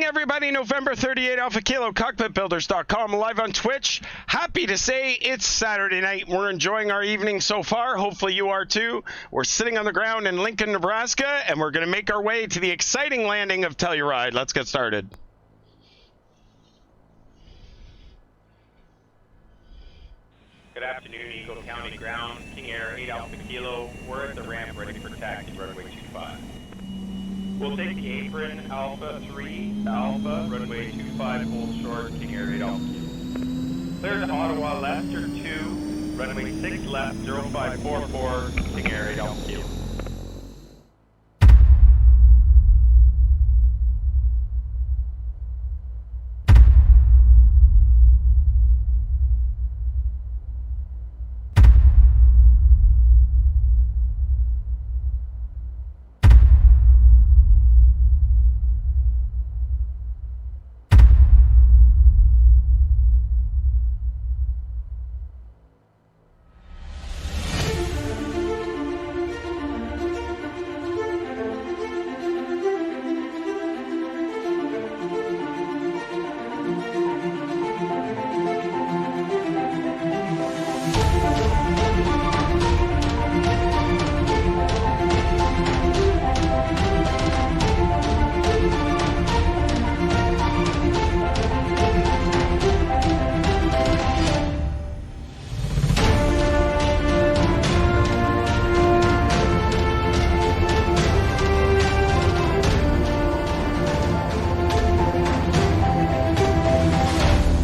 everybody. November 38 Alpha Kilo, Cockpitbuilders.com, live on Twitch. Happy to say it's Saturday night. We're enjoying our evening so far. Hopefully you are too. We're sitting on the ground in Lincoln, Nebraska, and we're going to make our way to the exciting landing of Telluride. Let's get started. Good afternoon, Eagle County ground, KingAir 8 Alpha Kilo. We're at the ramp ready for taxi, runway 25. We'll take the apron, Alpha 3, Alpha, runway 25, hold short, KingAir 8 Alpha Kilo. Clear to Ottawa, Lester 2, runway 6 left, 0544, KingAir 8 Alpha Kilo.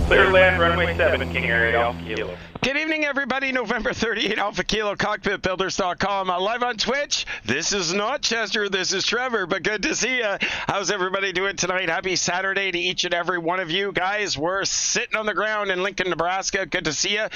Clear land, runway 7, KingAir 8 Alpha Kilo. Good evening, everybody. November 38 Alpha Kilo, Cockpitbuilders.com, live on Twitch. This is not Chester, this is Trevor, but good to see you. How's everybody doing tonight? Happy Saturday to each and every one of you guys. We're sitting on the ground in Lincoln, Nebraska. Good to see you.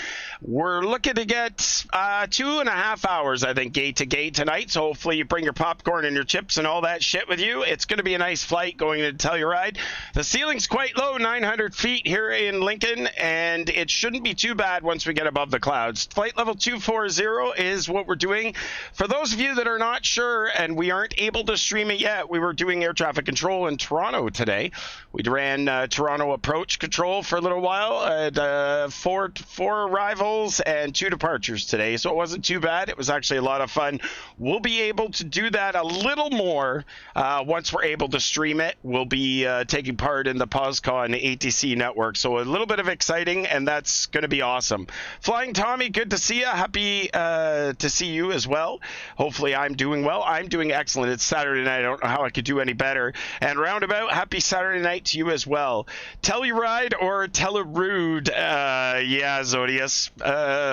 We're looking to get 2.5 hours, I think, gate to gate tonight. So hopefully you bring your popcorn and your chips and all that shit with you. It's going to be a nice flight going to Telluride. The ceiling's quite low, 900 feet here in Lincoln, and it shouldn't be too bad once we get above the clouds. Flight level 240 is what we're doing. For those of you that are not sure and we aren't able to stream it yet, we were doing air traffic control in Toronto today. We ran Toronto approach control for a little while at four arrivals and 2 departures today, so it wasn't too bad. It was actually a lot of fun. We'll be able to do that a little more once we're able to stream it. We'll be taking part in the POSCON ATC network, so a little bit of exciting, and that's going to be awesome. Flying Tommy, good to see you. Happy to see you as well. Hopefully I'm doing well. I'm doing excellent. It's Saturday night. I don't know how I could do any better. And roundabout, happy Saturday night to you as well. Telluride or Tellurude? Yeah, Zodius.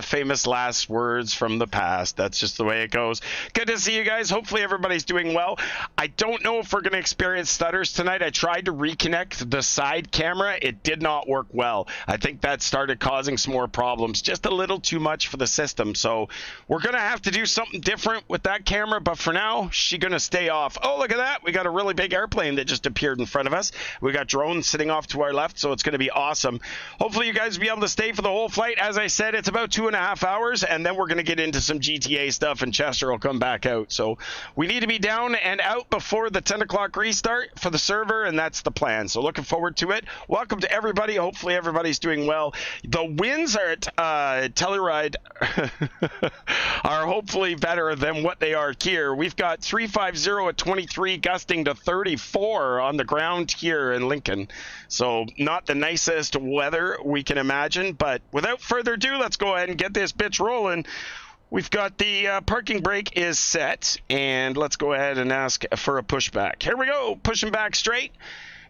Famous last words from the past. That's just the way it goes. Good to see you guys. Hopefully everybody's doing well. I don't know if we're going to experience stutters tonight. I tried to reconnect the side camera. It did not work well. I think that started causing some more problems. Just a little too much for the system. So we're going to have to do something different with that camera. But for now, she's going to stay off. Oh, look at that. We got a really big airplane that just appeared in front of us. We got drones sitting off to our left. So it's going to be awesome. Hopefully you guys will be able to stay for the whole flight. As I said, it's about 2.5 hours. And then we're going to get into some GTA stuff. And Chester will come back out. So we need to be down and out before the 10 o'clock restart for the server. And that's the plan. So looking forward to it. Welcome to everybody. Hopefully everybody's doing well. The winds are at Telluride are hopefully better than what they are here. We've got 350 at 23 gusting to 34 on the ground here in Lincoln. So not the nicest weather we can imagine, but without further ado, let's go ahead and get this bitch rolling. We've got the parking brake is set, and let's go ahead and ask for a pushback. Here we go, pushing back straight.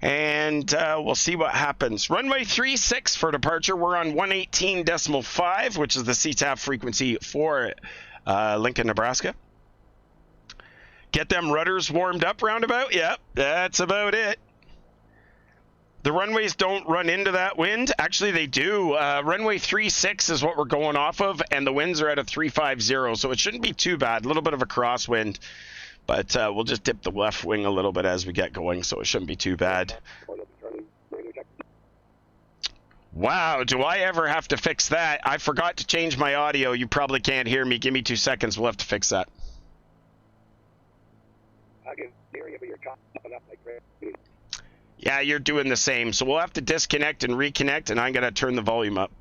And we'll see what happens. Runway 36 for departure. We're on 118.5, which is the CTAF frequency for Lincoln, Nebraska. Get them rudders warmed up roundabout. Yep, that's about it. The runways don't run into that wind. Actually, they do. Runway 36 is what we're going off of, and the winds are at a 350, so it shouldn't be too bad. A little bit of a crosswind. But we'll just dip the left wing a little bit as we get going, so it shouldn't be too bad. Wow, do I ever have to fix that? I forgot to change my audio. You probably can't hear me. Give me 2 seconds. We'll have to fix that. Yeah, you're doing the same. So we'll have to disconnect and reconnect, and I'm going to turn the volume up.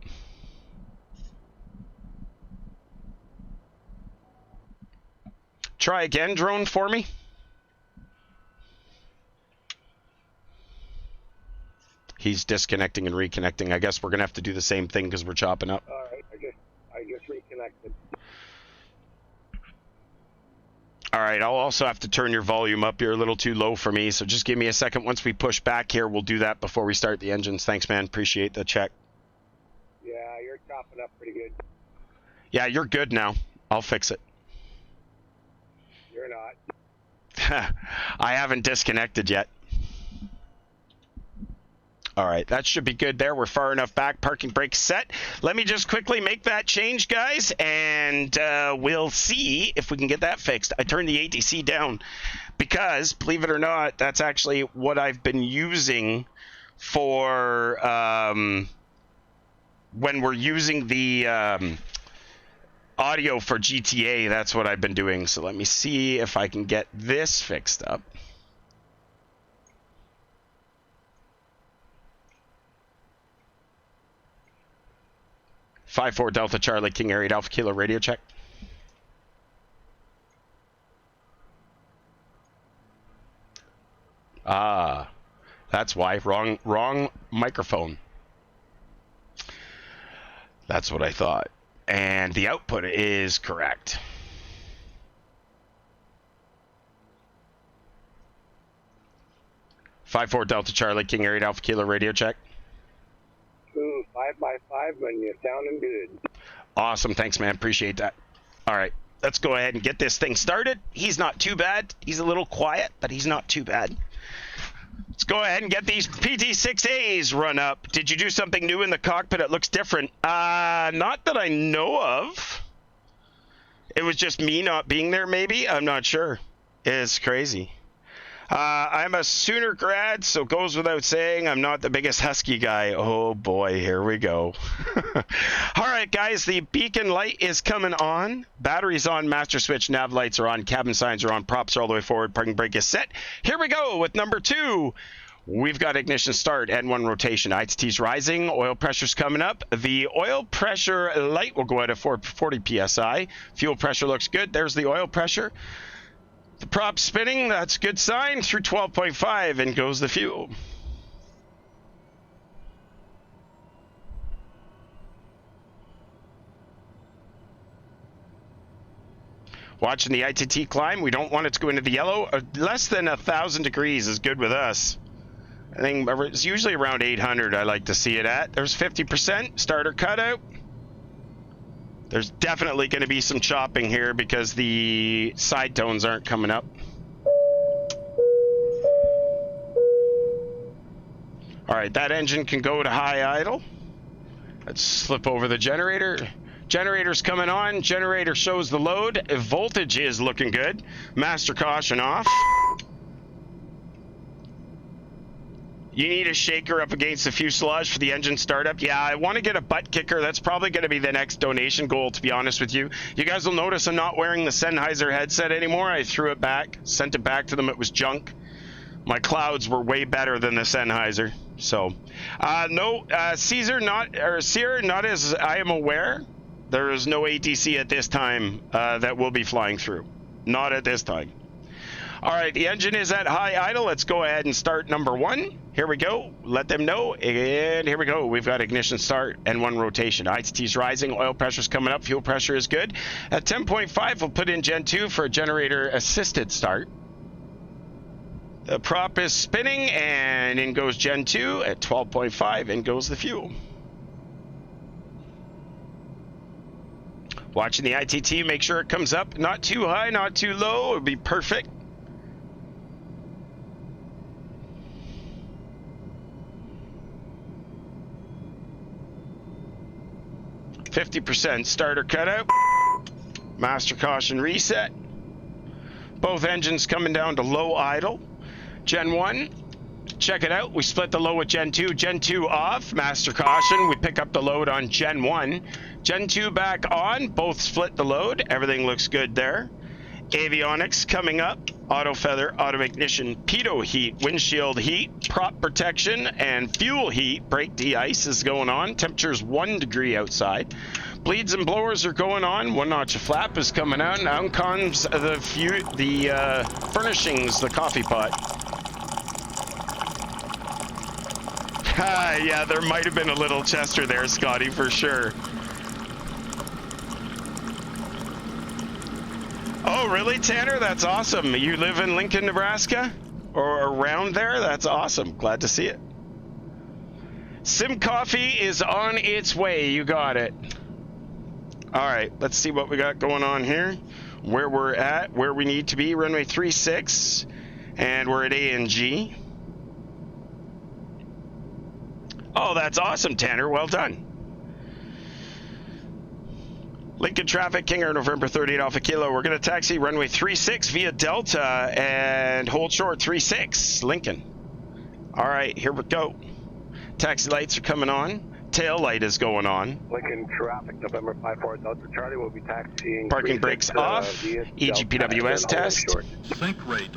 Try again, drone, for me. He's disconnecting and reconnecting. I guess we're going to have to do the same thing because we're chopping up. All right, I just reconnected. All right, I'll also have to turn your volume up. You're a little too low for me, so just give me a second. Once we push back here, we'll do that before we start the engines. Thanks, man. Appreciate the check. Yeah, you're chopping up pretty good. Yeah, you're good now. I'll fix it. You're not. I haven't disconnected yet. All right, that should be good there. We're far enough back. Parking brake set. Let me just quickly make that change, guys, and we'll see if we can get that fixed. I turned the ATC down because, believe it or not, that's actually what I've been using for when we're using the audio for GTA. That's what I've been doing. So let me see if I can get this fixed up. 5-4 Delta Charlie KingAir 8 Alpha Kilo radio check. Ah, that's why. Wrong microphone. That's what I thought. And the output is correct. (5-4 Delta Charlie KingAir 8 Alpha Kilo radio check. Ooh, 5x5, and you're sounding good. Awesome. Thanks, man. Appreciate that. All right. Let's go ahead and get this thing started. He's not too bad. He's a little quiet, but he's not too bad. Let's go ahead and get these PT6As run up. Did you do something new in the cockpit? It looks different. Not that I know of. It was just me not being there, maybe? I'm not sure. It's crazy. I'm a Sooner grad, so goes without saying I'm not the biggest Husky guy. Oh boy, here we go. All right, guys, the beacon light is coming on. Battery's on, master switch, nav lights are on, cabin signs are on, props are all the way forward, parking brake is set. Here we go with number 2. We've got ignition start and 1 rotation. ITT's rising, oil pressure's coming up. The oil pressure light will go out at 440 psi. Fuel pressure looks good. There's the oil pressure. The prop spinning, that's a good sign. Through 12.5 and goes the fuel. Watching the ITT climb, we don't want it to go into the yellow. Less than 1,000 degrees is good with us. I think it's usually around 800 I like to see it at. There's 50%, starter cutout. There's definitely going to be some chopping here because the side tones aren't coming up. All right, that engine can go to high idle. Let's slip over the generator. Generator's coming on. Generator shows the load. Voltage is looking good. Master caution off. You need a shaker up against the fuselage for the engine startup. Yeah, I want to get a butt kicker. That's probably going to be the next donation goal, to be honest with you. You guys will notice I'm not wearing the Sennheiser headset anymore. I threw it back, sent it back to them. It was junk. My clouds were way better than the Sennheiser. So, no, Caesar, not, or Sierra, not as I am aware. There is no ATC at this time that will be flying through. Not at this time. All right, the engine is at high idle. Let's go ahead and start number 1. Here we go. Let them know. And here we go. We've got ignition start and 1 rotation. ITT's rising. Oil pressure's coming up. Fuel pressure is good. At 10.5, we'll put in Gen 2 for a generator assisted start. The prop is spinning, and in goes Gen 2. At 12.5, in goes the fuel. Watching the ITT, make sure it comes up. Not too high, not too low. It would be perfect. %, starter cutout. Master caution reset. Both engines coming down to low idle. Gen 1, check it out. We split the low with Gen 2. Gen 2 off, master caution. We pick up the load on Gen 1. Gen 2 back on, both split the load. Everything looks good there. Avionics coming up auto feather, auto ignition, pitot heat, windshield heat, prop protection, and fuel heat. Brake de-ice is going on. Temperature's 1 degree outside. Bleeds and blowers are going on. 1 notch of flap is coming out, and out comes the furnishings, the coffee pot. Yeah, there might have been a little Chester there, Scotty, for sure. Oh, really, Tanner? That's awesome. You live in Lincoln, Nebraska? Or around there? That's awesome. Glad to see it. Sim Coffee is on its way. You got it. All right, let's see what we got going on here. Where we're at, where we need to be. Runway 36, and we're at ANG. Oh, that's awesome, Tanner. Well done. Lincoln traffic, KingAir November 38 Alpha Kilo. We're going to taxi runway 36 via Delta and hold short 36, Lincoln. All right, here we go. Taxi lights are coming on. Tail light is going on. Lincoln traffic, November 54 Delta Charlie will be taxiing. Parking brakes off. EGPWS test. Sink rate.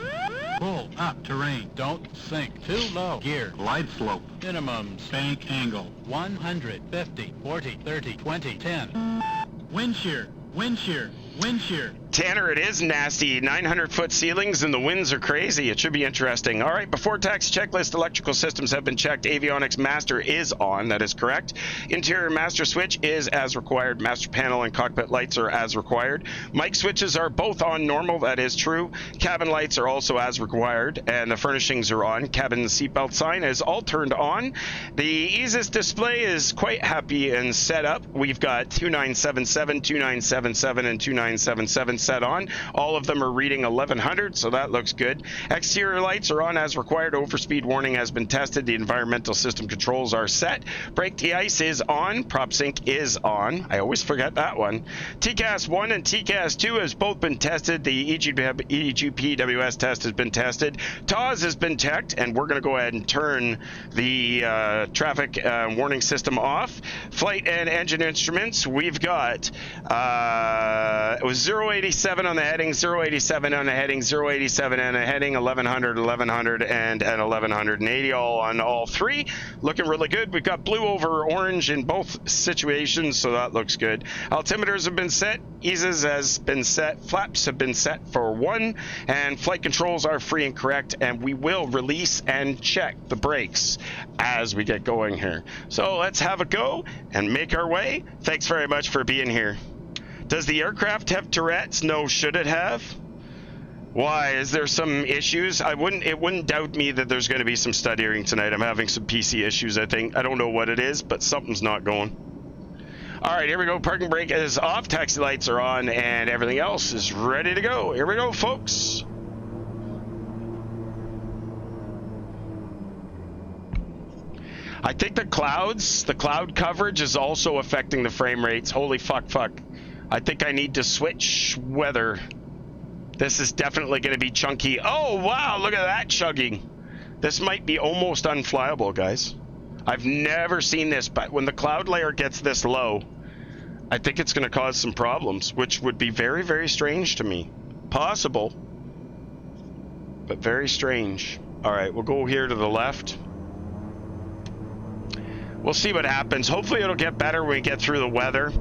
Pull up terrain. Don't sink. Too low. Gear. Glide slope. Minimum bank angle. 150. 40. 30. 20. 10. Wind shear. Wind shear. Wind shear. Tanner, it is nasty. 900-foot ceilings and the winds are crazy. It should be interesting. All right, before taxi checklist, electrical systems have been checked. Avionics master is on. That is correct. Interior master switch is as required. Master panel and cockpit lights are as required. Mic switches are both on normal. That is true. Cabin lights are also as required, and the furnishings are on. Cabin seatbelt sign is all turned on. The EASIS display is quite happy and set up. We've got 2977, 2977, and 2977 set on. All of them are reading 1100, so that looks good. Exterior lights are on as required. Overspeed warning has been tested. The environmental system controls are set. Brake de-ice is on. Prop sync is on. I always forget that one. TCAS 1 and TCAS 2 has both been tested. The EGPWS test has been tested. TAWS has been checked, and we're going to go ahead and turn the traffic warning system off. Flight and engine instruments, we've got it was 087 on the heading, 087 on the heading, 087 on the heading, 1100, 1100, and an 1180 all on all three. Looking really good. We've got blue over orange in both situations, so that looks good. Altimeters have been set. EASIS has been set. Flaps have been set for 1, and flight controls are free and correct, and we will release and check the brakes as we get going here. So let's have a go and make our way. Thanks very much for being here. Does the aircraft have Tourette's? No. Should it have? Why? Is there some issues? It wouldn't doubt me that there's going to be some stuttering tonight. I'm having some PC issues, I think. I don't know what it is, but something's not going. All right, here we go. Parking brake is off. Taxi lights are on, and everything else is ready to go. Here we go, folks. I think the cloud coverage is also affecting the frame rates. Holy fuck. I think I need to switch weather. This is definitely going to be chunky. Oh, wow, look at that chugging. This might be almost unflyable, guys. I've never seen this, but when the cloud layer gets this low, I think it's going to cause some problems, which would be very, very strange to me. Possible, but very strange. All right, we'll go here to the left. We'll see what happens. Hopefully it'll get better when we get through the weather.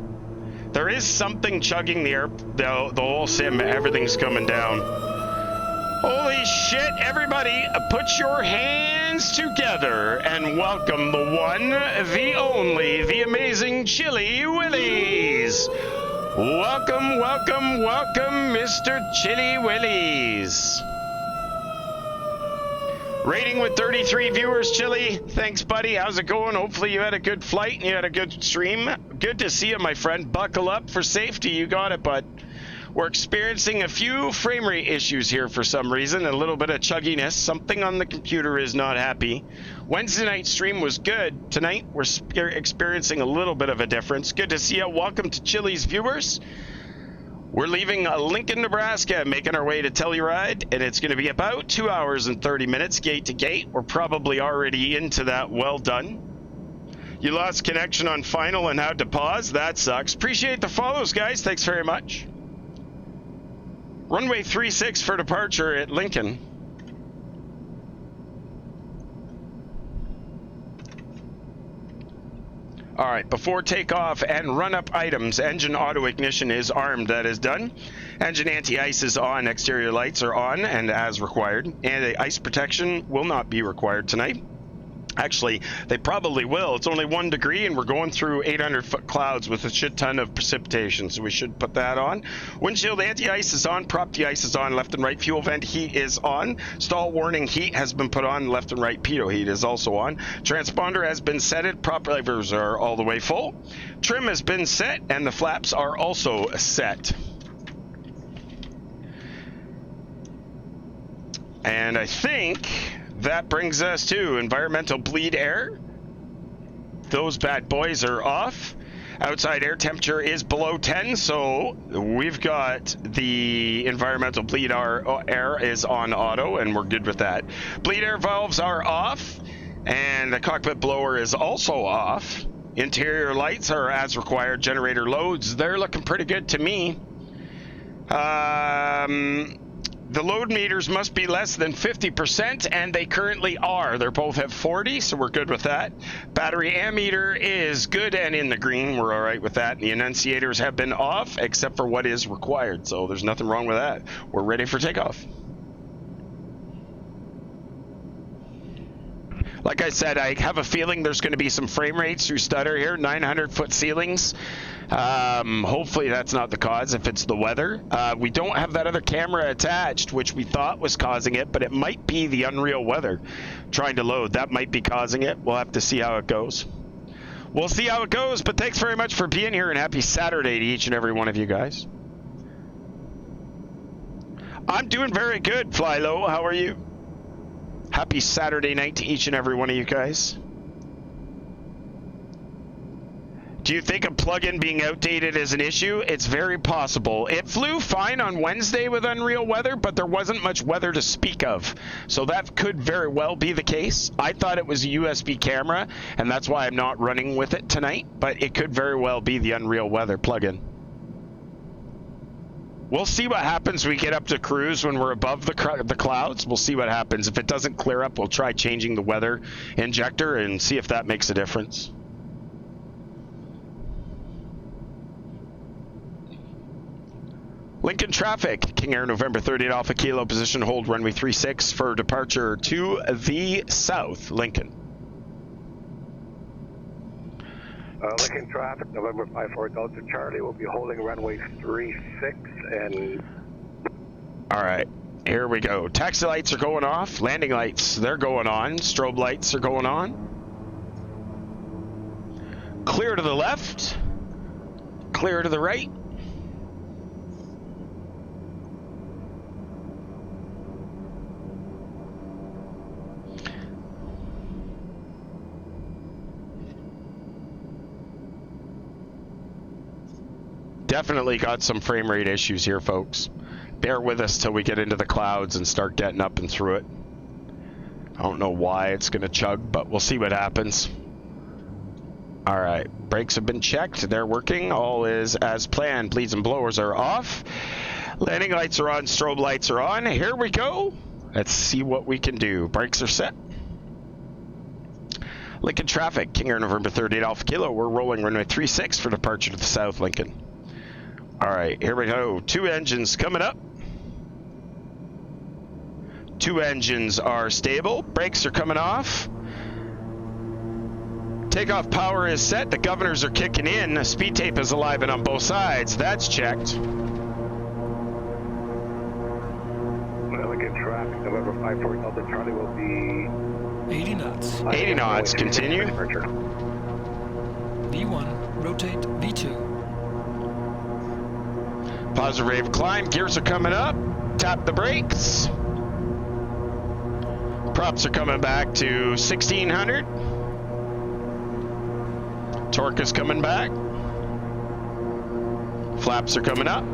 There is something chugging the whole sim. Everything's coming down. Holy shit, everybody, put your hands together and welcome the one, the only, the amazing Chili Willies. Welcome, Mr. Chili Willies. Rating with 33 viewers, Chili. Thanks, buddy. How's it going? Hopefully you had a good flight and you had a good stream. Good to see you, my friend. Buckle up for safety. You got it, bud. We're experiencing a few frame rate issues here for some reason. A little bit of chugginess. Something on the computer is not happy. Wednesday night stream was good. Tonight, we're experiencing a little bit of a difference. Good to see you. Welcome to Chili's viewers. We're leaving Lincoln, Nebraska, making our way to Telluride, and it's going to be about 2 hours and 30 minutes gate to gate. We're probably already into that. Well done. You lost connection on final and had to pause. That sucks. Appreciate the follows, guys. Thanks very much. Runway 36 for departure at Lincoln. All right, before takeoff and run-up items, engine auto ignition is armed. That is done. Engine anti-ice is on. Exterior lights are on and as required. Anti-ice protection will not be required tonight. Actually, they probably will. It's only 1 degree, and we're going through 800-foot clouds with a shit ton of precipitation, so we should put that on. Windshield anti-ice is on. Prop de-ice is on. Left and right fuel vent heat is on. Stall warning heat has been put on. Left and right pitot heat is also on. Transponder has been set. Prop levers are all the way full. Trim has been set, and the flaps are also set. And I think that brings us to environmental bleed air. Those bad boys are off. Outside air temperature is below 10, so we've got the environmental bleed air is on auto, and we're good with that. Bleed air valves are off, and the cockpit blower is also off. Interior lights are as required. Generator loads, they're looking pretty good to me. The load meters must be less than 50%, and they currently are. They're both at 40, so we're good with that. Battery ammeter is good and in the green. We're all right with that. The enunciators have been off, except for what is required, so there's nothing wrong with that. We're ready for takeoff. Like I said, I have a feeling there's going to be some frame rates through stutter here. 900-foot ceilings. Hopefully that's not the cause if it's the weather. We don't have that other camera attached, which we thought was causing it, but it might be the unreal weather trying to load. That might be causing it. We'll have to see how it goes. We'll see how it goes, but thanks very much for being here, and happy Saturday to each and every one of you guys. I'm doing very good, Fly Low. How are you? Happy Saturday night to each and every one of you guys. Do you think a plug-in being outdated is an issue? It's very possible. It flew fine on Wednesday with unreal weather, but there wasn't much weather to speak of. So that could very well be the case. I thought it was a USB camera, and that's why I'm not running with it tonight, but it could very well be the unreal weather plug-in. We'll see what happens when we get up to cruise when we're above the clouds. We'll see what happens. If it doesn't clear up, we'll try changing the weather injector and see if that makes a difference. Lincoln traffic, KingAir November 30 Alpha Kilo, position hold runway 36 for departure to the south, Lincoln. Lincoln traffic, November 54 Delta Charlie will be holding runway 36 and... All right, here we go. Taxi lights are going off. Landing lights, they're going on. Strobe lights are going on. Clear to the left. Clear to the right. Definitely got some frame rate issues here, folks. Bear with us till we get into the clouds and start getting up and through it. I don't know why it's going to chug, but we'll see what happens. All right, brakes have been checked. They're working. All is as planned. Bleeds and blowers are off. Landing lights are on. Strobe lights are on. Here we go. Let's see what we can do. Brakes are set. Lincoln traffic, KingAir November 38 Alpha Kilo. We're rolling runway 36 for departure to the south, Lincoln. All right, here we go. 2 engines coming up. 2 engines are stable. Brakes are coming off. Takeoff power is set. The governors are kicking in. The speed tape is alive and on both sides. That's checked. Lincoln traffic, November 54 Delta Charlie will be... 80 knots. 80 knots, continue. V1, rotate, V2. Positive rate of climb. Gears are coming up. Tap the brakes. Props are coming back to 1600. Torque is coming back. Flaps are coming up.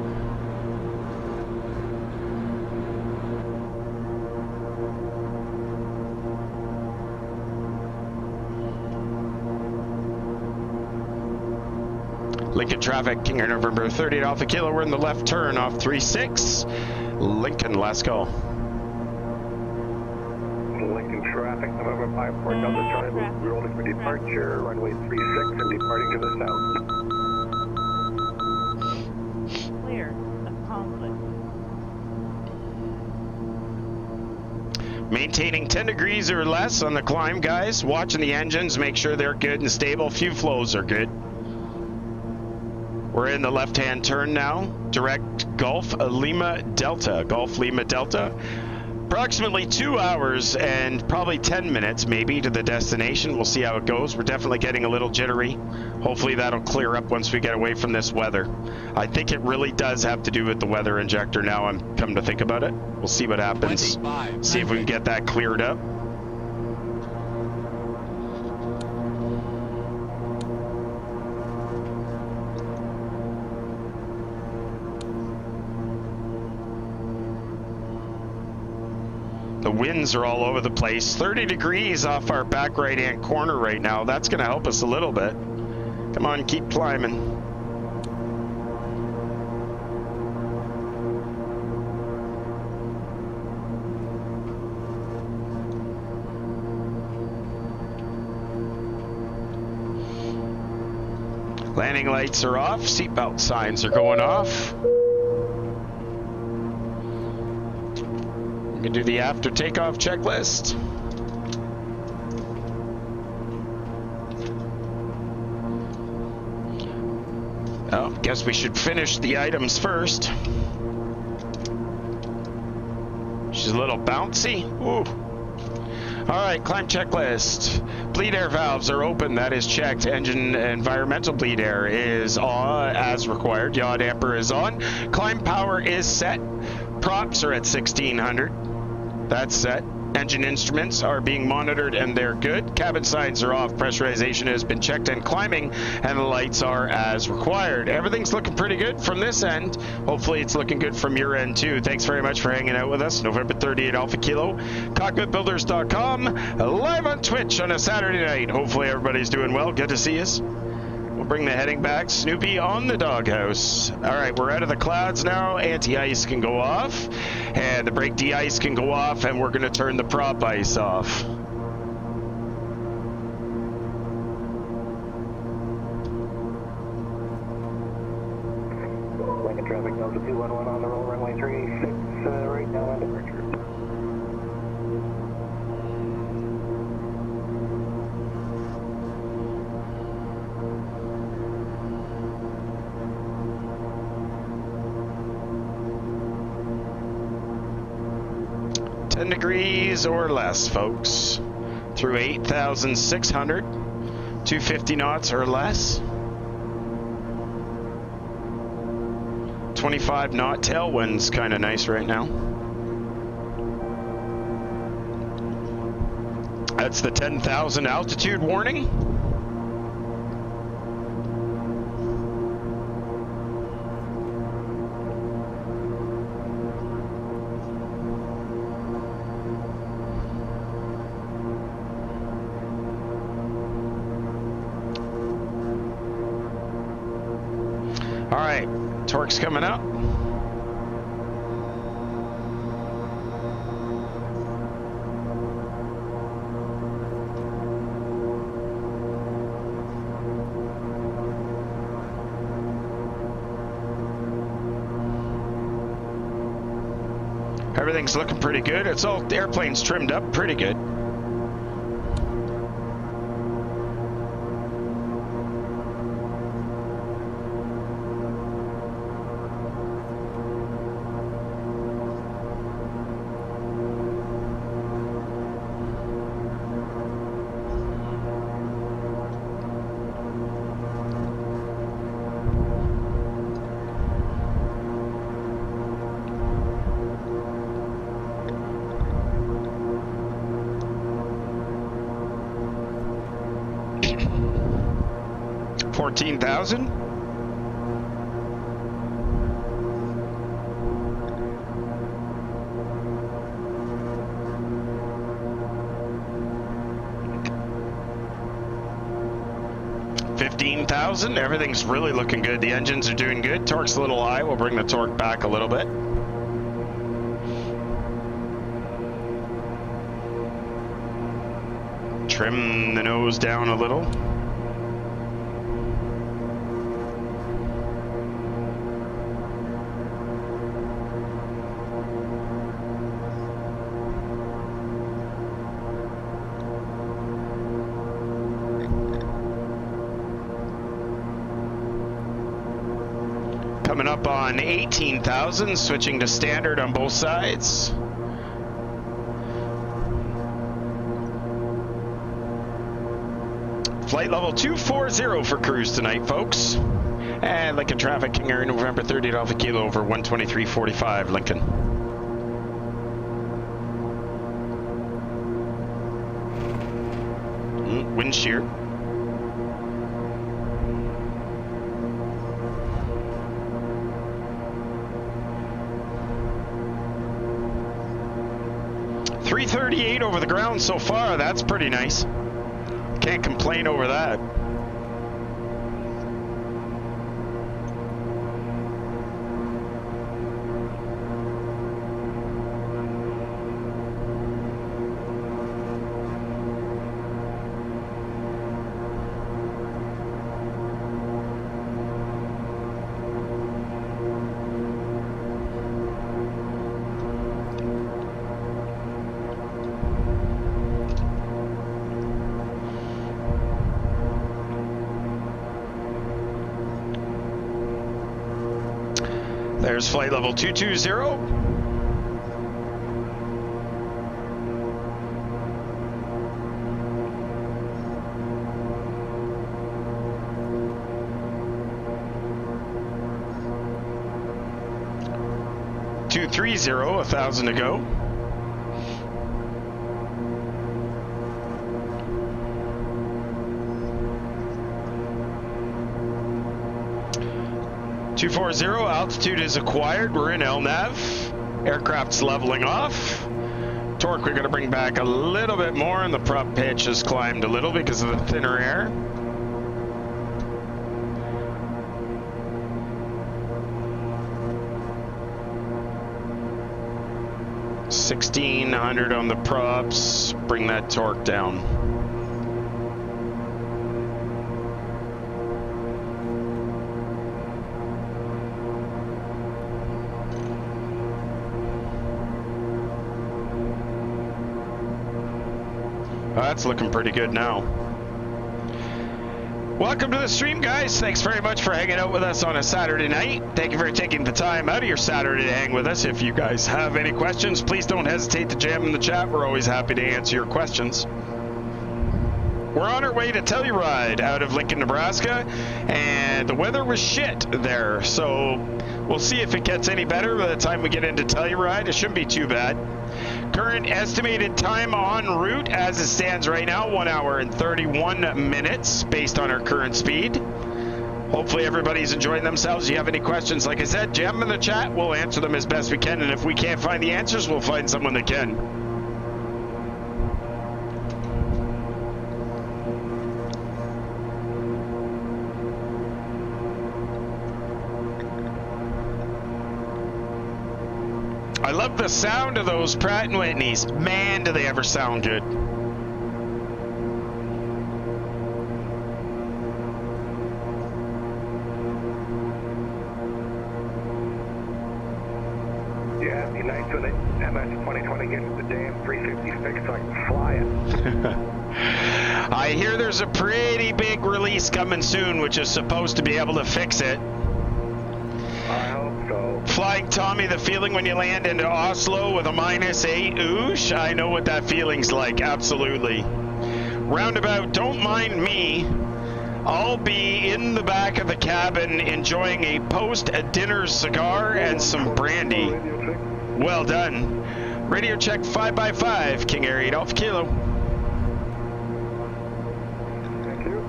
Lincoln traffic, KingAir November 30 Alpha Kilo. We're in the left turn off 36. Lincoln, last call. Lincoln traffic, November 54 Delta Charlie, we're rolling for departure, runway 36 and departing to the south. Clear. Accomplished. Maintaining 10 degrees or less on the climb, guys. Watching the engines, make sure they're good and stable. Few flows are good. We're in the left-hand turn now. Direct Golf Lima Delta. Golf Lima Delta. Approximately 2 hours and probably 10 minutes maybe to the destination. We'll see how it goes. We're definitely getting a little jittery. Hopefully that'll clear up once we get away from this weather. I think it really does have to do with the weather injector now I'm come to think about it. We'll see what happens. See if we can get that cleared up. The winds are all over the place. 30 degrees off our back right-hand corner right now. That's going to help us a little bit. Come on, keep climbing. Landing lights are off. Seatbelt signs are going off. We can do the after takeoff checklist. Oh, guess we should finish the items first. She's a little bouncy. Ooh. All right, climb checklist. Bleed air valves are open. That is checked. Engine environmental bleed air is on as required. Yaw damper is on. Climb power is set. Props are at 1600. That's set. Engine instruments are being monitored and they're good. Cabin signs are off. Pressurization has been checked and climbing, and the lights are as required. Everything's looking pretty good from this end. Hopefully it's looking good from your end too. Thanks very much for hanging out with us. November 38 Alpha Kilo. Cockpitbuilders.com. Live on Twitch on a Saturday night. Hopefully everybody's doing well. Good to see us. We'll bring the heading back. Snoopy on the doghouse. All right, we're out of the clouds now. Anti-ice can go off, and the brake de-ice can go off, and we're going to turn the prop ice off. Lincoln traffic, Delta 211 on the roll, runway 36, right now on departure. Degrees or less, folks. Through 8,600, 250 knots or less. 25 knot tailwind's kind of nice right now. That's the 10,000 altitude warning. All right, torque's coming up. Everything's looking pretty good. It's all, the airplane's trimmed up pretty good. $14,000. 15,000. Everything's really looking good. The engines are doing good. Torque's a little high. We'll bring the torque back a little bit. Trim the nose down a little. Coming up on 18,000, switching to standard on both sides. Flight level 240 for cruise tonight, folks. And Lincoln traffic, KingAir, November 30 Alpha Kilo over 123.45, Lincoln. Wind shear. .338 over the ground so far. That's pretty nice. Can't complain over that. There's flight level 220. .230, 1,000 to go. .240, altitude is acquired. We're in LNAV. Aircraft's leveling off. Torque we're going to bring back a little bit more, and the prop pitch has climbed a little because of the thinner air. $1,600 on the props. Bring that torque down. That's looking pretty good now. Welcome to the stream, guys. Thanks very much for hanging out with us on a Saturday night. Thank you for taking the time out of your Saturday to hang with us. If you guys have any questions, please don't hesitate to jam in the chat. We're always happy to answer your questions. We're on our way to Telluride out of Lincoln, Nebraska, and the weather was shit there. So we'll see if it gets any better by the time we get into Telluride. It shouldn't be too bad. Current estimated time en route as it stands right now, 1 hour and 31 minutes based on our current speed. Hopefully everybody's enjoying themselves. If you have any questions, like I said, jam them in the chat. We'll answer them as best we can, and if we can't find the answers, we'll find someone that can. I love the sound of those Pratt & Whitneys. Man, do they ever sound good. Yeah, it'd be nice when the MS 2020 gets the damn 350 fixed so I can fly it. I hear there's a pretty big release coming soon, which is supposed to be able to fix it. I hope so. Flying Tommy, the feeling when you land into Oslo with a -8, oosh, I know what that feeling's like, absolutely. Roundabout, don't mind me. I'll be in the back of the cabin enjoying a post-dinner cigar and some brandy. Well done. Radio check 5x5, KingAir 8 Alpha Kilo. Thank you.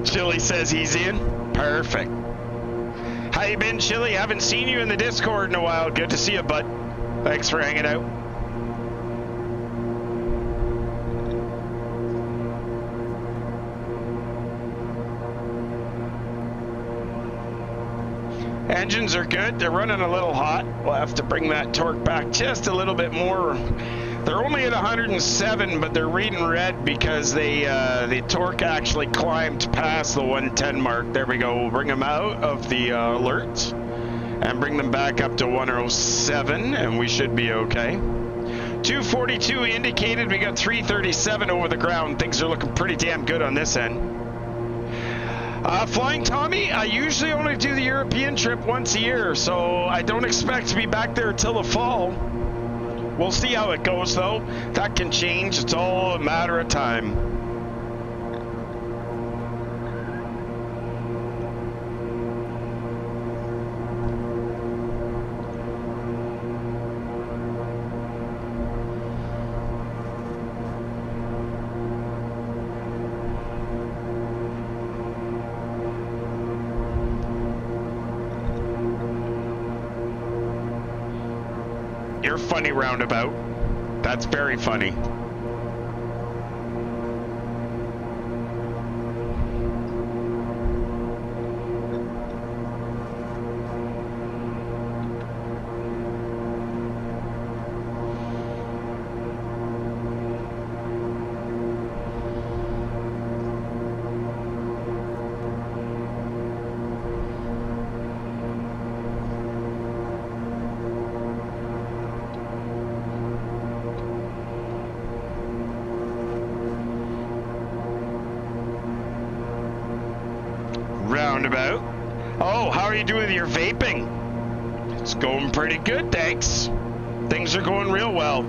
Chili says he's in. Perfect. How you been, Chili? Haven't seen you in the Discord in a while. Good to see you, bud. Thanks for hanging out. Engines are good. They're running a little hot. We'll have to bring that torque back just a little bit more. They're only at 107, but they're reading red because the torque actually climbed past the 110 mark. There we go. We'll bring them out of the alerts and bring them back up to 107, and we should be okay. 242 indicated. We got 337 over the ground. Things are looking pretty damn good on this end. Flying Tommy, I usually only do the European trip once a year, so I don't expect to be back there till the fall. We'll see how it goes, though. That can change. It's all a matter of time. You're funny, Roundabout. That's very funny. Roundabout. Oh, how are you doing with your vaping? It's going pretty good, thanks. Things are going real well.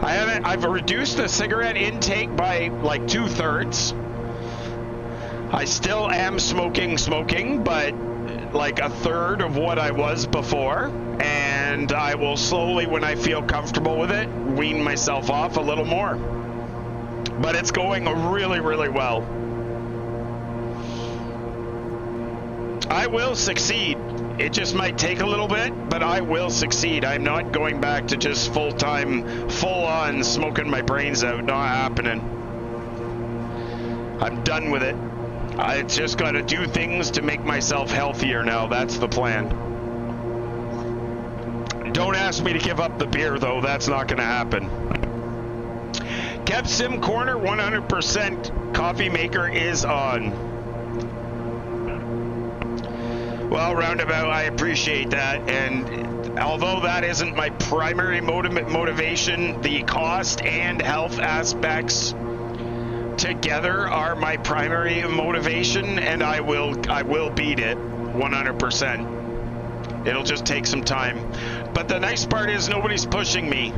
I've reduced the cigarette intake by like 2/3. I still am smoking, but like 1/3 of what I was before. And I will slowly, when I feel comfortable with it, wean myself off a little more. But it's going really, really well. I will succeed. It just might take a little bit, but I will succeed. I'm not going back to just full-time, full-on smoking my brains out. Not happening. I'm done with it. I just got to do things to make myself healthier now. That's the plan. Don't ask me to give up the beer, though. That's not going to happen. Kev Sim Corner, 100% coffee maker is on. Well, Roundabout, I appreciate that, and although that isn't my primary motivation, the cost and health aspects together are my primary motivation, and I will beat it 100%. It'll just take some time. But the nice part is nobody's pushing me.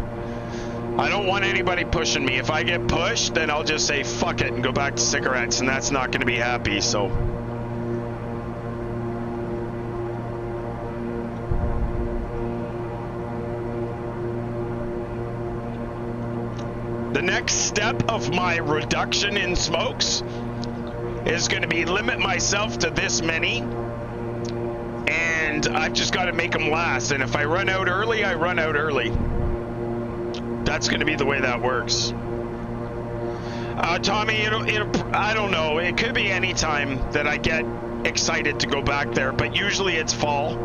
I don't want anybody pushing me. If I get pushed, then I'll just say fuck it and go back to cigarettes, and that's not going to be happy, so... The next step of my reduction in smokes is going to be limit myself to this many, and I've just got to make them last. And if I run out early, I run out early. That's going to be the way that works. Tommy, I don't know. It could be any time that I get excited to go back there, but usually it's fall.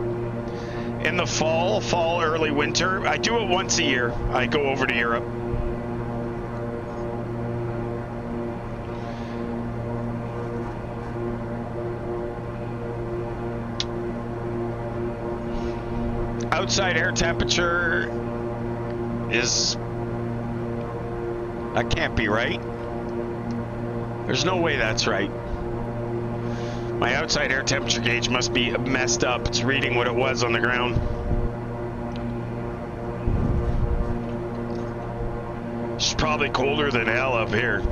In the fall, early winter. I do it once a year. I go over to Europe. Outside air temperature is... That can't be right. There's no way that's right. My outside air temperature gauge must be messed up. It's reading what it was on the ground. It's probably colder than hell up here.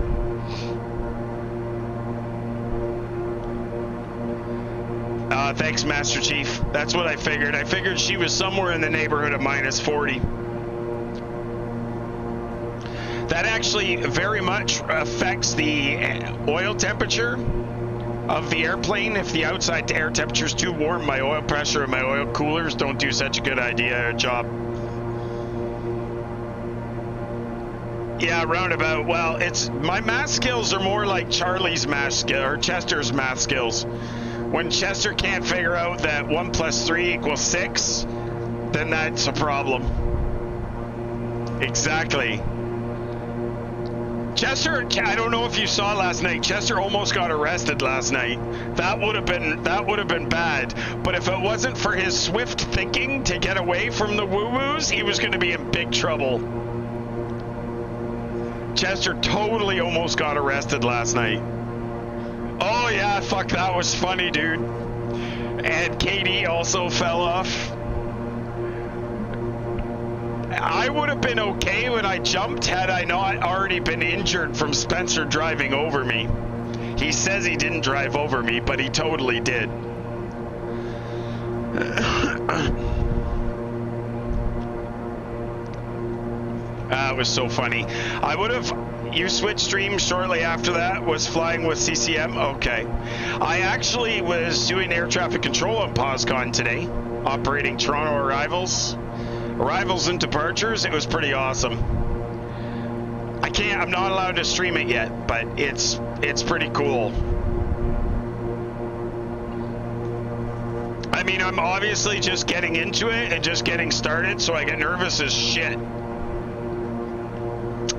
Thanks, Master Chief. That's what I figured. I figured she was somewhere in the neighborhood of -40. That actually very much affects the oil temperature of the airplane. If the outside air temperature is too warm, my oil pressure and my oil coolers don't do such a good job. Yeah, Roundabout. Well, my math skills are more like Charlie's math skill or Chester's math skills. When Chester can't figure out that 1 + 3 = 6, then that's a problem. Exactly. Chester, I don't know if you saw last night. Chester almost got arrested last night. That would have been bad. But if it wasn't for his swift thinking to get away from the woo-woos, he was going to be in big trouble. Chester totally almost got arrested last night. Oh yeah, fuck, that was funny, dude. And Katie also fell off. I would have been okay when I jumped had I not already been injured from Spencer driving over me. He says he didn't drive over me, but he totally did. That was so funny. I would have... You switched streams shortly after that, was flying with CCM? Okay. I actually was doing air traffic control on POSCON today, operating Toronto arrivals and departures. It was pretty awesome. I'm not allowed to stream it yet, but it's pretty cool. I mean, I'm obviously just getting into it and just getting started, so I get nervous as shit.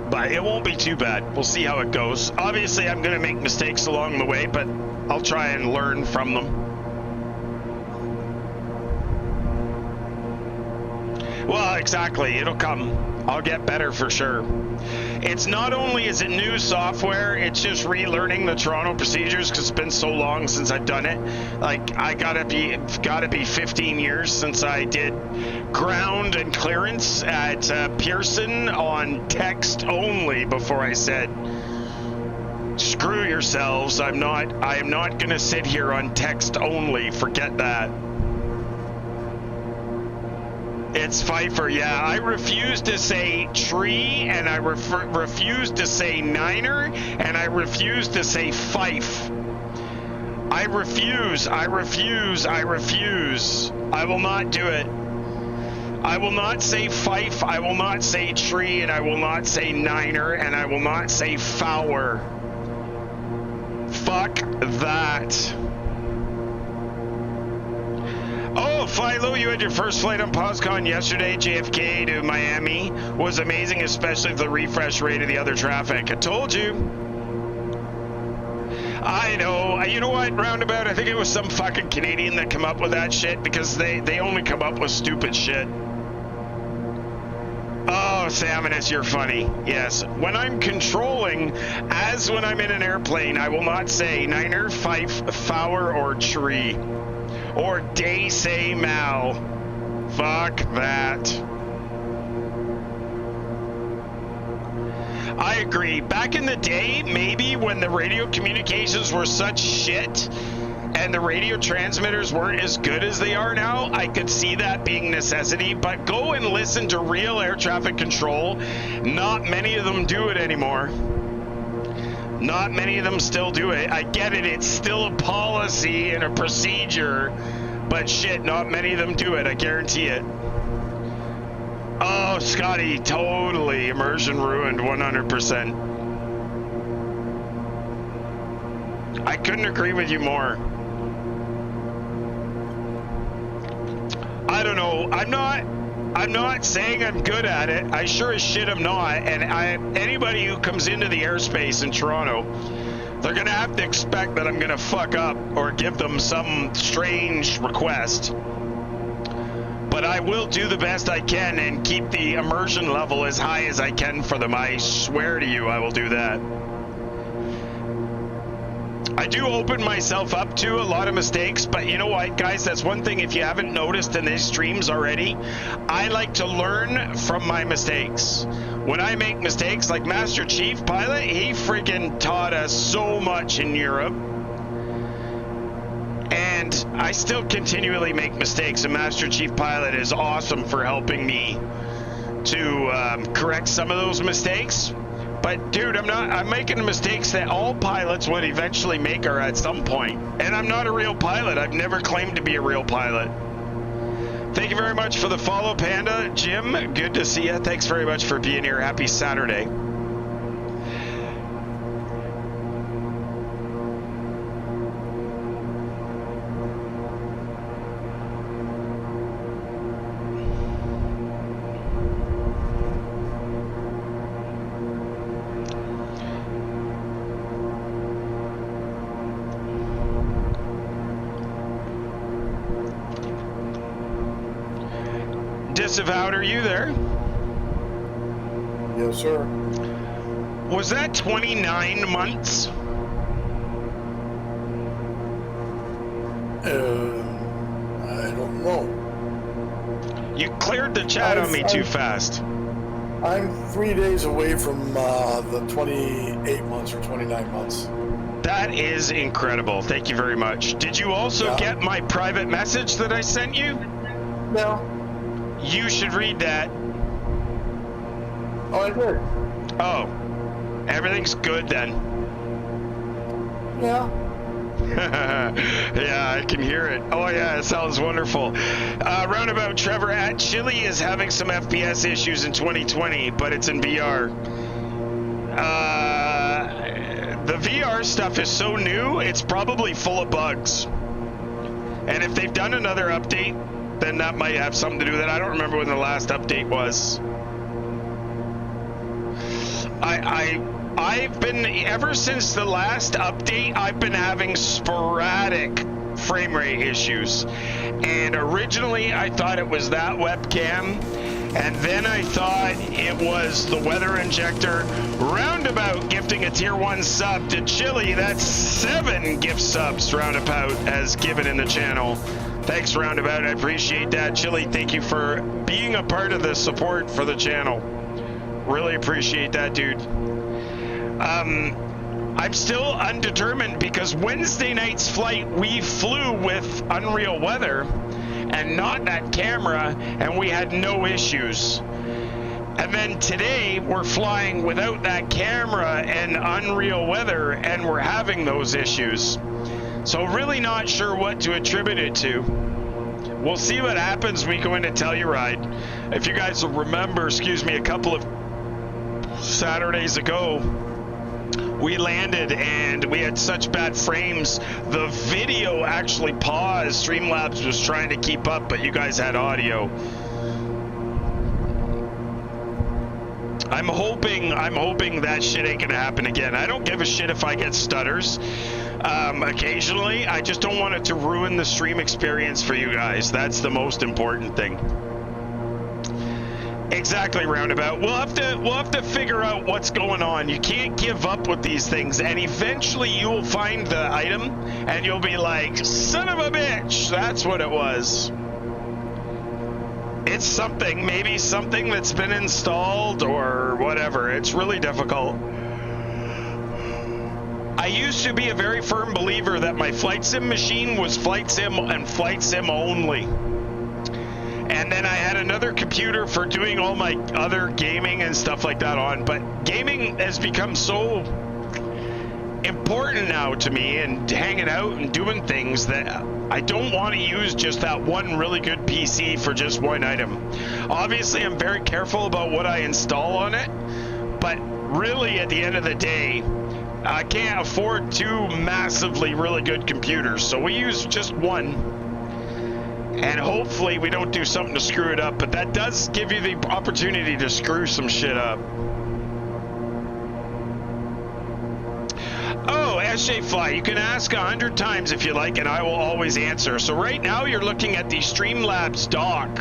But it won't be too bad. We'll see how it goes. Obviously, I'm going to make mistakes along the way, but I'll try and learn from them. Well, exactly. It'll come. I'll get better for sure. It's not only is it new software, it's just relearning the Toronto procedures because it's been so long since I've done it. Like, I gotta be 15 years since I did ground and clearance at Pearson on text only before I said, screw yourselves, I am not gonna sit here on text only, forget that. It's Pfeiffer, yeah. I refuse to say tree, and I refuse to say niner, and I refuse to say fife. I refuse. I will not do it. I will not say fife, I will not say tree, and I will not say niner, and I will not say fower. Fuck that. Oh, Philo, you had your first flight on POSCON yesterday, JFK to Miami. Was amazing, especially the refresh rate of the other traffic. I told you. I know. You know what, roundabout, I think it was some fucking Canadian that came up with that shit because they only come up with stupid shit. Oh, Salmonus, you're funny. Yes. When I'm controlling, as when I'm in an airplane, I will not say niner, fife, fower, or tree. Or day say mal. Fuck that. I agree. Back in the day, maybe when the radio communications were such shit and the radio transmitters weren't as good as they are now, I could see that being necessity. But go and listen to real air traffic control. Not many of them do it anymore. Not many of them still do it. I get it. It's still a policy and a procedure. But shit, not many of them do it. I guarantee it. Oh, Scotty, totally. Immersion ruined 100%. I couldn't agree with you more. I don't know. I'm not saying I'm good at it. I sure as shit am not. And anybody who comes into the airspace in Toronto, they're going to have to expect that I'm going to fuck up or give them some strange request. But I will do the best I can and keep the immersion level as high as I can for them. I swear to you, I will do that. I do open myself up to a lot of mistakes, but you know what, guys? That's one thing, if you haven't noticed in these streams already, I like to learn from my mistakes. When I make mistakes, like Master Chief Pilot, he freaking taught us so much in Europe. And I still continually make mistakes, and Master Chief Pilot is awesome for helping me to correct some of those mistakes. But dude, I'm making mistakes that all pilots would eventually make or at some point. And I'm not a real pilot. I've never claimed to be a real pilot. Thank you very much for the follow, Panda. Jim, good to see you. Thanks very much for being here. Happy Saturday. Progressive Out, are you there? Yes, sir. Was that 29 months? I don't know. You cleared the chat on me too fast. I'm 3 days away from the 28 months or 29 months. That is incredible. Thank you very much. Did you also get my private message that I sent you? No. You should read that. Oh, I did. Oh, everything's good then. Yeah. Yeah, I can hear it. Oh yeah, it sounds wonderful. Roundabout Trevor at Chile is having some FPS issues in 2020, but it's in VR. The VR stuff is so new, it's probably full of bugs. And if they've done another update, then that might have something to do with it. I don't remember when the last update was. I've been, ever since the last update, I've been having sporadic frame rate issues. And originally I thought it was that webcam, and then I thought it was the weather injector. Roundabout gifting a tier 1 sub to Chile. That's 7 gift subs Roundabout has given in the channel. Thanks, Roundabout. I appreciate that. Chile, thank you for being a part of the support for the channel. Really appreciate that, dude. I'm still undetermined because Wednesday night's flight, we flew with Unreal Weather and not that camera, and we had no issues. And then today, we're flying without that camera and Unreal Weather, and we're having those issues. So really not sure what to attribute it to. We'll see what happens when we go into Telluride. If you guys will remember, a couple of Saturdays ago, we landed and we had such bad frames, the video actually paused. Streamlabs was trying to keep up, but you guys had audio. I'm hoping that shit ain't gonna happen again. I don't give a shit if I get stutters. Occasionally, I just don't want it to ruin the stream experience for you guys. That's the most important thing. Exactly, Roundabout. We'll have to figure out what's going on. You can't give up with these things, and eventually you'll find the item and you'll be like, son of a bitch, that's what it was. It's something, maybe something that's been installed or whatever. It's really difficult. I used to be a very firm believer that my flight sim machine was flight sim and flight sim only. And then I had another computer for doing all my other gaming and stuff like that on. But gaming has become so important now to me, and hanging out and doing things, that I don't want to use just that one really good PC for just one item. Obviously, I'm very careful about what I install on it. But really, at the end of the day, I can't afford 2 massively really good computers. So we use just one. And hopefully we don't do something to screw it up, but that does give you the opportunity to screw some shit up. Oh, SJ Fly, you can ask 100 times if you like, and I will always answer. So right now you're looking at the Streamlabs dock,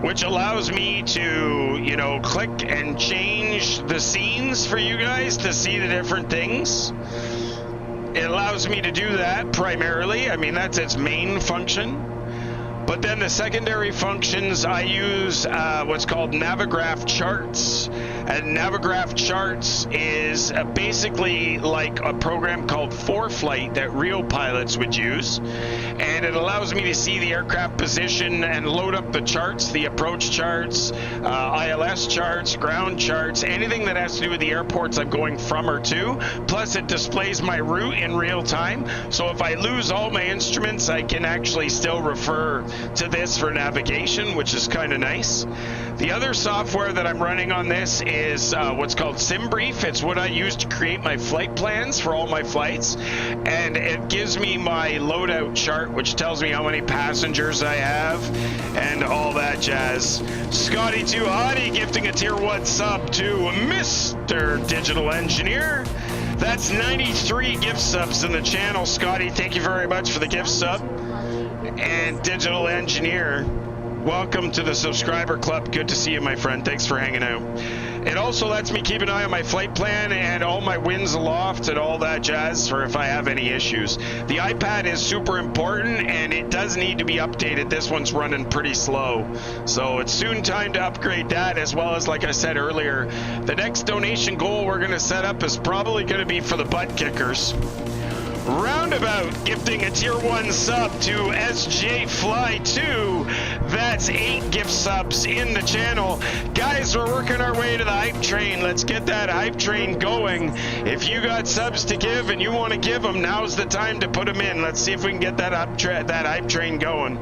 which allows me to, you know, click and change the scenes for you guys to see the different things. It allows me to do that primarily. I mean, that's its main function. But then the secondary functions, I use what's called Navigraph Charts. And Navigraph Charts is basically like a program called ForeFlight that real pilots would use. And it allows me to see the aircraft position and load up the charts, the approach charts, ILS charts, ground charts, anything that has to do with the airports I'm going from or to. Plus it displays my route in real time. So if I lose all my instruments, I can actually still refer to this for navigation, which is kind of nice. The other software that I'm running on this is what's called SimBrief. It's what I use to create my flight plans for all my flights, and it gives me my loadout chart, which tells me how many passengers I have and all that jazz. Scotty Too Hottie gifting a tier 1 sub to Mr. Digital Engineer. That's 93 gift subs in the channel. Scotty, thank you very much for the gift sub. And Digital Engineer, welcome to the subscriber club. Good to see you, my friend. Thanks for hanging out. It also lets me keep an eye on my flight plan and all my winds aloft and all that jazz for if I have any issues. The iPad is super important and it does need to be updated. This one's running pretty slow. So it's soon time to upgrade that, as well as, like I said earlier, the next donation goal we're going to set up is probably going to be for the butt kickers. Roundabout gifting a tier 1 sub to SJ Fly 2. That's 8 gift subs in the channel. Guys, we're working our way to the hype train. Let's get that hype train going. If you got subs to give and you want to give them, now's the time to put them in. Let's see if we can get that hype train going.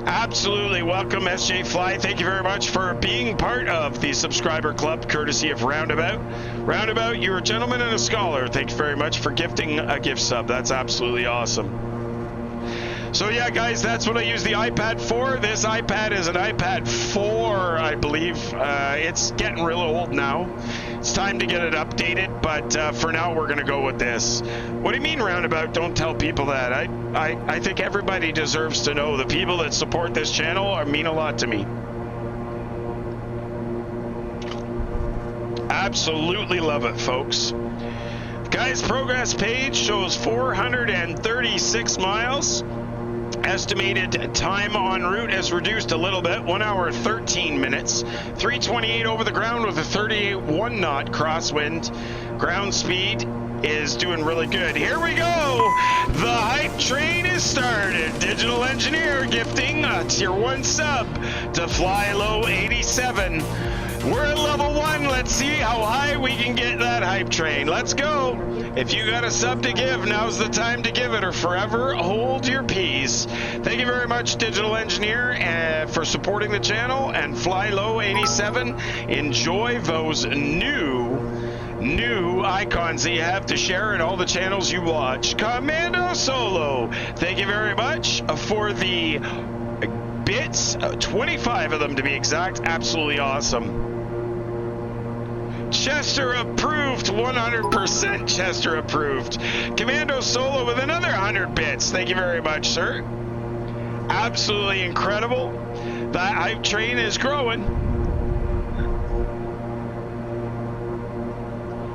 Absolutely. Welcome, SJ Fly. Thank you very much for being part of the subscriber club, courtesy of Roundabout. Roundabout, you're a gentleman and a scholar. Thank you very much for gifting a gift sub. That's absolutely awesome. So yeah, guys, that's what I use the iPad for. This iPad is an iPad 4, I believe. It's getting real old now. It's time to get it updated, but for now, we're going to go with this. What do you mean, Roundabout? Don't tell people that. I think everybody deserves to know. The people that support this channel mean a lot to me. Absolutely love it, folks. Guys, progress page shows 436 miles. Estimated time en route has reduced a little bit, 1 hour 13 minutes. 328 over the ground with a 38 1 knot crosswind. Ground speed is doing really good. Here we go. The hype train is started. Digital Engineer gifting a tier 1 sub to Fly Low 87. We're at level 1. Let's see how high we can get that hype train. Let's go. If you got a sub to give, now's the time to give it, or forever hold your peace. Thank you very much, Digital Engineer, for supporting the channel, and Fly Low 87. Enjoy those new icons that you have to share in all the channels you watch. Commando Solo, thank you very much for the bits, 25 of them to be exact. Absolutely awesome. Chester approved, 100% Chester approved. Commando Solo with another 100 bits. Thank you very much, sir. Absolutely incredible. That hype train is growing.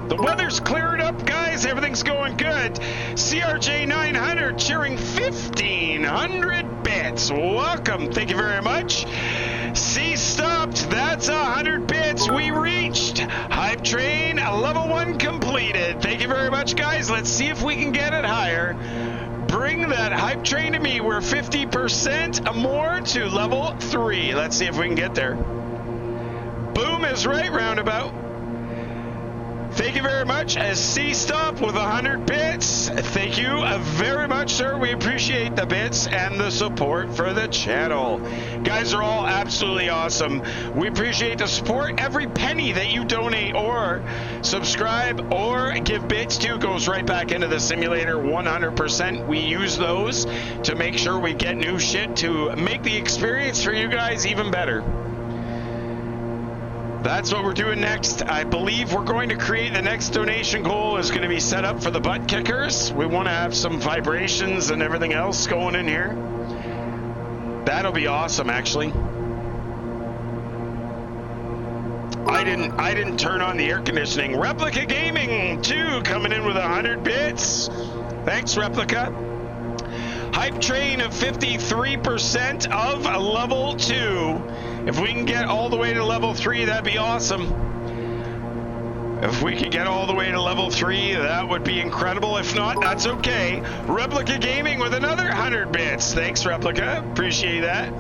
The weather's cleared up, guys. Everything's going good. CRJ 900 cheering 1,500 bits. Welcome. Thank you very much. C stopped. That's 100 bits. We reached hype train level 1 completed. Thank you very much, guys. Let's see if we can get it higher. Bring that hype train to me. We're 50% more to level 3. Let's see if we can get there. Boom is right, Roundabout. Thank you very much. A C-Stop with 100 bits. Thank you very much, sir. We appreciate the bits and the support for the channel. Guys are all absolutely awesome. We appreciate the support. Every penny that you donate or subscribe or give bits to goes right back into the simulator 100%. We use those to make sure we get new shit to make the experience for you guys even better. That's what we're doing next. I believe we're going to create the next donation goal is going to be set up for the butt kickers. We want to have some vibrations and everything else going in here. That'll be awesome, actually. I didn't turn on the air conditioning. Replica Gaming 2 coming in with 100 bits. Thanks, Replica. Hype train of 53% of level 2. If we can get all the way to level 3, that'd be awesome. If we could get all the way to level 3, that would be incredible. If not, that's okay. Replica Gaming with another 100 bits. Thanks, Replica. Appreciate that.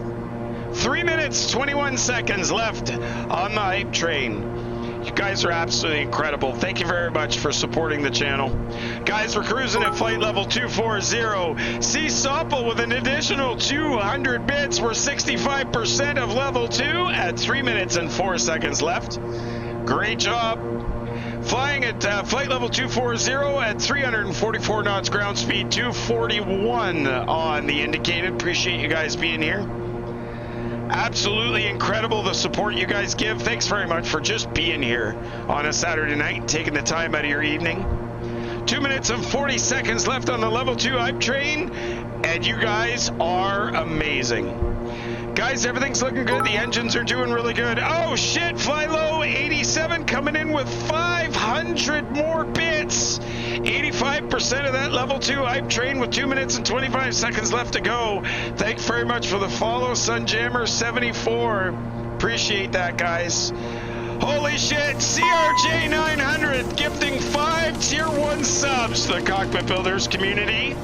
3 minutes, 21 seconds left on the hype train. You guys are absolutely incredible. Thank you very much for supporting the channel. Guys, we're cruising at flight level 240. C Soppel with an additional 200 bits. We're 65% of level 2 at 3 minutes and 4 seconds left. Great job. Flying at flight level 240 at 344 knots ground speed, 241 on the indicated. Appreciate you guys being here. Absolutely incredible the support you guys give. Thanks very much for just being here on a Saturday night, taking the time out of your evening. 2 minutes and 40 seconds left on the level 2 hype train, and you guys are amazing. Guys, everything's looking good. The engines are doing really good. Oh, shit. Fly low. 87 coming in with 500 more bits. 85% of that level 2 hype train with 2 minutes and 25 seconds left to go. Thanks very much for the follow, Sunjammer74. Appreciate that, guys. Holy shit. CRJ 900 gifting 5 tier 1 subs to the Cockpit Builders community.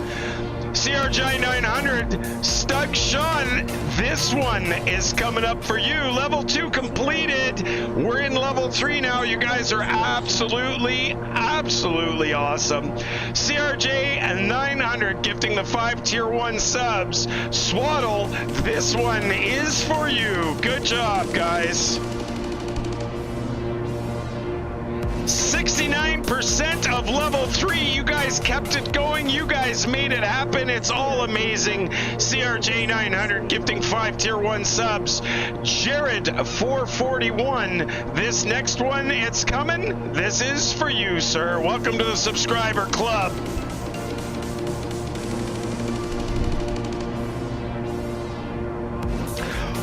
CRJ 900, Stug Sean, this one is coming up for you. Level 2 completed. We're in level 3 now. You guys are absolutely awesome. CRJ 900 gifting the 5 tier 1 subs. Swaddle, this one is for you. Good job, guys. 69% of level 3. You guys kept it going. You guys made it happen. It's all amazing. CRJ 900 gifting 5 tier 1 subs. Jared 441. This next one, it's coming. This is for you, sir. Welcome to the subscriber club.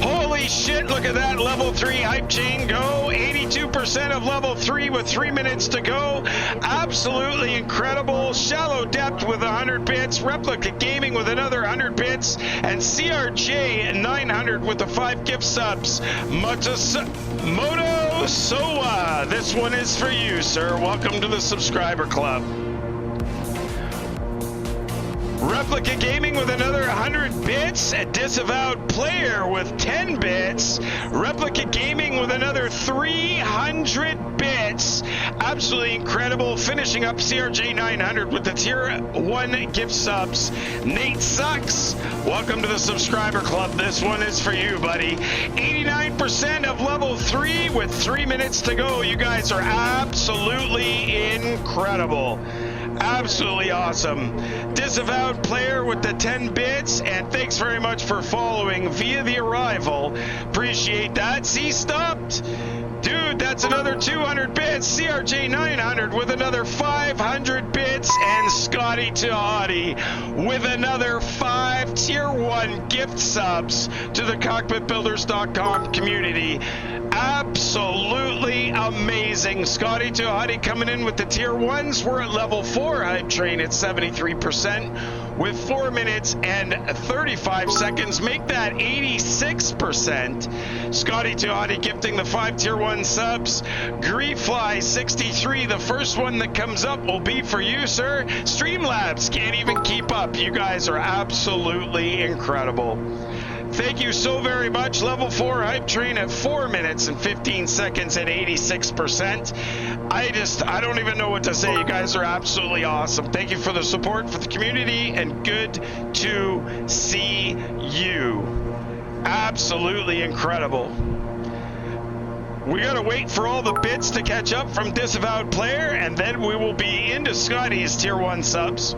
Holy shit, look at that level 3 hype chain go. 82% of level 3 with 3 minutes to go. Absolutely incredible. Shallow Depth with 100 bits. Replica Gaming with another 100 bits. And CRJ 900 with the 5 gift subs. Moto Soa, this one is for you, sir. Welcome to the subscriber club. Replica Gaming with another 100 bits. A Disavowed Player with 10 bits. Replica Gaming with another 300 bits. Absolutely incredible. Finishing up CRJ 900 with the tier 1 gift subs. Nate Sucks, welcome to the subscriber club. This one is for you, buddy. 89% of level 3 with 3 minutes to go. You guys are absolutely incredible. Absolutely awesome. Disavowed Player with the 10 bits, and thanks very much for following via the arrival. Appreciate that. See, stopped. Dude, that's another 200 bits. CRJ 900 with another 500 bits, and Scotty Tahati with another 5 tier 1 gift subs to the cockpitbuilders.com community. Absolutely amazing. Scotty Tahati coming in with the tier 1s. We're at level 4 hype train at 73% with 4 minutes and 35 seconds. Make that 86%. Scotty Tahati gifting the 5 tier 1 subs. Griefly 63, the first one that comes up will be for you, sir. Streamlabs can't even keep up. You guys are absolutely incredible. Thank you so very much. Level 4 hype train at 4 minutes and 15 seconds at 86%. I don't even know what to say. You guys are absolutely awesome. Thank you for the support for the community, and good to see you. Absolutely incredible. We gotta wait for all the bits to catch up from Disavowed Player, and then we will be into Scotty's tier 1 subs.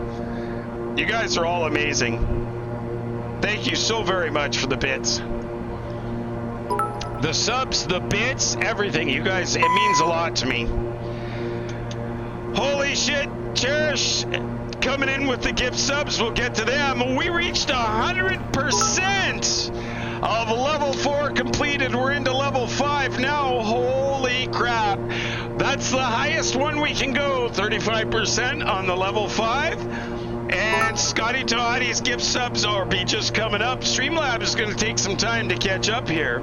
You guys are all amazing. Thank you so very much for the bits. The subs, the bits, everything. You guys, it means a lot to me. Holy shit. Cherish coming in with the gift subs. We'll get to them. We reached 100% of level 4 completed. We're into level 5 now. Holy crap. That's the highest one we can go. 35% on the level 5. And Scotty Tahati's gift subs will be just coming up. Streamlabs is going to take some time to catch up here.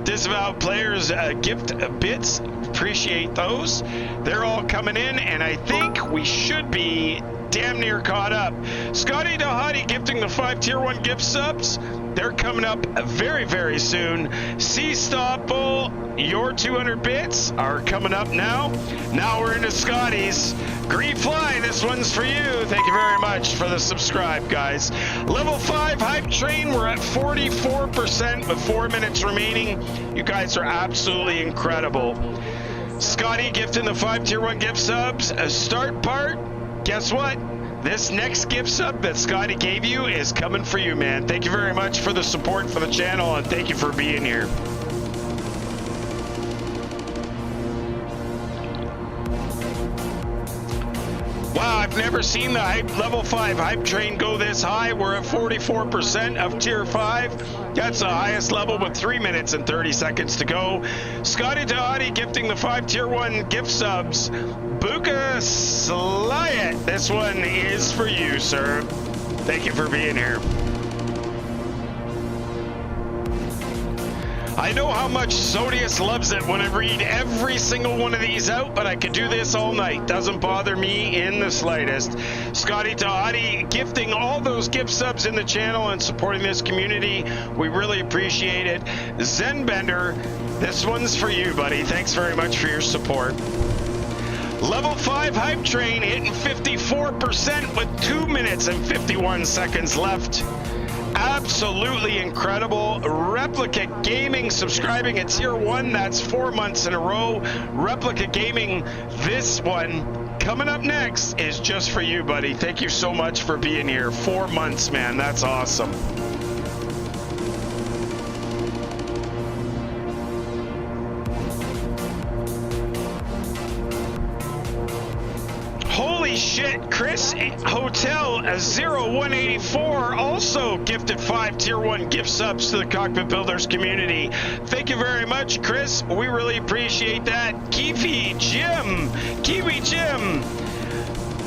Disavowed Players gift bits, appreciate those. They're all coming in, and I think we should be damn near caught up. Scotty Tahati gifting the 5 tier 1 gift subs. They're coming up very, very soon. C-Stopple, your 200 bits are coming up now. Now we're into Scotty's. Griefly, this one's for you. Thank you very much for the subscribe, guys. Level 5 hype train, we're at 44% with 4 minutes remaining. You guys are absolutely incredible. Scotty gifting the 5 tier 1 gift subs. A start part, guess what? This next gift sub that Scotty gave you is coming for you, man. Thank you very much for the support for the channel, and thank you for being here. Wow, I've never seen the level 5 hype train go this high. We're at 44% of tier 5. That's the highest level with 3 minutes and 30 seconds to go. Scotty Dahadi gifting the 5 tier 1 gift subs. Buka Slayet, this one is for you, sir. Thank you for being here. I know how much Zodius loves it when I read every single one of these out, but I could do this all night. Doesn't bother me in the slightest. Scotty Tahadi gifting all those gift subs in the channel and supporting this community. We really appreciate it. Zenbender, this one's for you, buddy. Thanks very much for your support. Level 5 hype train hitting 54% with 2 minutes and 51 seconds left. Absolutely incredible. Replica Gaming subscribing at tier 1. That's 4 months in a row. Replica Gaming, this one coming up next is just for you, buddy. Thank you so much for being here. 4 months, man. That's awesome. Holy shit, Chris Hotel 0184 also gifted 5 tier 1 gift subs to the Cockpit Builders community. Thank you very much, Chris. We really appreciate that. Kiwi Jim.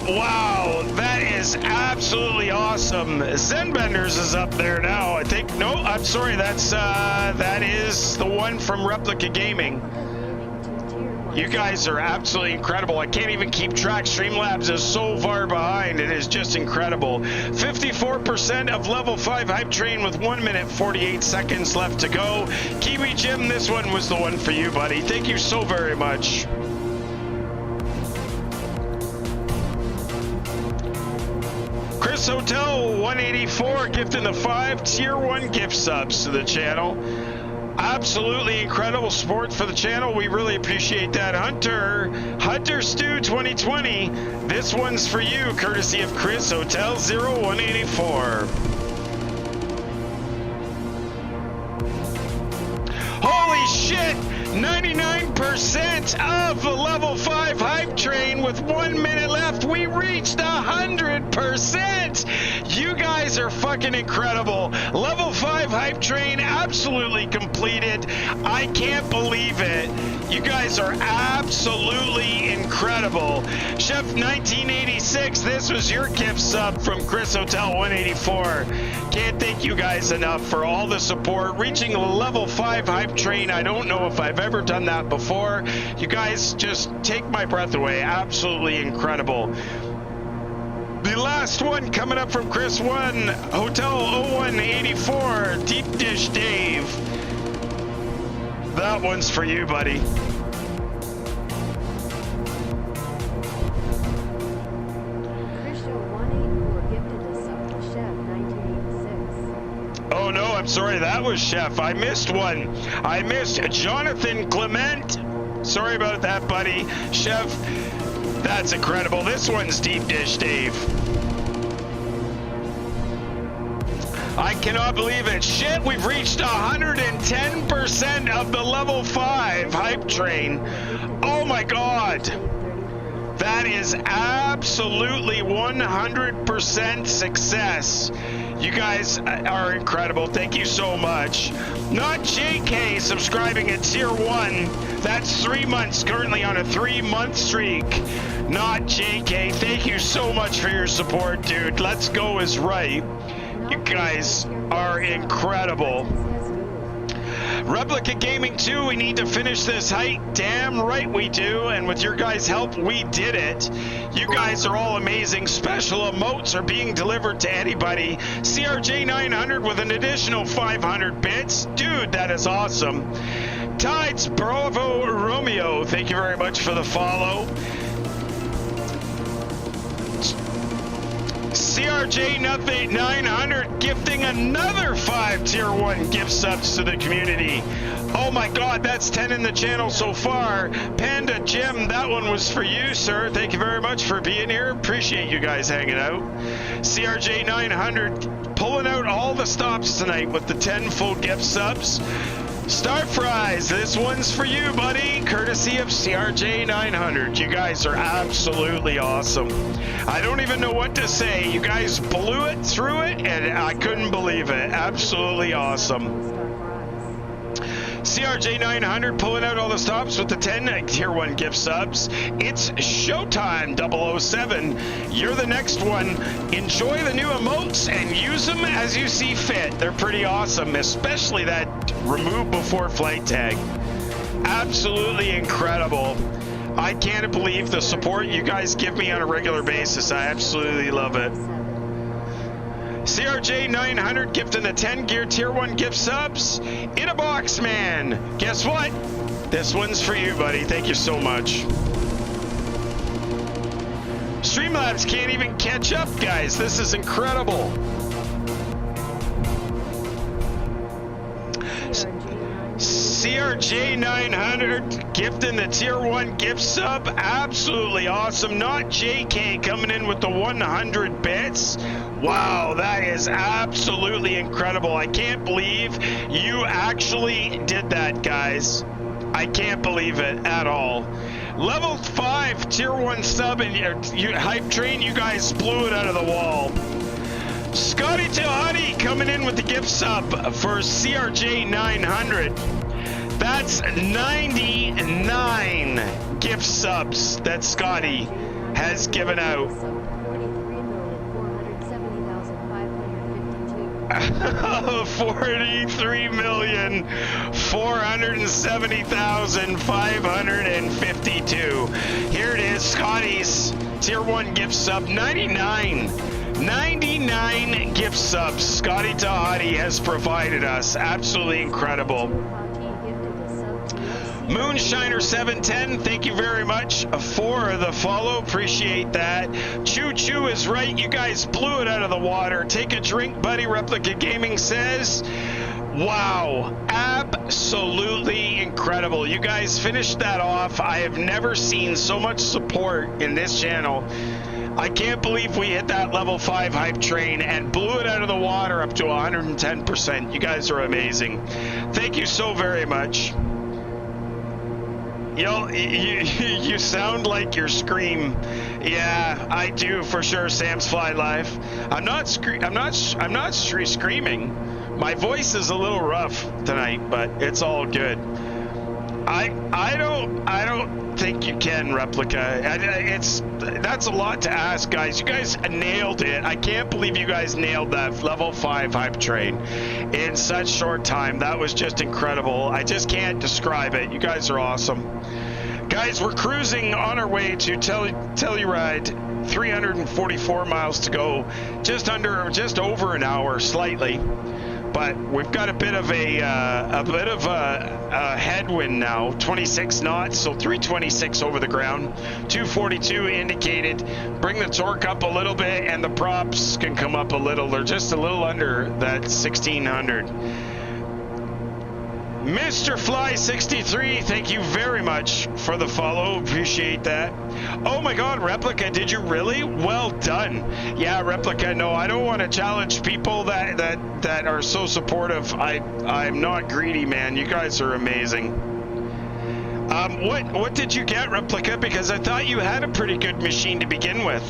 Wow, that is absolutely awesome. Zenbenders is up there now. I think, no, I'm sorry. That is the one from Replica Gaming. You guys are absolutely incredible. I can't even keep track. Streamlabs is so far behind. It is just incredible. 54% of level 5 hype train with 1 minute 48 seconds left to go. Kiwi Jim, this one was the one for you, buddy. Thank you so very much. Chris Hotel 184 gifting the 5 tier 1 gift subs to the channel. Absolutely incredible support for the channel. We really appreciate that. Hunter Stew 2020. This one's for you, courtesy of Chris Hotel 0184. Holy shit! 99% of the level 5 hype train with 1 minute left. We reached 100%. You guys are fucking incredible. Level 5 hype train absolutely completed. I can't believe it. You guys are absolutely incredible. Chef 1986, this was your gift sub from Chris Hotel 184. Can't thank you guys enough for all the support. Reaching level 5 hype train, I don't know if I've ever done that before. You guys just take my breath away. Absolutely incredible. The last one coming up from Chris 1, Hotel 0184, Deep Dish Dave. That one's for you, buddy. Oh no, I'm sorry, that was Chef. I missed one. I missed Jonathan Clement. Sorry about that, buddy. Chef, that's incredible. This one's Deep Dish Dave. I cannot believe it. Shit, we've reached 110% of the level 5 hype train. Oh my god. That is absolutely 100% success. You guys are incredible. Thank you so much. Not JK subscribing at tier 1. That's 3 months, currently on a 3-month streak. Not JK. Thank you so much for your support, dude. Let's Go is right. You guys are incredible. Replica Gaming 2, we need to finish this height. Damn right we do, and with your guys' help, we did it. You guys are all amazing. Special emotes are being delivered to anybody. CRJ 900 with an additional 500 bits. Dude, that is awesome. Tides Bravo Romeo, thank you very much for the follow. CRJ 900 gifting another 5 tier 1 gift subs to the community. Oh my god, that's 10 in the channel so far. Panda Jim, that one was for you, sir. Thank you very much for being here. Appreciate you guys hanging out. CRJ 900 pulling out all the stops tonight with the 10 full gift subs. Star Fries, this one's for you, buddy, courtesy of CRJ 900. You guys are absolutely awesome. I don't even know what to say. You guys blew it through it, and I couldn't believe it. Absolutely awesome. CRJ 900 pulling out all the stops with the 10 Tier 1 gift subs. It's showtime, 007. You're the next one. Enjoy the new emotes and use them as you see fit. They're pretty awesome, especially that remove before flight tag. Absolutely incredible. I can't believe the support you guys give me on a regular basis. I absolutely love it. CRJ 900 gifting the 10 gear Tier 1 gift subs. In a box, man. Guess what? This one's for you, buddy. Thank you so much. Streamlabs can't even catch up, guys. This is incredible. CRJ 900 gifting the Tier 1 gift sub. Absolutely awesome. Not JK coming in with the 100 bits. Wow, that is absolutely incredible. I can't believe you actually did that, guys. I can't believe it at all. Level 5 Tier 1 sub and you hype train, you guys blew it out of the wall. Scotty Tihadi coming in with the gift sub for CRJ 900. That's 99 gift subs that Scotty has given out. 43,470,552. Here it is, Scotty's Tier 1 gift sub, 99 gift subs Scotty Tahadi has provided us. Absolutely incredible. Moonshiner 710, thank you very much for the follow. Appreciate that. Choo Choo is right. You guys blew it out of the water. Take a drink, buddy. Replica Gaming says, wow, absolutely incredible. You guys finished that off. I have never seen so much support in this channel. I can't believe we hit that level 5 hype train and blew it out of the water up to 110%. You guys are amazing. Thank you so very much. You sound like you're Scream. Yeah, I do for sure. Sam's Fly Life. I'm not screaming. My voice is a little rough tonight, but it's all good. I don't think you can, Replica. That's a lot to ask, guys. You guys nailed it. I can't believe you guys nailed that level 5 hype train in such short time. That was just incredible. I just can't describe it. You guys are awesome. Guys, we're cruising on our way to Telluride. 344 miles to go. Just over an hour, slightly. But we've got a bit of a headwind now, 26 knots, so 326 over the ground, 242 indicated. Bring the torque up a little bit, and the props can come up a little. They're just a little under that 1600. Mr. Fly 63, thank you very much for the follow. Appreciate that. Oh my God, Replica, did you really? Well done. Yeah, Replica, no, I don't want to challenge people that are so supportive. I'm not greedy, man. You guys are amazing. What did you get, Replica? Because I thought you had a pretty good machine to begin with.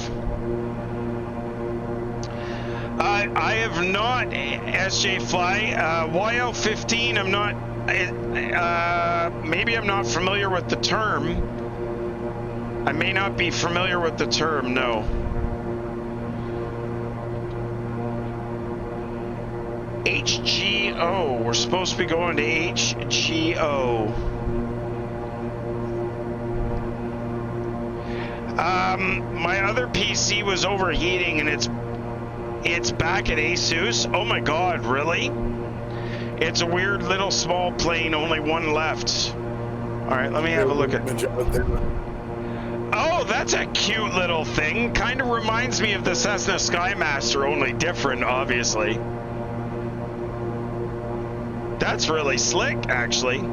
I have not, SJ Fly. YL15, I'm not. Maybe I'm not familiar with the term. I may not be familiar with the term, no. HGO, we're supposed to be going to HGO. My other PC was overheating and it's back at ASUS. Oh my God, really? It's a weird little small plane, only one left. All right, let me have a look at. Oh, that's a cute little thing. Kind of reminds me of the Cessna Skymaster, only different, obviously. That's really slick, actually.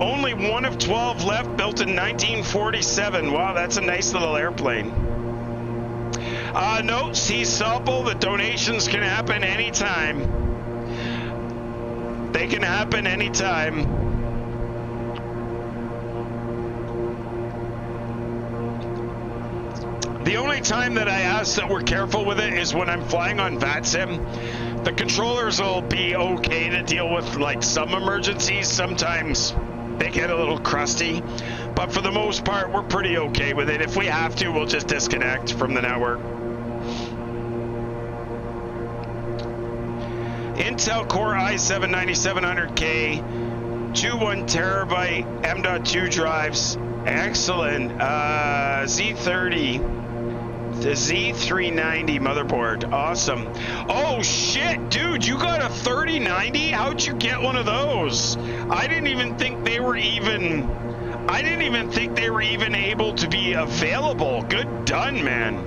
Only one of 12 left, built in 1947. Wow, that's a nice little airplane. No, see, Supple, the donations can happen anytime. They can happen anytime. The only time that I ask that we're careful with it is when I'm flying on VATSIM. The controllers will be okay to deal with like some emergencies. Sometimes they get a little crusty, but for the most part, we're pretty okay with it. If we have to, we'll just disconnect from the network. Intel Core i7 9700K, 2 1TB M.2 drives, excellent. Z30. The Z390 motherboard, awesome. Oh shit, dude, you got a 3090? How'd you get one of those? I didn't even think they were even able to be available. Good done, man.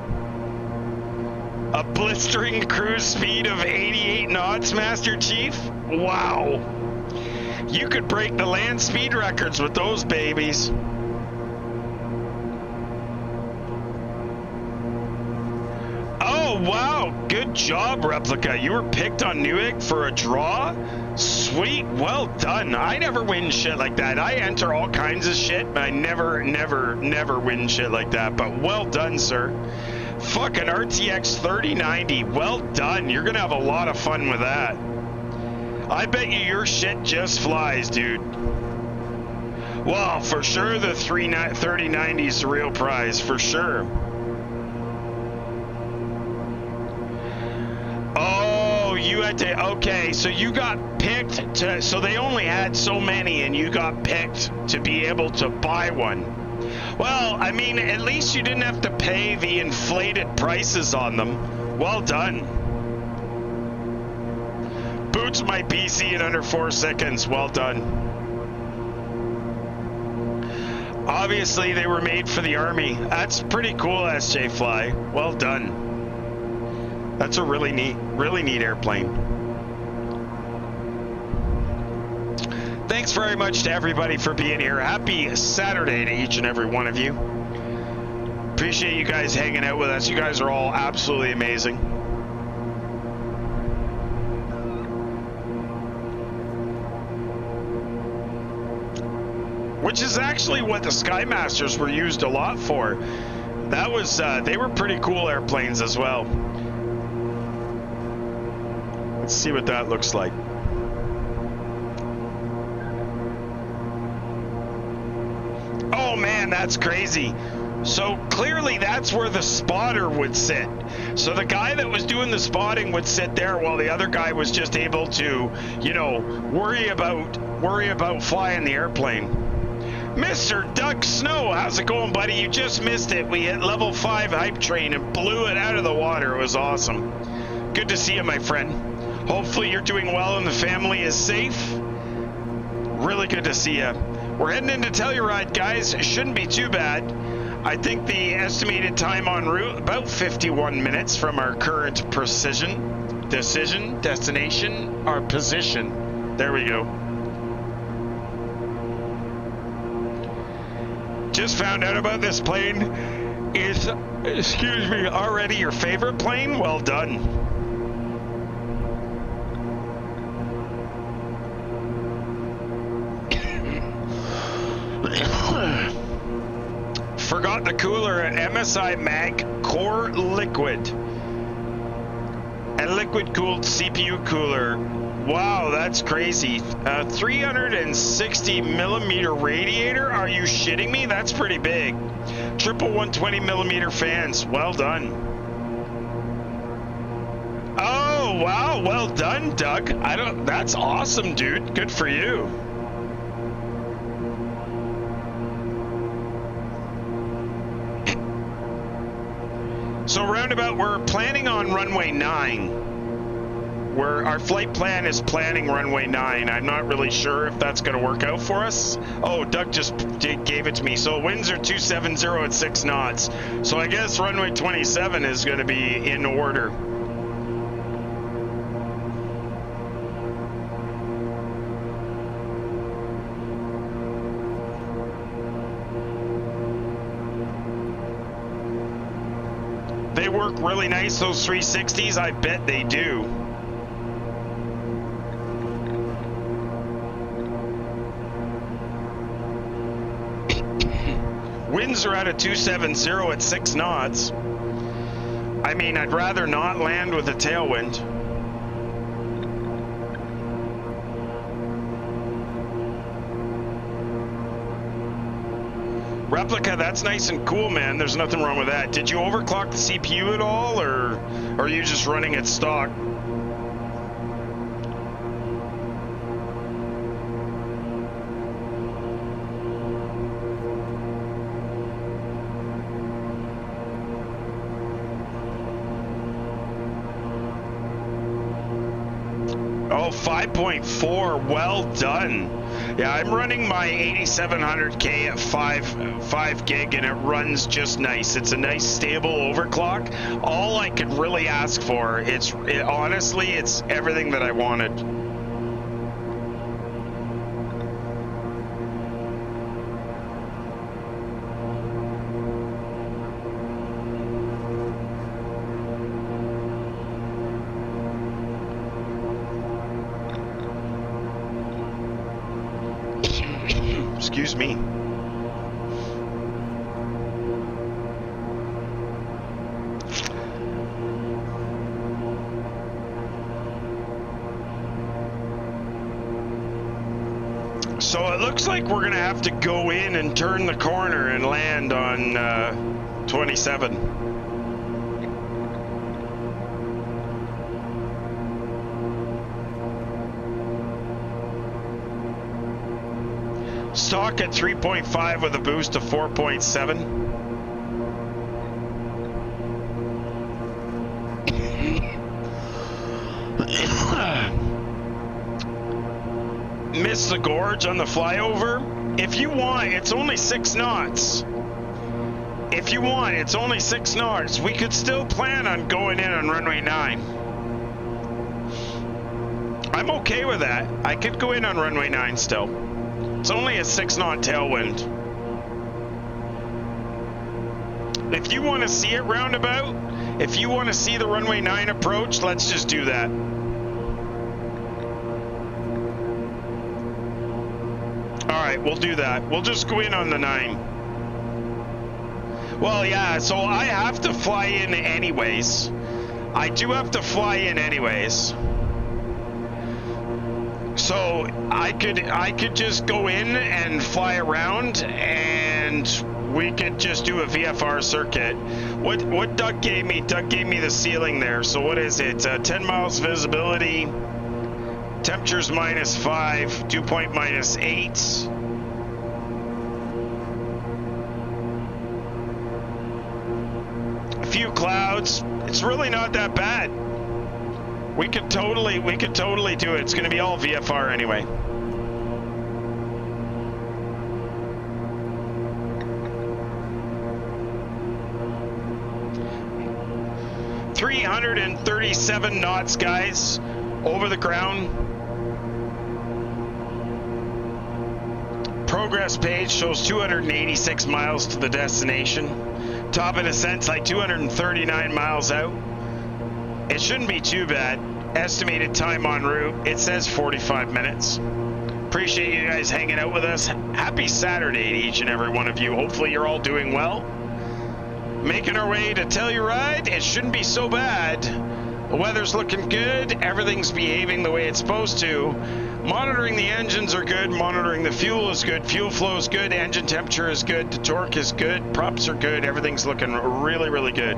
A blistering cruise speed of 88 knots, Master Chief? Wow. You could break the land speed records with those babies. Oh, wow. Good job, Replica. You were picked on Newegg for a draw? Sweet. Well done. I never win shit like that. I enter all kinds of shit, but I never win shit like that. But well done, sir. Fucking RTX 3090. Well done. You're going to have a lot of fun with that. I bet you your shit just flies, dude. Well, for sure the 3090 is the real prize. For sure. Oh, you had to, okay, so you got picked to, so they only had so many and you got picked to be able to buy one. Well, I mean, at least you didn't have to pay the inflated prices on them. Well done. Boots my PC in under 4 seconds. Well done. Obviously, they were made for the Army. That's pretty cool, SJ Fly. Well done. That's a really neat airplane. Thanks very much to everybody for being here. Happy Saturday to each and every one of you. Appreciate you guys hanging out with us. You guys are all absolutely amazing. Which is actually what the Skymasters were used a lot for. That was, they were pretty cool airplanes as well. Let's see what that looks like. Oh man, that's crazy. So clearly that's where the spotter would sit. So the guy that was doing the spotting would sit there while the other guy was just able to, you know, worry about flying the airplane. Mr. Doug Snow, how's it going, buddy? You just missed it. We hit level 5 hype train and blew it out of the water. It was awesome. Good to see you, my friend. Hopefully you're doing well and the family is safe. Really good to see you. We're heading into Telluride, guys. It shouldn't be too bad. I think the estimated time en route, about 51 minutes from our current destination, our position. There we go. Just found out about this plane. Is, excuse me, already your favorite plane? Well done. Forgot the cooler at MSI Mag Core Liquid. A liquid cooled CPU cooler. Wow, that's crazy. 360 millimeter radiator? Are you shitting me? That's pretty big. Triple 120 millimeter fans. Well done. Oh, wow. Well done, Doug. That's awesome, dude. Good for you. So roundabout, we're planning on runway 9. Where our flight plan is planning runway 9. I'm not really sure if that's going to work out for us. Oh, Doug just gave it to me. So winds are 270 at 6 knots. So I guess runway 27 is going to be in order. They work really nice, those 360s. I bet they do. Winds are out of 270 at 6 knots. I mean, I'd rather not land with a tailwind. Replica, that's nice and cool, man. There's nothing wrong with that. Did you overclock the CPU at all, or are you just running at stock? Oh, 5.4, well done. Yeah, I'm running my 8700K at 5 gig, and it runs just nice. It's a nice stable overclock. All I could really ask for. Honestly, it's everything that I wanted. Excuse me. So it looks like we're gonna have to go in and turn the corner and land on 27. Stock at 3.5 with a boost of 4.7. Miss the gorge on the flyover. If you want, it's only 6 knots. If you want, it's only 6 knots. We could still plan on going in on runway 9. I'm okay with that. I could go in on runway 9 still. It's only a 6 knot tailwind. If you want to see it roundabout, if you want to see the runway 9 approach, let's just do that. All right, we'll do that. We'll just go in on the 9. Well, yeah, so I have to fly in anyways. I do have to fly in anyways. So I could just go in and fly around, and we could just do a VFR circuit. What Doug gave me? Doug gave me the ceiling there. So what is it? 10 miles visibility. Temperatures -5. Dew point -8. A few clouds. It's really not that bad. We could totally do it. It's going to be all VFR anyway. .337 knots, guys, over the ground. Progress page shows 286 miles to the destination. Top of descent's like 239 miles out. It shouldn't be too bad. Estimated time en route, it says 45 minutes. Appreciate you guys hanging out with us. Happy Saturday to each and every one of you. Hopefully you're all doing well. Making our way to Telluride. It shouldn't be so bad. The weather's looking good. Everything's behaving the way it's supposed to. Monitoring the engines are good. Monitoring the fuel is good. Fuel flow is good. Engine temperature is good. The torque is good. Props are good. Everything's looking really, really good.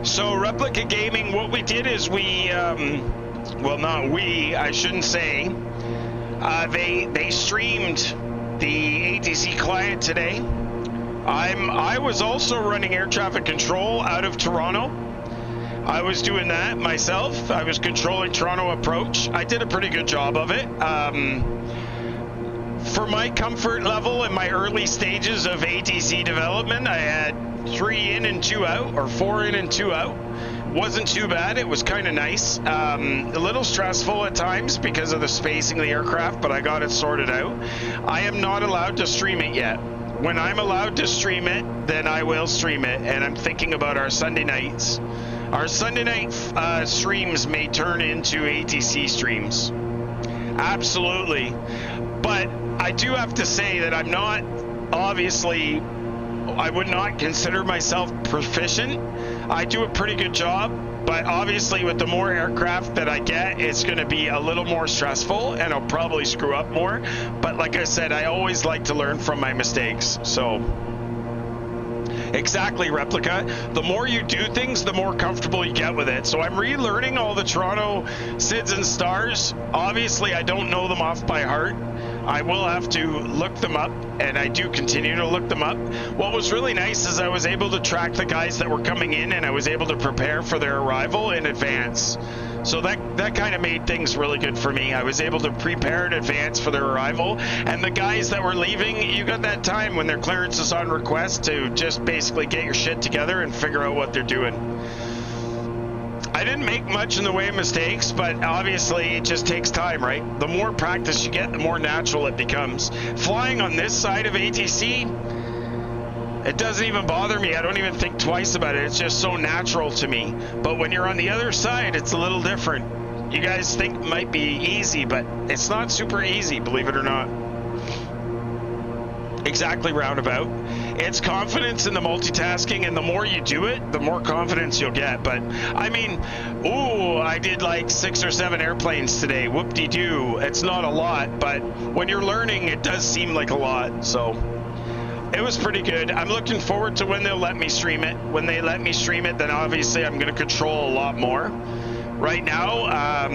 So Replica Gaming, what we did is we, well, not we, I shouldn't say, they streamed the ATC client today. I was also running air traffic control out of Toronto. I was doing that myself. I was controlling Toronto approach. I did a pretty good job of it. For my comfort level in my early stages of ATC development, I had 3 in and 2 out, or 4 in and 2 out. Wasn't too bad. It was kind of nice. A little stressful at times because of the spacing of the aircraft, but I got it sorted out. I am not allowed to stream it yet. When I'm allowed to stream it, then I will stream it, and I'm thinking about our Sunday nights. Our Sunday night streams may turn into ATC streams. Absolutely. But I do have to say that I'm not, obviously, I would not consider myself proficient. I do a pretty good job, but obviously with the more aircraft that I get, it's going to be a little more stressful and I'll probably screw up more. But like I said, I always like to learn from my mistakes. So exactly, Replica. The more you do things, the more comfortable you get with it. So I'm relearning all the Toronto SIDS and stars. Obviously, I don't know them off by heart. I will have to look them up, and I do continue to look them up. What was really nice is I was able to track the guys that were coming in, and I was able to prepare for their arrival in advance. So that kind of made things really good for me. I was able to prepare in advance for their arrival, and the guys that were leaving, you got that time when their clearance is on request to just basically get your shit together and figure out what they're doing. I didn't make much in the way of mistakes, but obviously it just takes time, right? The more practice you get, the more natural it becomes. Flying on this side of ATC, it doesn't even bother me. I don't even think twice about it. It's just so natural to me. But when you're on the other side, it's a little different. You guys think it might be easy, but it's not super easy, believe it or not. Exactly, Roundabout. It's confidence in the multitasking, and the more you do it, the more confidence you'll get. But I mean, ooh, I did like 6 or 7 airplanes today. Whoop-de-doo. It's not a lot, but when you're learning, it does seem like a lot. So it was pretty good. I'm looking forward to when they'll let me stream it. When they let me stream it, then obviously I'm going to control a lot more. Right now,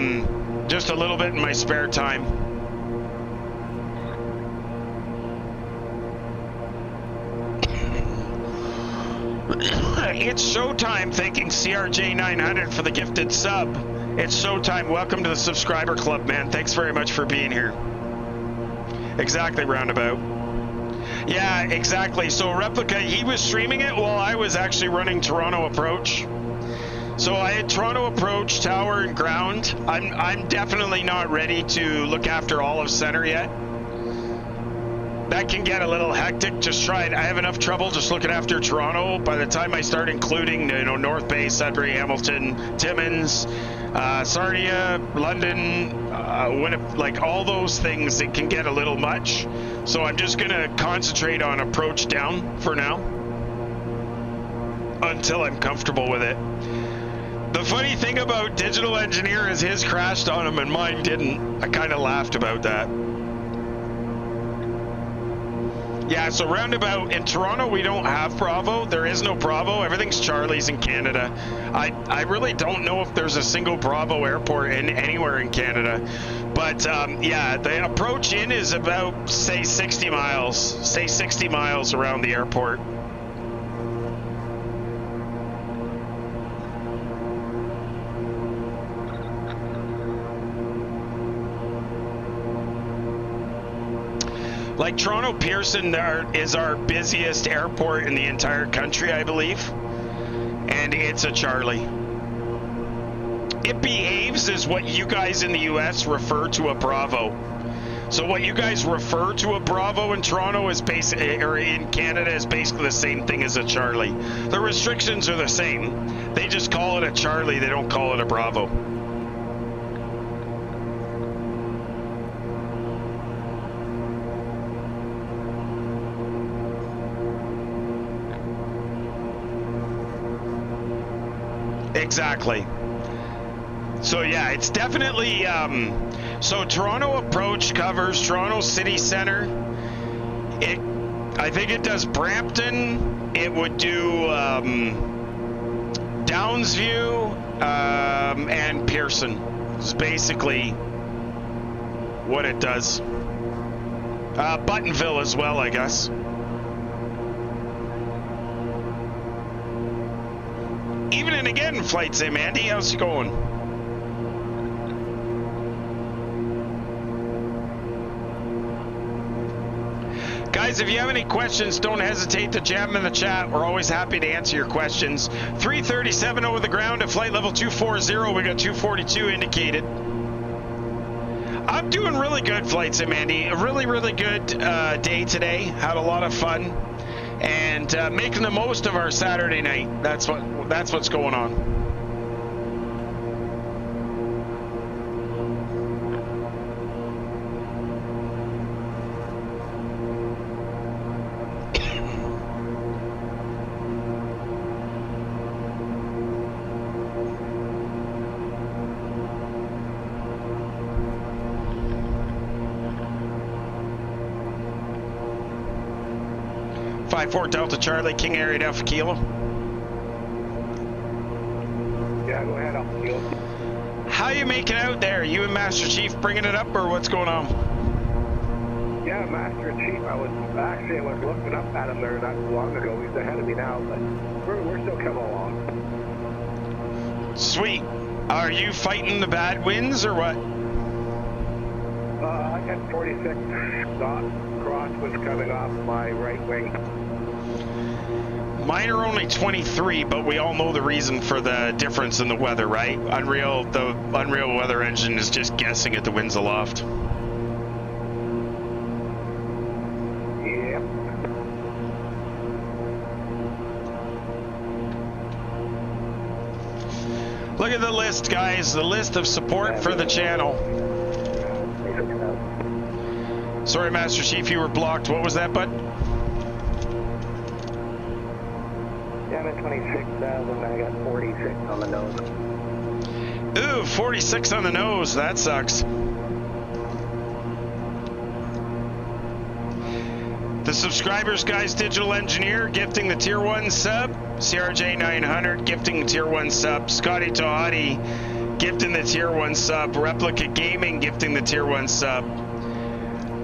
just a little bit in my spare time. It's showtime. Thanking CRJ900 for the gifted sub. It's showtime. Welcome to the subscriber club, man. Thanks very much for being here. Exactly, Roundabout. Yeah, exactly. So Replica, he was streaming it while I was actually running Toronto Approach. So I had Toronto Approach, Tower, and Ground. I'm definitely not ready to look after all of Center yet. That can get a little hectic. Just try it. I have enough trouble just looking after Toronto. By the time I start including, North Bay, Sudbury, Hamilton, Timmins, Sarnia, London, Winnipeg, like all those things, it can get a little much. So I'm just going to concentrate on approach down for now until I'm comfortable with it. The funny thing about Digital Engineer is his crashed on him and mine didn't. I kind of laughed about that. Yeah, so Roundabout, in Toronto, we don't have Bravo. There is no Bravo. Everything's Charlie's in Canada. I really don't know if there's a single Bravo airport anywhere in Canada. But, yeah, the approach in is about, say, 60 miles. Say 60 miles around the airport. Like Toronto Pearson is our busiest airport in the entire country, I believe. And it's a Charlie. It behaves as what you guys in the US refer to a Bravo. So what you guys refer to a Bravo in Toronto is basically, or in Canada, is basically the same thing as a Charlie. The restrictions are the same. They just call it a Charlie, they don't call it a Bravo. Exactly. So yeah, it's definitely so Toronto Approach covers Toronto City Center. I think it does Brampton. It would do Downsview and Pearson. It's basically what it does. Buttonville as well, I guess. Evening again, Flight Sim Andy. How's it going? Guys, if you have any questions, don't hesitate to jam them in the chat. We're always happy to answer your questions. 337 over the ground at flight level 240. We got 242 indicated. I'm doing really good, Flight Sim Andy. A really, really good day today. Had a lot of fun. And making the most of our Saturday night. That's what's going on. Fort Delta Charlie, KingAir 8 Alpha Kilo. Yeah, go ahead, Alpha Kilo. How you making out there? You and Master Chief bringing it up, or what's going on? Yeah, Master Chief, I was looking up at him there not too long ago. He's ahead of me now, but we're still coming along. Sweet. Are you fighting the bad winds, or what? I got 46 crosswinds coming off my right wing. Mine are only 23, but we all know the reason for the difference in the weather, right? The Unreal weather engine is just guessing at the winds aloft. Yep. Look at the list, guys. The list of support for the channel. Sorry, Master Chief, you were blocked. What was that, bud? Yeah, I'm at 26,000. I got 46 on the nose. Ooh, 46 on the nose. That sucks. The subscribers, guys, Digital Engineer gifting the tier 1 sub. CRJ 900 gifting the tier 1 sub. Scotty Tahati gifting the tier 1 sub. Replica Gaming gifting the tier 1 sub.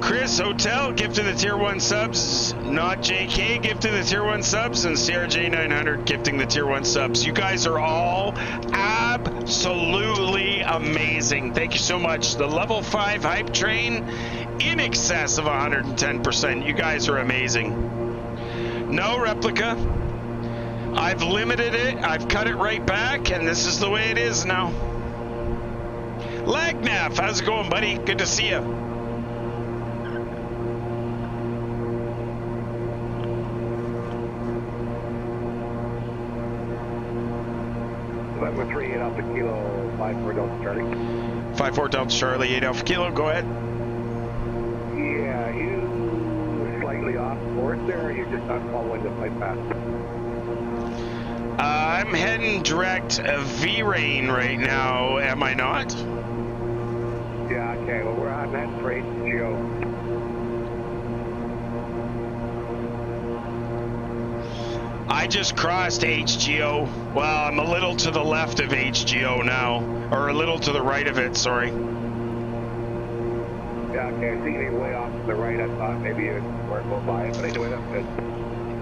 Chris Hotel gifting the tier 1 subs. Not JK gifting the tier 1 subs. And CRJ 900 gifting the tier 1 subs. You guys are all absolutely amazing. Thank you so much. The level 5 hype train in excess of 110%. You guys are amazing. No replica. I've limited it. I've cut it right back. And this is the way it is now. Lagnaf, how's it going, buddy? Good to see you. We're 3 8 Alpha Kilo, 54 Delta Charlie. 54 Delta Charlie, 8 Alpha Kilo, go ahead. Yeah, you slightly off course there, or you're just not following the flight path? I'm heading direct V-Rain right now, am I not? Yeah, okay, well, I'm heading for HGO. I just crossed HGO. Well, I'm a little to the left of HGO now. Or a little to the right of it, sorry. Yeah, okay, I see you way off to the right. I thought maybe you weren't going by it, but anyway, that's good.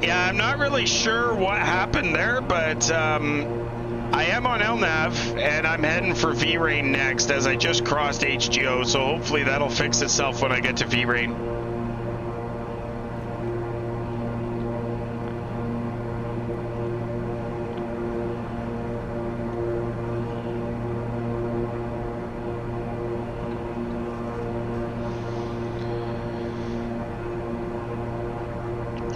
Yeah, I'm not really sure what happened there, but I am on LNAV, and I'm heading for V-Rain next as I just crossed HGO, so hopefully that'll fix itself when I get to V-Rain.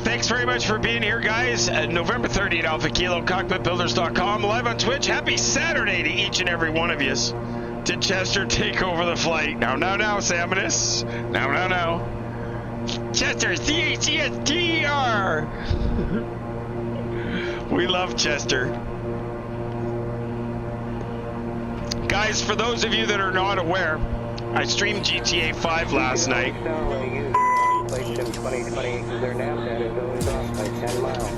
Thanks very much for being here, guys. November 30th, Alpha Kilo, Cockpitbuilders.com, live on Twitch. Happy Saturday to each and every one of you. Did Chester take over the flight? Now, Saminus. Now. Chester, C-H-E-S-T-E-R. We love Chester. Guys, for those of you that are not aware, I streamed GTA 5 last night. In 2020, their nav data is always off by 10 miles.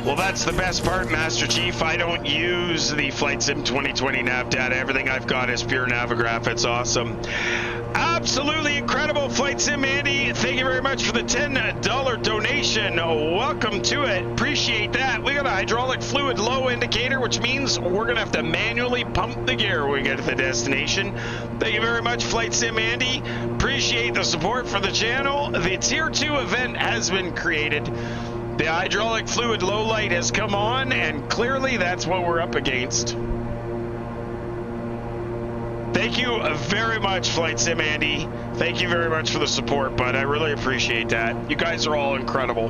Well, that's the best part, Master Chief. I don't use the Flight Sim 2020 nav data. Everything I've got is pure Navigraph. It's awesome. Absolutely incredible. Flight Sim Andy, thank you very much for the $10 donation. Welcome to it. Appreciate that. We got a hydraulic fluid low indicator, which means we're going to have to manually pump the gear when we get to the destination. Thank you very much, Flight Sim Andy. Appreciate the support for the channel. The Tier 2 event has been created. The hydraulic fluid low light has come on, and clearly that's what we're up against. Thank you very much, Flight Sim Andy. Thank you very much for the support, bud. I really appreciate that. You guys are all incredible.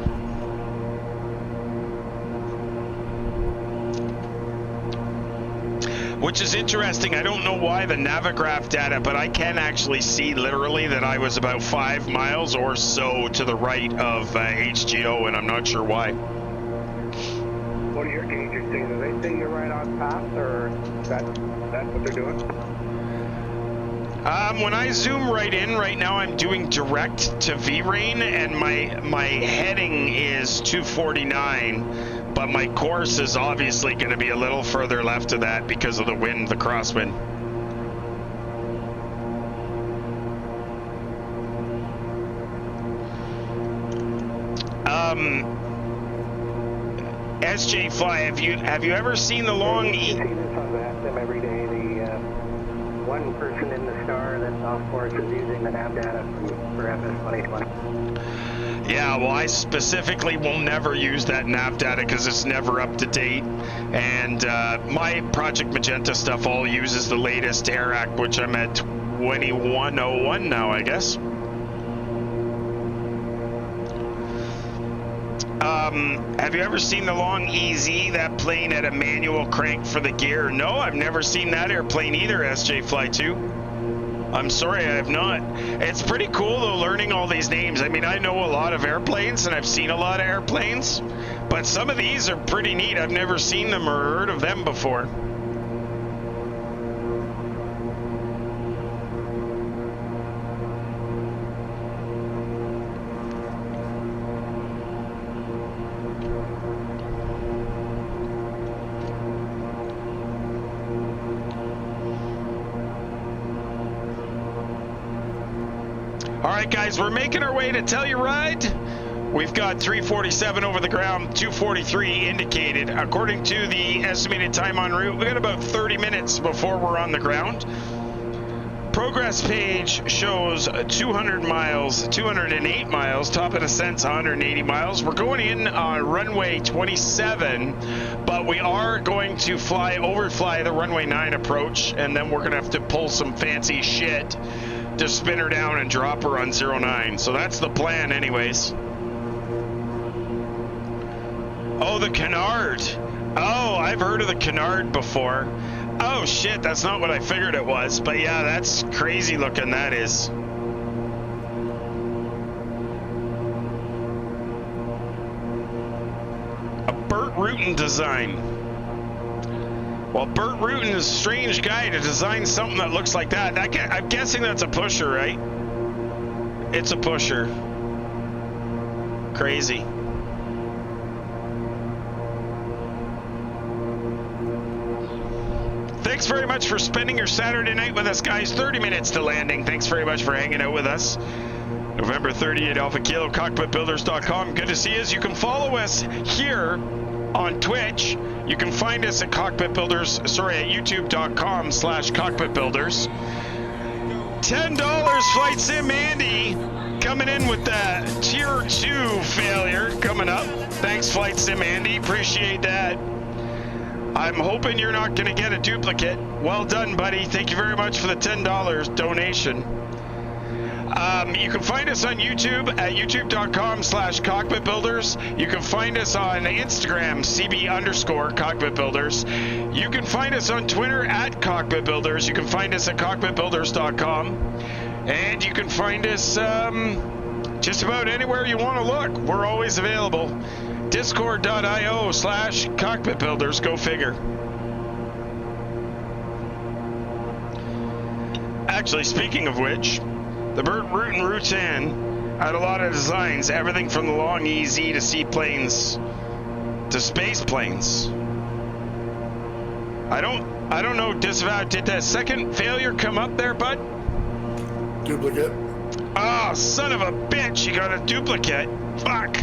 Which is interesting. I don't know why the Navigraph data, but I can actually see literally that I was about 5 miles or so to the right of HGO, and I'm not sure why. What are your gauges saying? Do they say you're right on path, or that's what they're doing? When I zoom right in, right now I'm doing direct to V-Rain, and my heading is 249, but my course is obviously going to be a little further left of that because of the wind, the crosswind. SJ Fly, have you ever seen the long See this on the SM every day. The one person in the star that's off course is using the nav data for FS 2020. Yeah, well, I specifically will never use that nav data because it's never up to date. And my Project Magenta stuff all uses the latest AirAC, which I'm at 2101 now, I guess. Have you ever seen the Long EZ, that plane at a manual crank for the gear? No, I've never seen that airplane either, SJ Fly 2. I'm sorry, I have not. It's pretty cool, though, learning all these names. I mean, I know a lot of airplanes, and I've seen a lot of airplanes, but some of these are pretty neat. I've never seen them or heard of them before. All right, guys, we're making our way to Telluride. We've got 347 over the ground, 243 indicated. According to the estimated time en route, we got about 30 minutes before we're on the ground. Progress page shows 200 miles, 208 miles, top of descent's 180 miles. We're going in on runway 27, but we are going to overfly the runway 9 approach, and then we're going to have to pull some fancy shit to spin her down and drop her on 09. So that's the plan anyways. Oh, the Canard. Oh, I've heard of the Canard before. Oh shit, that's not what I figured it was. But yeah, that's crazy looking, that is. A Burt Rutan design. Well, Burt Rutan is a strange guy to design something that looks like that. I'm guessing that's a pusher, right? It's a pusher. Crazy. Thanks very much for spending your Saturday night with us, guys. 30 minutes to landing. Thanks very much for hanging out with us. November 38 Alpha Kilo, Cockpitbuilders.com. Good to see you. You can follow us here on Twitch. You can find us at Cockpitbuilders, at youtube.com/Cockpitbuilders. $10 Flight Sim Andy coming in with that Tier 2 failure coming up. Thanks, Flight Sim Andy. Appreciate that. I'm hoping you're not going to get a duplicate. Well done, buddy. Thank you very much for the $10 donation. You can find us on YouTube at youtube.com/cockpitbuilders. You can find us on Instagram, CB_cockpitbuilders. You can find us on Twitter at cockpitbuilders. You can find us at cockpitbuilders.com. And you can find us just about anywhere you want to look. We're always available. Discord.io/cockpitbuilders. Go figure. Actually, speaking of which, the Burt Rutan Rutan had a lot of designs, everything from the Long EZ to seaplanes to space planes. I don't know, Disavow, did that second failure come up there, bud? Duplicate. Oh, son of a bitch, you got a duplicate. Fuck.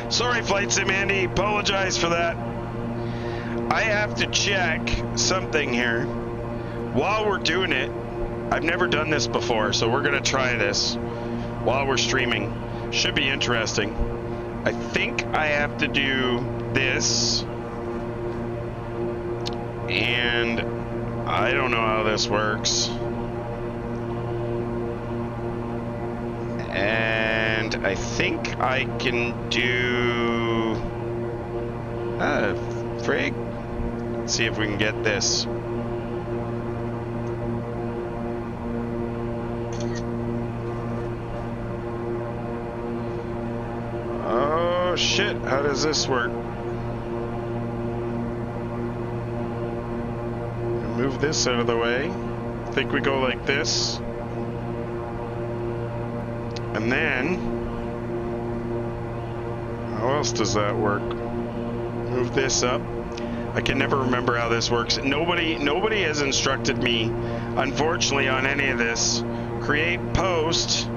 Sorry, Flight Sim Andy, apologize for that. I have to check something here. While we're doing it, I've never done this before, so we're gonna try this while we're streaming. Should be interesting. I think I have to do this. And I don't know how this works. And I think I can do... frig. Let's see if we can get this. Oh shit, how does this work? Move this out of the way. I think we go like this. And then, how else does that work? Move this up. I can never remember how this works. Nobody has instructed me, unfortunately, on any of this. Create post.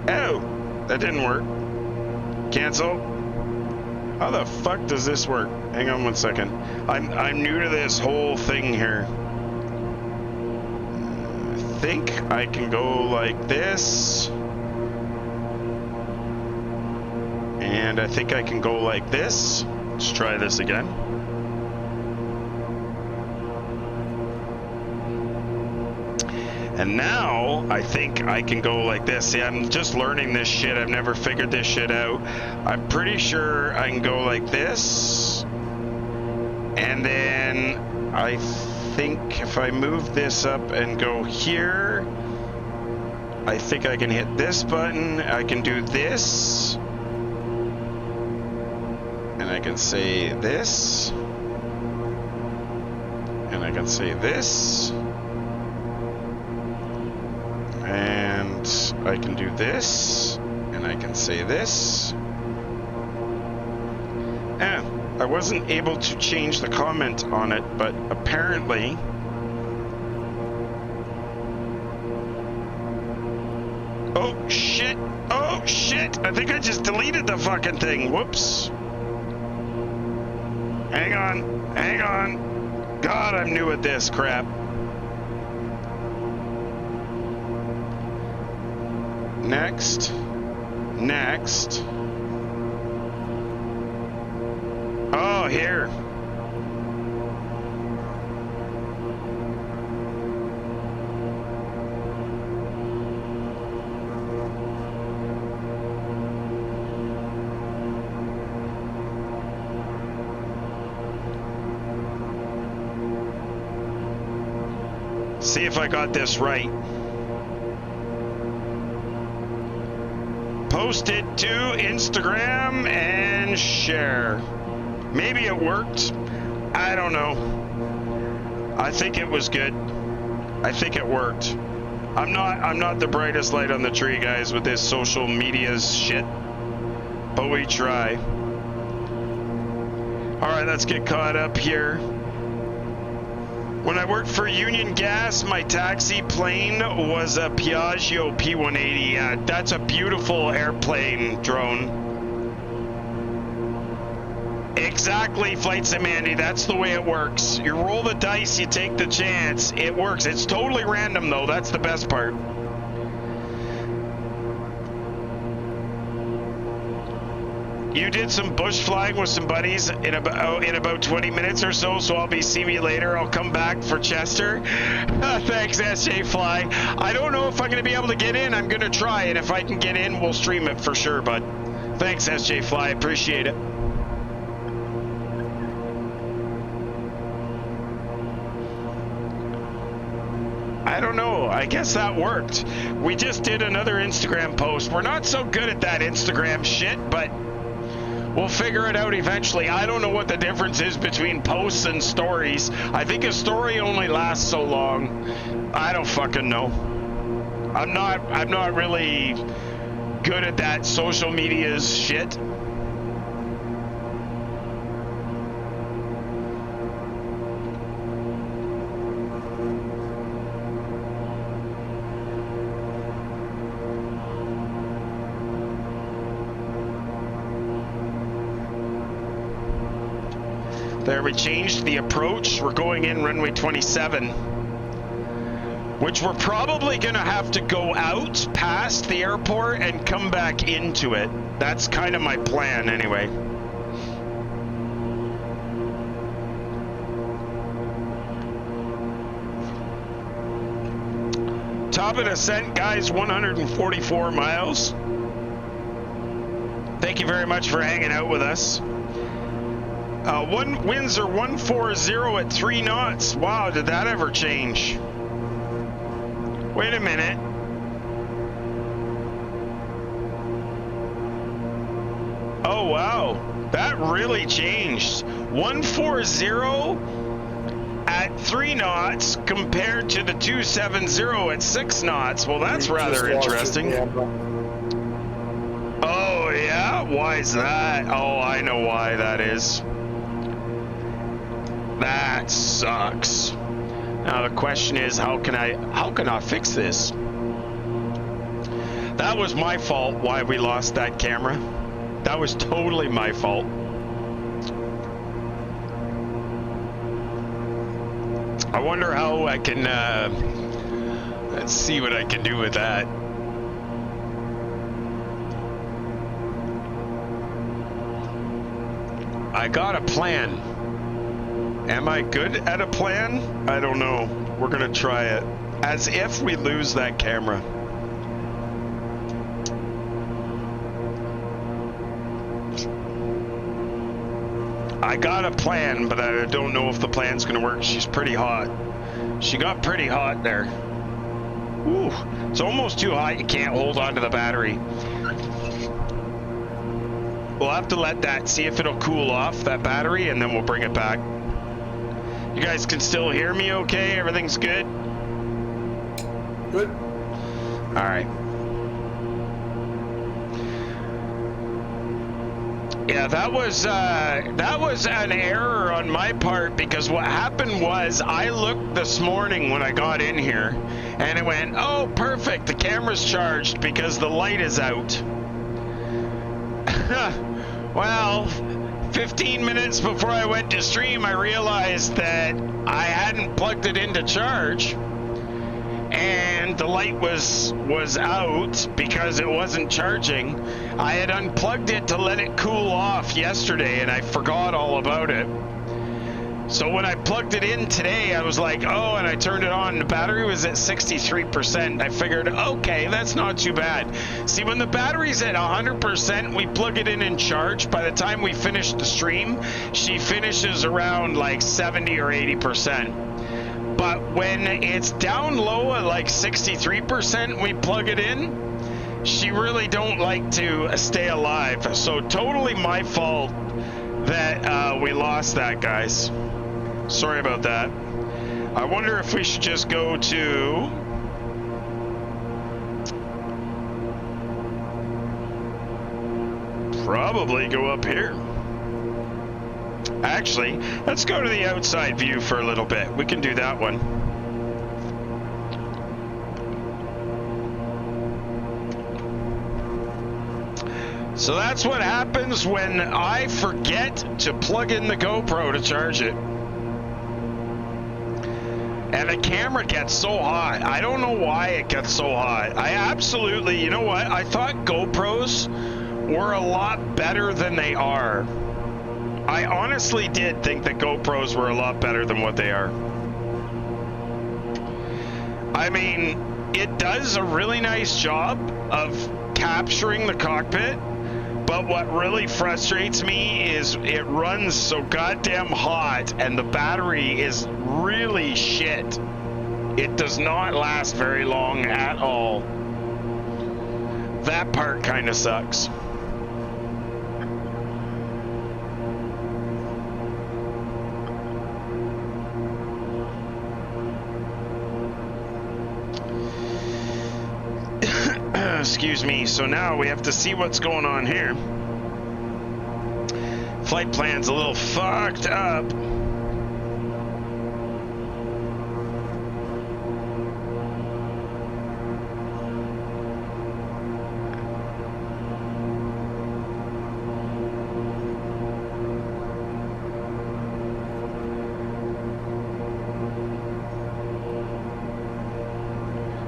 Oh, that didn't work. Cancel. How the fuck does this work? Hang on one second. I'm new to this whole thing here. I think I can go like this. And I think I can go like this. Let's try this again. And now I think I can go like this. See, I'm just learning this shit. I've never figured this shit out. I'm pretty sure I can go like this. And then I think if I move this up and go here, I think I can hit this button. I can do this. And I can say this. And I can say this. And I can do this. And I can say this. And I wasn't able to change the comment on it, but apparently oh shit, I think I just deleted the fucking thing. Whoops. Hang on. God, I'm new at this crap. Next. Oh, here. See if I got this right. Post it to Instagram and share. Maybe it worked. I don't know. I think it was good. I think it worked. I'm not the brightest light on the tree, guys, with this social media shit. But we try. All right, let's get caught up here. When I worked for Union Gas, my taxi plane was a Piaggio P180. Yeah, that's a beautiful airplane drone. Exactly, Flight Sim Andy. That's the way it works. You roll the dice, you take the chance. It works. It's totally random, though. That's the best part. You did some bush flying with some buddies in about 20 minutes or so, so I'll be seeing you later. I'll come back for Chester. Thanks, SJ Fly. I don't know if I'm going to be able to get in. I'm going to try, and if I can get in, we'll stream it for sure, bud. Thanks, SJ Fly. Appreciate it. I don't know. I guess that worked. We just did another Instagram post. We're not so good at that Instagram shit, but we'll figure it out eventually. I don't know what the difference is between posts and stories. I think a story only lasts so long. I don't fucking know. I'm not really good at that social media's shit. There, we changed the approach. We're going in runway 27, which we're probably going to have to go out past the airport and come back into it. That's kind of my plan anyway. Top of ascent, guys, 144 miles. Thank you very much for hanging out with us. Winds are 140 at 3 knots. Wow, did that ever change? Wait a minute. Oh, wow. That really changed. 140 at 3 knots compared to the 270 at 6 knots. Well, that's rather interesting. Oh, yeah? Why is that? Oh, I know why that is. That sucks. Now the question is, how can I fix this? That was my fault why we lost that camera. That was totally my fault. I wonder how I can let's see what I can do with that. I got a plan. Am I good at a plan? I don't know. We're gonna try it. As if we lose that camera. I got a plan, but I don't know if the plan's gonna work. She's pretty hot. She got pretty hot there. Ooh, it's almost too hot. You can't hold on to the battery. We'll have to let that, see if it'll cool off, that battery, and then we'll bring it back. You guys can still hear me okay? Everything's good? Good. All right. Yeah, that was an error on my part, because what happened was I looked this morning when I got in here and it went, oh, perfect, the camera's charged because the light is out. Well, 15 minutes before I went to stream, I realized that I hadn't plugged it into charge, and the light was out because it wasn't charging. I had unplugged it to let it cool off yesterday, and I forgot all about it. So when I plugged it in today, I was like, oh, and I turned it on. The battery was at 63%. I figured, okay, that's not too bad. See, when the battery's at 100%, we plug it in and charge. By the time we finish the stream, she finishes around like 70 or 80%. But when it's down low at like 63%, we plug it in. She really don't like to stay alive. So totally my fault that we lost that, guys. Sorry about that. I wonder if we should just go to... Probably go up here. Actually, let's go to the outside view for a little bit. We can do that one. So that's what happens when I forget to plug in the GoPro to charge it. And the camera gets so hot. I don't know why it gets so hot. I absolutely, you know what? I thought GoPros were a lot better than they are. I honestly did think that GoPros were a lot better than what they are. I mean, it does a really nice job of capturing the cockpit, but what really frustrates me is it runs so goddamn hot and the battery is really shit. It does not last very long at all. That part kind of sucks. Excuse me. So now we have to see what's going on here. Flight plan's a little fucked up.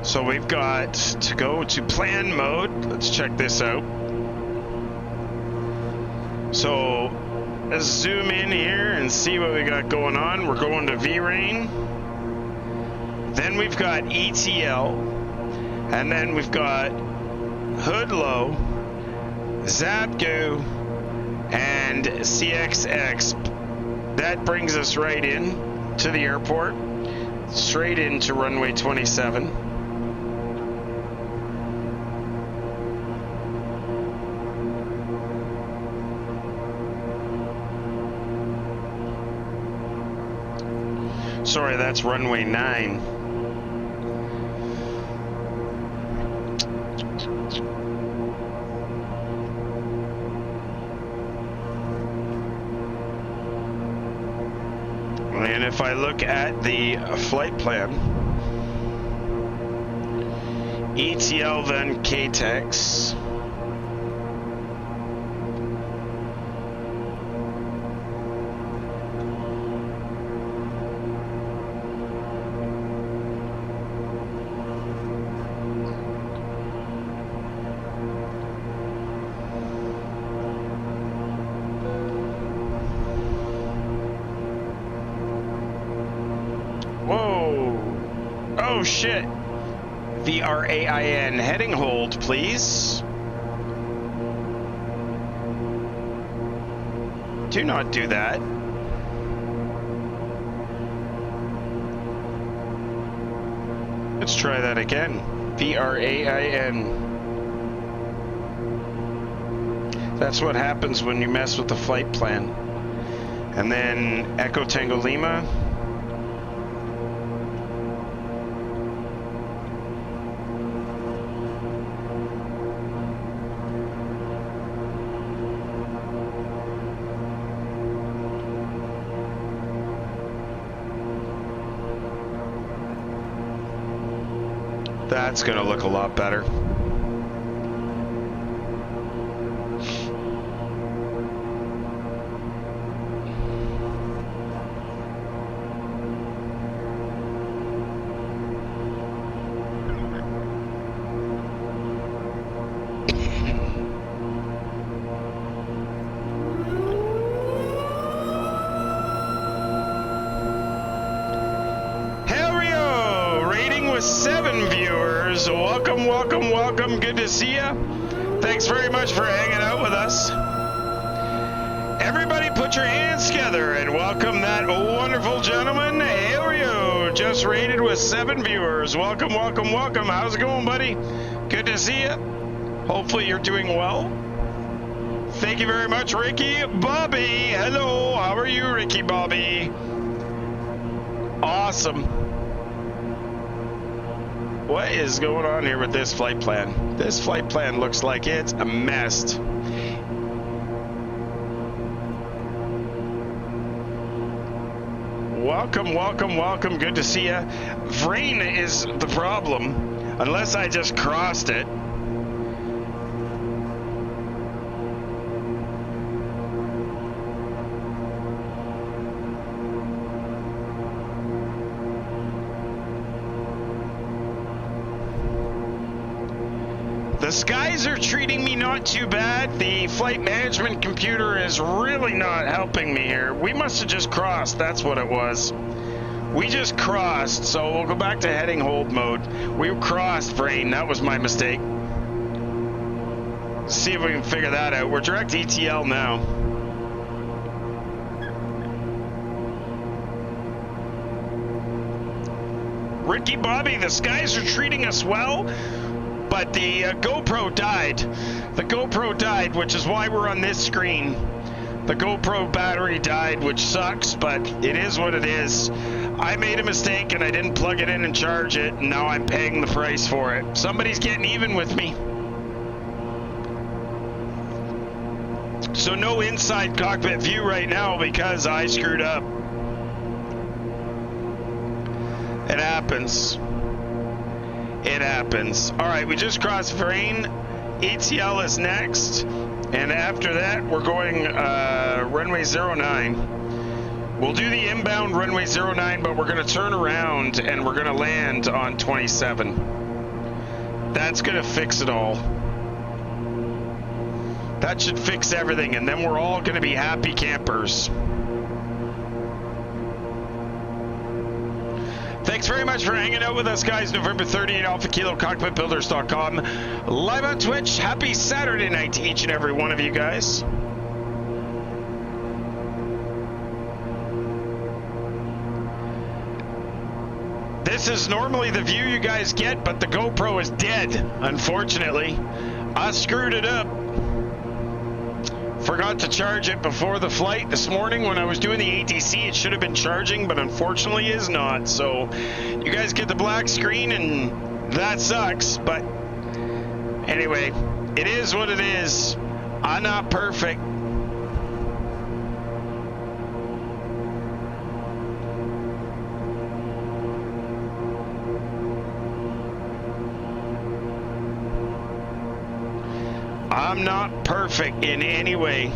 So we've got to go to plan mode. Let's check this out. So let's zoom in here and see what we got going on. We're going to V-Rain. Then we've got ETL. And then we've got Hood Low, Zapgo, and CXX. That brings us right in to the airport, straight into runway 27. Sorry, that's runway 9. And if I look at the flight plan, ETL then KTEX. Oh shit. VRAIN heading hold, please. Do not do that. Let's try that again. VRAIN. That's what happens when you mess with the flight plan. And then Echo Tango Lima. That's gonna look a lot better. Welcome. Good to see you. Thanks very much for hanging out with us. Everybody put your hands together and welcome that wonderful gentleman, Helio, just rated with 7 viewers. Welcome. How's it going, buddy? Good to see you. Hopefully you're doing well. Thank you very much, Ricky Bobby. Hello, how are you, Ricky Bobby? Awesome. What is going on here with this flight plan? This flight plan looks like it's a mess. Welcome. Good to see you. Vrain is the problem, unless I just crossed it. The skies are treating me not too bad. The flight management computer is really not helping me here. We must have just crossed. That's what it was. We just crossed, so we'll go back to heading hold mode. We crossed, Brain. That was my mistake. Let's see if we can figure that out. We're direct ETL now. Ricky Bobby, the skies are treating us well. But the GoPro died. The GoPro died, which is why we're on this screen. The GoPro battery died, which sucks, but it is what it is. I made a mistake and I didn't plug it in and charge it, and now I'm paying the price for it. Somebody's getting even with me. So no inside cockpit view right now because I screwed up. It happens. It happens. All right, we just crossed Vrain. ETL is next. And after that, we're going runway 09. We'll do the inbound runway 09, but we're going to turn around and we're going to land on 27. That's gonna fix it all. That should fix everything, and then we're all gonna be happy campers. Thanks very much for hanging out with us, guys. November 30th, Alpha Kilo, Cockpitbuilders.com. Live on Twitch. Happy Saturday night to each and every one of you guys. This is normally the view you guys get, but the GoPro is dead, unfortunately. I screwed it up. Forgot to charge it before the flight this morning when I was doing the ATC. It should have been charging, but unfortunately is not. So you guys get the black screen, and that sucks. But anyway, it is what it is. I'm not perfect. I'm not perfect in any way.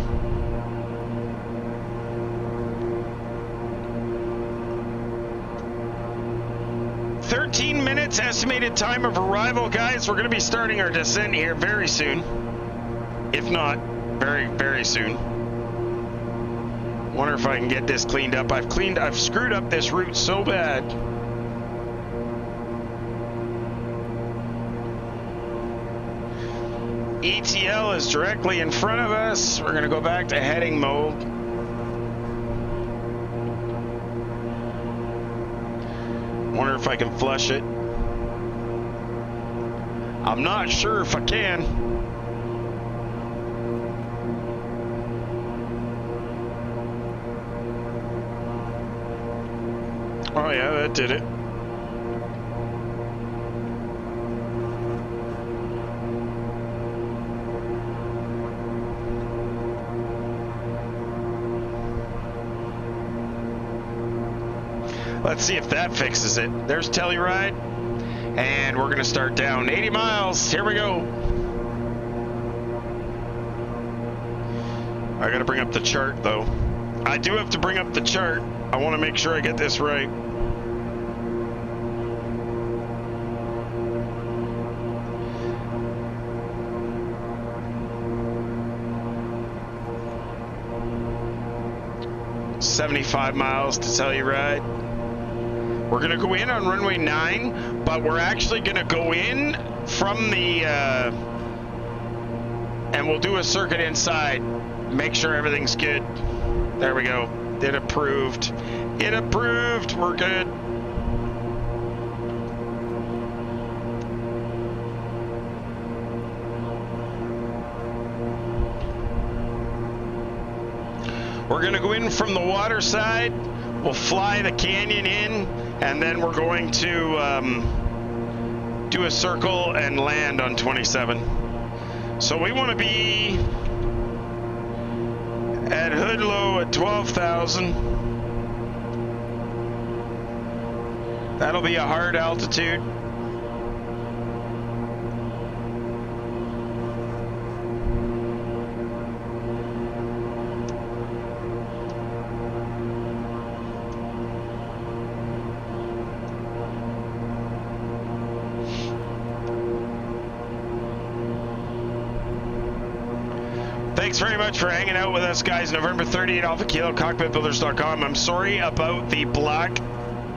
"13 minutes estimated time of arrival," guys. We're going to be starting our descent here very soon. If not, very, very soon. Wonder if I can get this cleaned up. I've screwed up this route so bad. ETL is directly in front of us. We're going to go back to heading mode. Wonder if I can flush it. I'm not sure if I can. Oh yeah, that did it. Let's see if that fixes it. There's Telluride, and we're gonna start down 80 miles. Here we go. I gotta bring up the chart though. I do have to bring up the chart. I want to make sure I get this right. "75 miles to Telluride." We're going to go in on runway 9, but we're actually going to go in from the, and we'll do a circuit inside. Make sure everything's good. There we go. It approved. It approved. We're good. We're going to go in from the water side. We'll fly the canyon in, and then we're going to do a circle and land on 27. So we want to be at hood low at 12,000. That'll be a hard altitude. Thanks very much for hanging out with us, guys. November 30th, Alpha Kilo, Cockpitbuilders.com. I'm sorry about the black.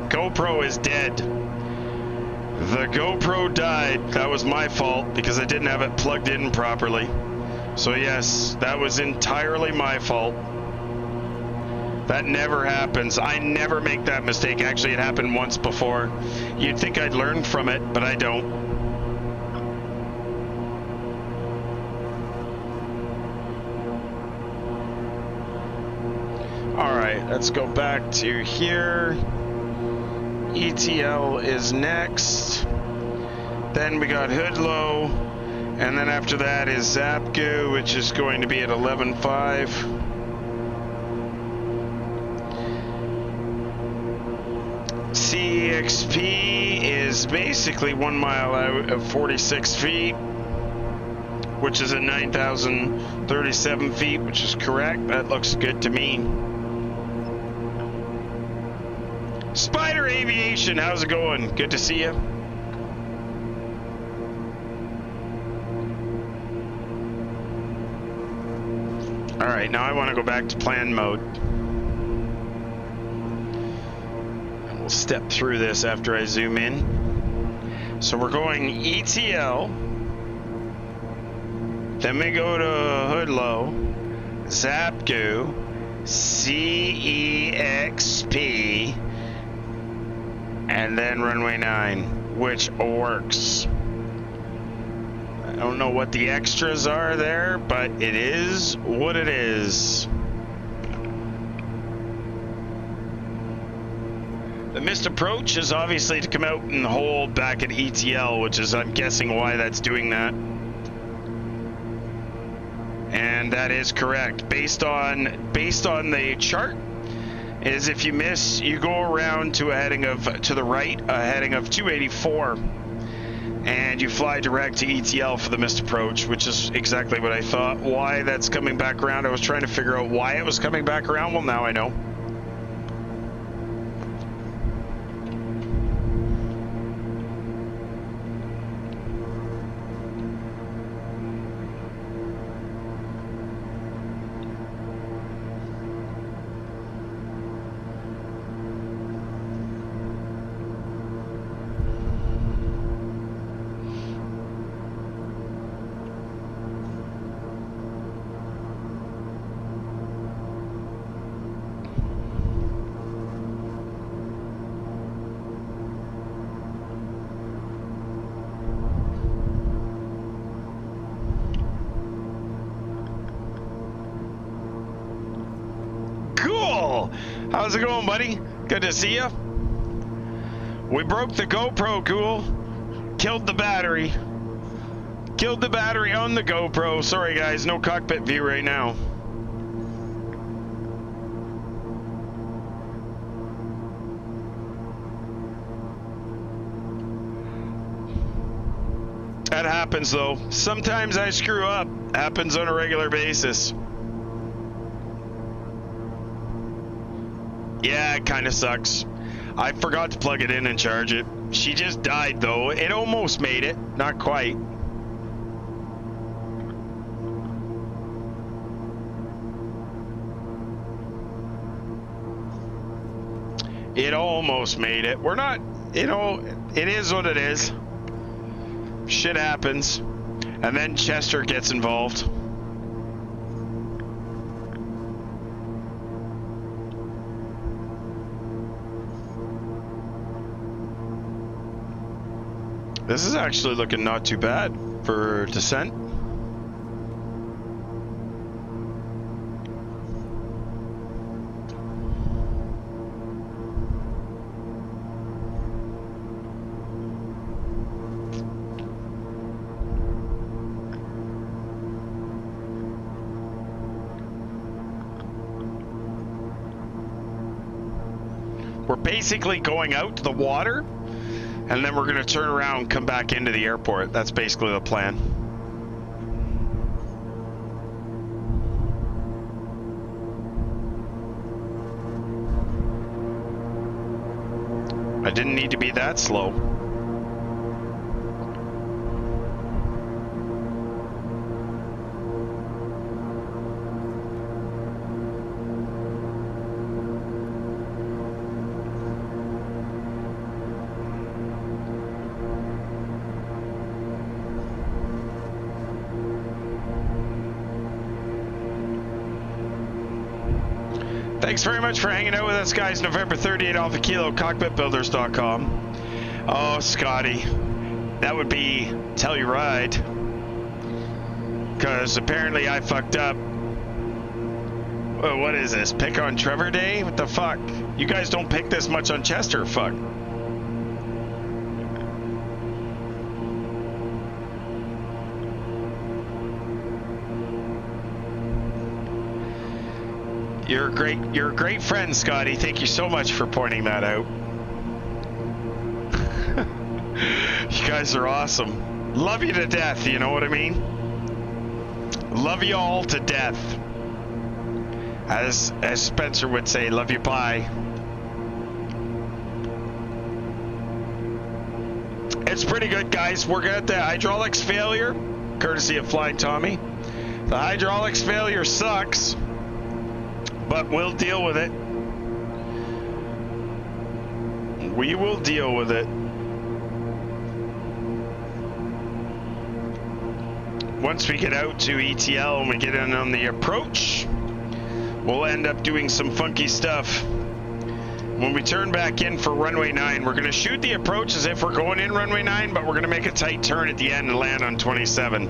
GoPro is dead. The GoPro died. That was my fault because I didn't have it plugged in properly. So yes, that was entirely my fault. That never happens. I never make that mistake. Actually, it happened once before. You'd think I'd learn from it, but I don't. Alright, let's go back to here. ETL is next. Then we got hood low. And then after that is Zapgu, which is going to be at 11.5. CXP is basically 1 mile out of 46 feet, which is at 9,037 feet, which is correct. That looks good to me. Spider Aviation, how's it going? Good to see you. All right, now I want to go back to plan mode. And we'll step through this after I zoom in. So we're going ETL. Then we go to Hoodlow, Zapgo, CEXP, and then runway 9, which works. I don't know what the extras are there, but it is what it is. The missed approach is obviously to come out and hold back at ETL, which is, I'm guessing, why that's doing that. And that is correct. Based on the chart, is if you miss, you go around to a heading of, to the right, a heading of 284. And you fly direct to ETL for the missed approach, which is exactly what I thought. Why that's coming back around, I was trying to figure out why it was coming back around. Well, now I know. How's it going, buddy? Good to see you. We broke the GoPro, cool. Killed the battery. Killed the battery on the GoPro. Sorry, guys, no cockpit view right now. That happens, though. Sometimes I screw up. Happens on a regular basis. Yeah, it kind of sucks. I forgot to plug it in and charge it. She just died, though. It almost made it. Not quite. It almost made it. We're not, you know, it is what it is. Shit happens. And then Chester gets involved. This is actually looking not too bad for descent. We're basically going out to the water. And then we're going to turn around and come back into the airport. That's basically the plan. I didn't need to be that slow. Thanks very much for hanging out with us, guys. November 38 Alpha Kilo, Cockpitbuilders.com. Oh, Scotty, that would be Telluride. Because apparently I fucked up. Oh, what is this? Pick on Trevor Day? What the fuck? You guys don't pick this much on Chester, fuck. You're a great friend, Scotty. Thank you so much for pointing that out. You guys are awesome. Love you to death, you know what I mean? Love you all to death. As Spencer would say, love you, bye. It's pretty good, guys. We're at the hydraulics failure, courtesy of Flying Tommy. The hydraulics failure sucks, but we'll deal with it. We will deal with it. Once we get out to ETL and we get in on the approach, we'll end up doing some funky stuff. When we turn back in for runway 9, we're going to shoot the approach as if we're going in runway 9, but we're going to make a tight turn at the end and land on 27.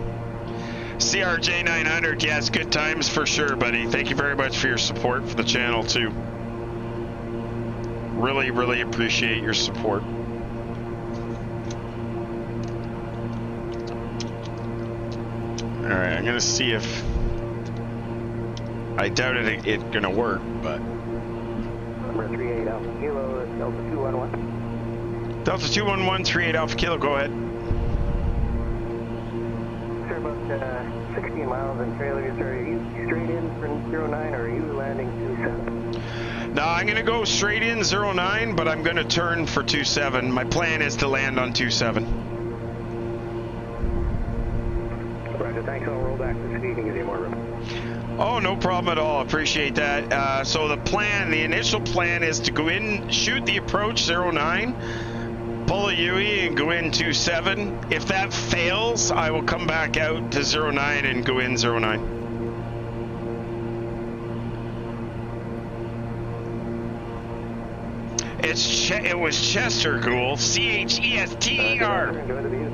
CRJ 900, yes, good times for sure, buddy. Thank you very much for your support for the channel, too. Really, really appreciate your support. Alright, I'm going to see if... I doubt it's going to work, but... Number 38 Alpha Kilo, Delta 211. Delta 211, 38 Alpha Kilo, go ahead. Sir, about 16 miles in trailers. Are you straight in for 09 or are you landing 27? No, I'm going to go straight in 09, but I'm going to turn for 27. My plan is to land on 27. Roger, thanks. I'll roll back to speed and give you more room. Oh, no problem at all. Appreciate that. So the initial plan is to go in, shoot the approach 09, pull a UE and go in 27. If that fails, I will come back out to 09 and go in 09. It was Chester, Ghoul. C-H-E-S-T-E-R. Enjoy the view.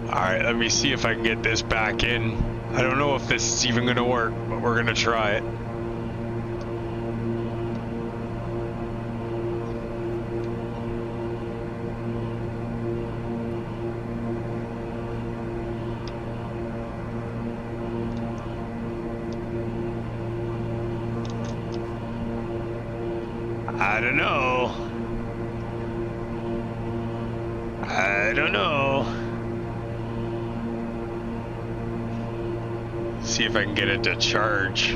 Alright, let me see if I can get this back in. I don't know if this is even going to work, but we're going to try it. I don't know. I don't know. See if I can get it to charge.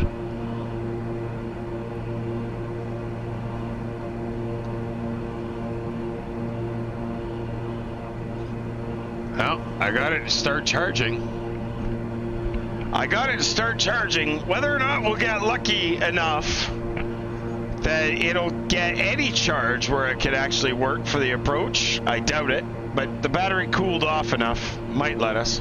Well, I got it to start charging. Whether or not we'll get lucky enough that it'll get any charge where it could actually work for the approach, I doubt it. But the battery cooled off enough, might let us.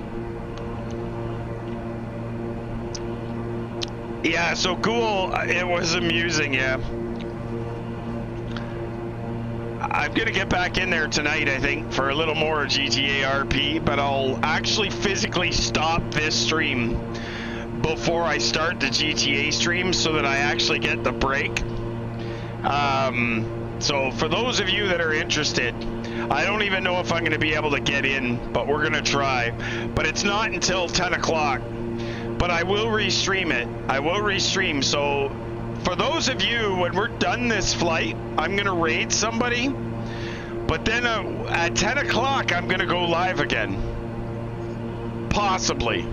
Yeah, so cool. It was amusing, yeah. I'm going to get back in there tonight, I think, for a little more GTA RP, but I'll actually physically stop this stream before I start the GTA stream so that I actually get the break. So for those of you that are interested, I don't even know if I'm going to be able to get in, but we're going to try. But it's not until 10 o'clock. But I will restream it. I will restream. So for those of you, when we're done this flight, I'm going to raid somebody. But then at 10 o'clock, I'm going to go live again. Possibly.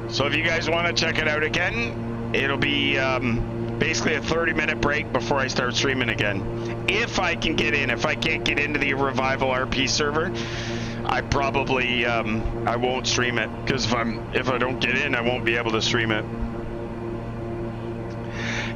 So if you guys want to check it out again, it'll be basically a 30-minute break before I start streaming again. If I can get in. If I can't get into the Revival RP server, I probably I won't stream it, because if I don't get in, I won't be able to stream it.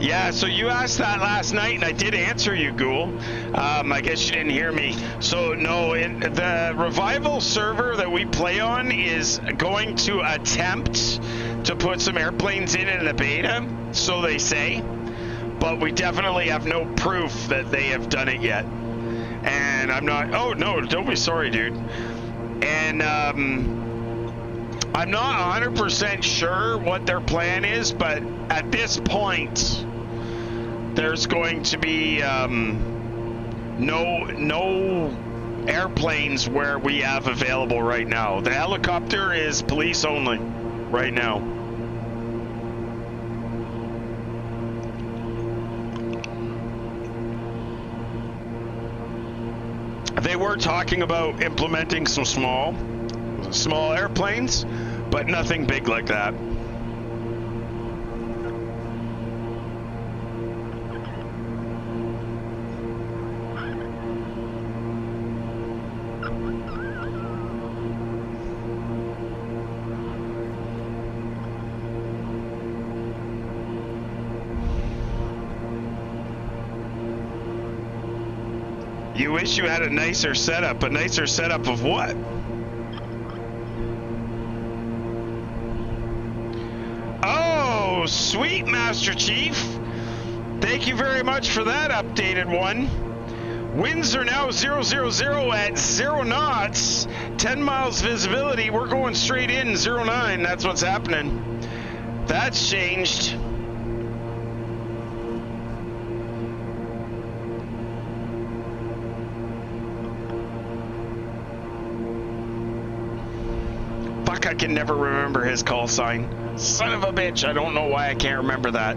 Yeah, so you asked that last night, and I did answer you, Ghoul. I guess you didn't hear me. So no, the Revival server that we play on is going to attempt to put some airplanes in the beta, so they say, but we definitely have no proof that they have done it yet. And I'm not, oh no, don't be sorry, dude. And I'm not 100% sure what their plan is, but at this point, there's going to be no airplanes where we have available right now. The helicopter is police only right now. They were talking about implementing some small airplanes, but nothing big like that. You wish you had a nicer setup. A nicer setup of what? Oh, sweet, Master Chief. Thank you very much for that updated one. Winds are now 000 at 0 knots. 10 miles visibility. We're going straight in 09. That's what's happening. That's changed. Fuck, I can never remember his call sign. Son of a bitch. I don't know why I can't remember that.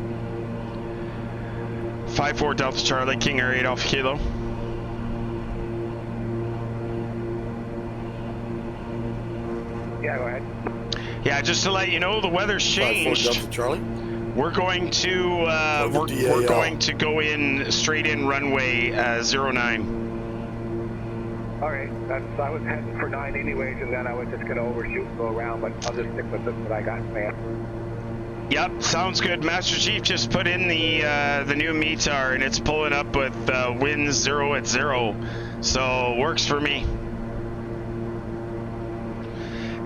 5-4 Delta Charlie, King Air 8 Alpha Kilo. Yeah, go ahead. Yeah, just to let you know, the weather's 5-4 changed. Delta Charlie. We're going to we're going to go in straight in runway 09. All right, I was heading for 9 anyways, and then I was just going to overshoot and go around, but I'll just stick with what I got, man. Yep, sounds good. Master Chief just put in the new METAR, and it's pulling up with winds 0 at 0, so works for me.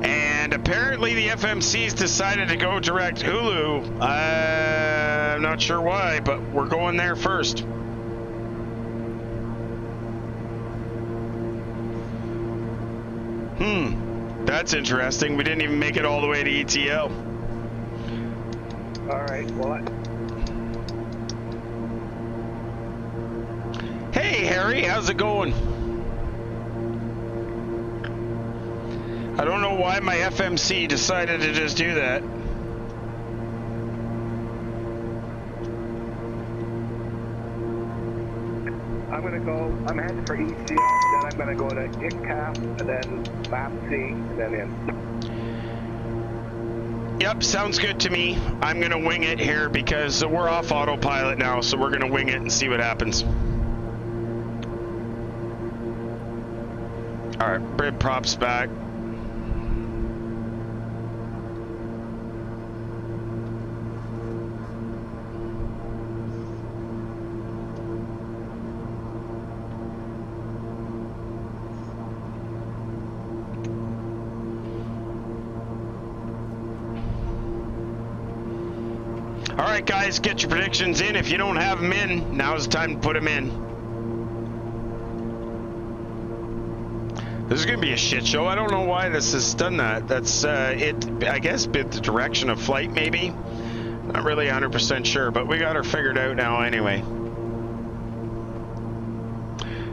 And apparently the FMC's decided to go direct Hulu. I'm not sure why, but we're going there first. That's interesting. We didn't even make it all the way to ETL. All right, well, Hey, Harry, how's it going? I don't know why my FMC decided to just do that. I'm going to go, I'm heading for ECL, then I'm going to go to ICCAP, and then MAPC, and then in. Yep, sounds good to me. I'm going to wing it here because we're off autopilot now, so we're going to wing it and see what happens. All right, brid props back. All right, guys, get your predictions in. If you don't have them in, now's the time to put them in. This is going to be a shit show. I don't know why this has done that. That's it. I guess bit the direction of flight, maybe. Not really 100% sure, but we got her figured out now anyway.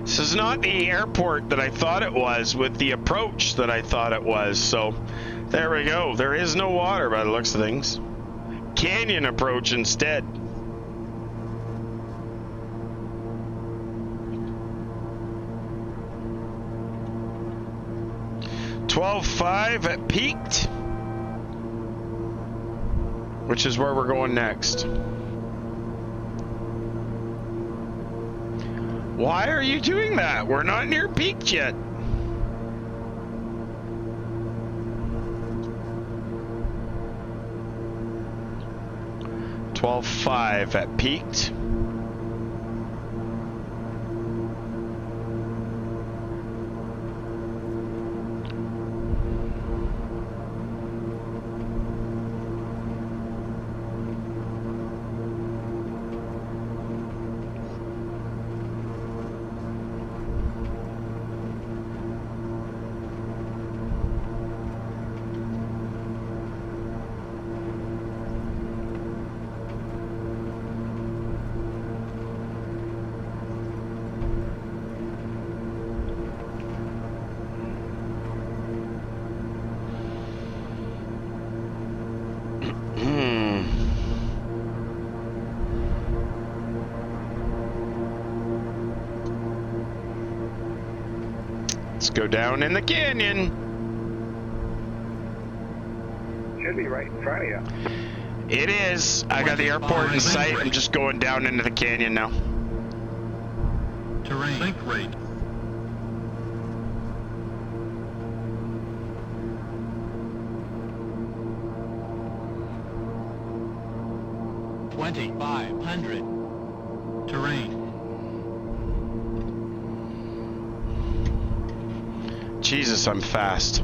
This is not the airport that I thought it was with the approach that I thought it was. So there we go. There is no water by the looks of things. Canyon approach instead. $12.5 at peaked, which is where we're going next. Why are you doing that? We're not near peaked yet. $12.5 at peaked. Let's go down in the canyon. Should be right in front of you. It is. I got the airport in sight. I'm just going down into the canyon now. Terrain. Link rate. $2,500. Terrain. Jesus, I'm fast.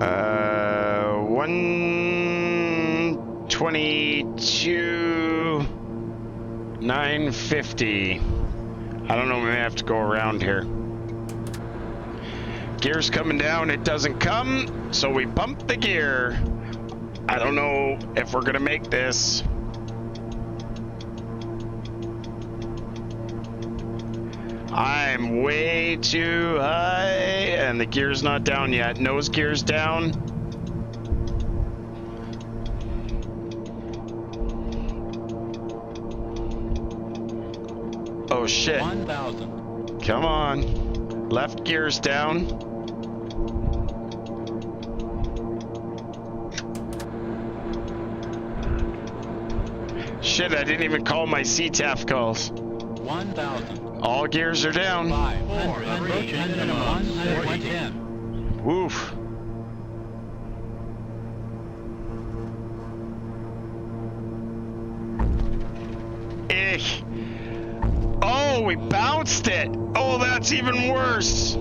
Uh, 122, 950. I don't know, we may have to go around here. Gear's coming down, it doesn't come, so we pump the gear. I don't know if we're gonna make this. I'm way too high, and the gear's not down yet. Nose gear's down. Oh shit. 1,000. Come on. Left gear's down. Shit, I didn't even call my CTAF calls. 1,000. All gears are down. 500. Approaching minimum 110. Woof. Ich. Oh, we bounced it. Oh, that's even worse.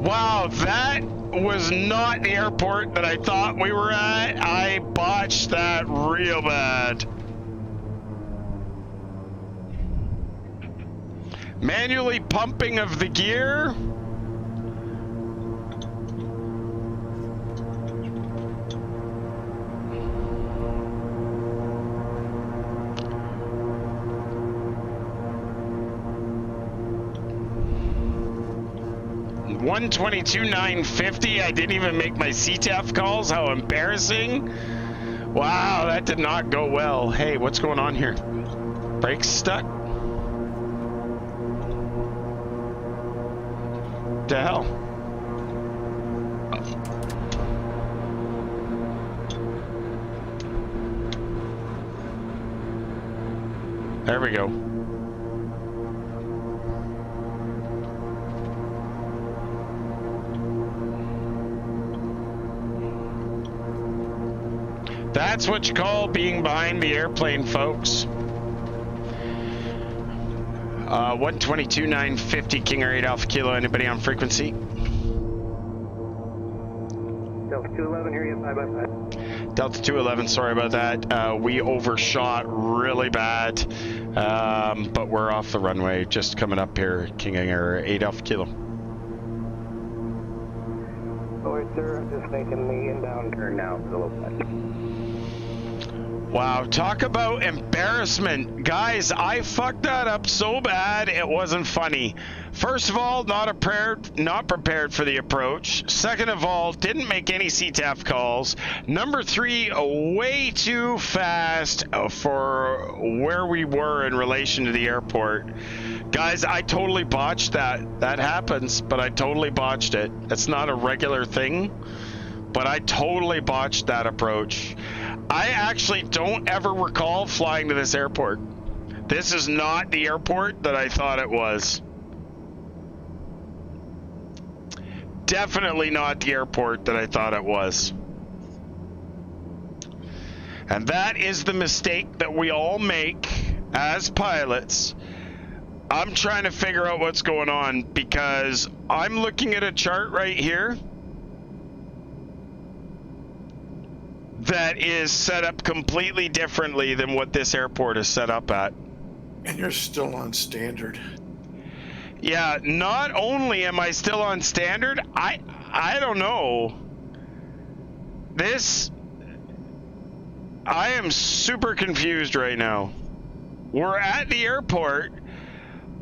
Wow, that was not the airport that I thought we were at. I botched that real bad. Manually pumping of the gear. $122,950. I didn't even make my CTAF calls. How embarrassing. Wow, that did not go well. Hey, what's going on here? Brakes stuck? The hell? There we go. That's what you call being behind the airplane, folks. 122,950, KingAir 8 Alpha Kilo. Anybody on frequency? Delta 211, hear you, 555. Delta 211, sorry about that. We overshot really bad, but we're off the runway. Just coming up here, KingAir 8 Alpha Kilo. Alright, sir, I'm just making the inbound turn now for the low side. Wow, talk about embarrassment. Guys, I fucked that up so bad it wasn't funny. First of all, not prepared for the approach. Second of all, didn't make any CTAF calls. Number three, way too fast for where we were in relation to the airport. Guys, I totally botched that. That happens, but I totally botched it. It's not a regular thing, but I totally botched that approach. I actually don't ever recall flying to this airport. This is not the airport that I thought it was. Definitely not the airport that I thought it was. And that is the mistake that we all make as pilots. I'm trying to figure out what's going on because I'm looking at a chart right here that is set up completely differently than what this airport is set up at. And you're still on standard. Yeah, not only am I still on standard, I don't know. I am super confused right now. We're at the airport,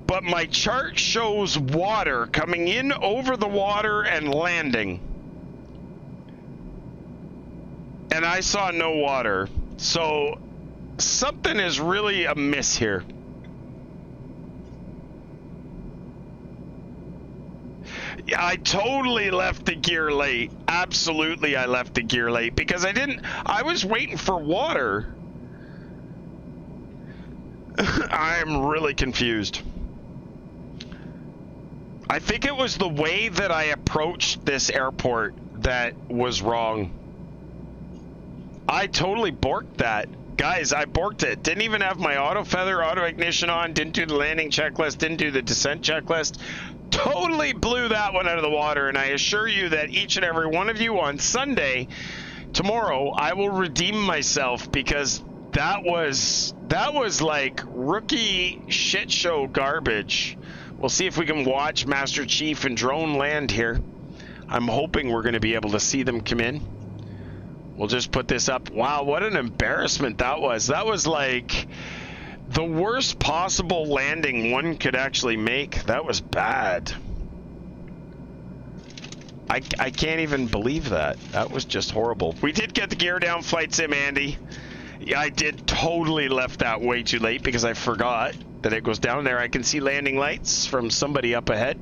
but my chart shows water coming in over the water and landing. And I saw no water. So something is really amiss here. Yeah, I totally left the gear late. Absolutely, I left the gear late because I was waiting for water. I'm really confused. I think it was the way that I approached this airport that was wrong. I totally borked that. Guys, I borked it. Didn't even have my auto feather, auto ignition on, didn't do the landing checklist, didn't do the descent checklist. Totally blew that one out of the water, and I assure you that each and every one of you on Sunday, tomorrow, I will redeem myself, because that was like rookie shit show garbage. We'll see if we can watch Master Chief and drone land here. I'm hoping we're going to be able to see them come in. We'll just put this up. Wow, what an embarrassment that was. That was like the worst possible landing one could actually make. That was bad. I can't even believe that. That was just horrible. We did get the gear down, Flight Sim Andy. Yeah, I did totally left that way too late because I forgot that it goes down there. I can see landing lights from somebody up ahead.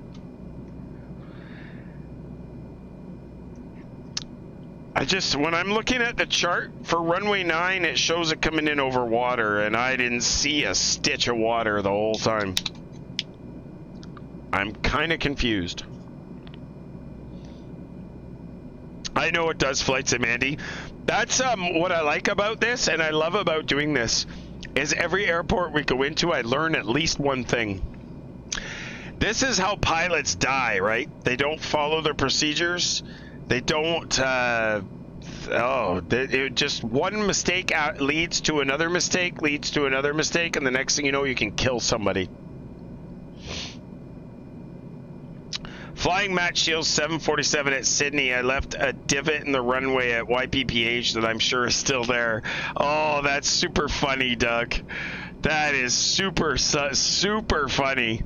When I'm looking at the chart for runway 9, it shows it coming in over water, and I didn't see a stitch of water the whole time. I'm kind of confused. I know it does, Flight Sim Andy. That's what I like about this, and I love about doing this, is every airport we go into, I learn at least one thing. This is how pilots die, right? They don't follow their procedures. They don't, just one mistake leads to another mistake, leads to another mistake, and the next thing you know, you can kill somebody. Flying Matt Shields 747 at Sydney. I left a divot in the runway at YPPH that I'm sure is still there. Oh, that's super funny, Doug. That is super funny.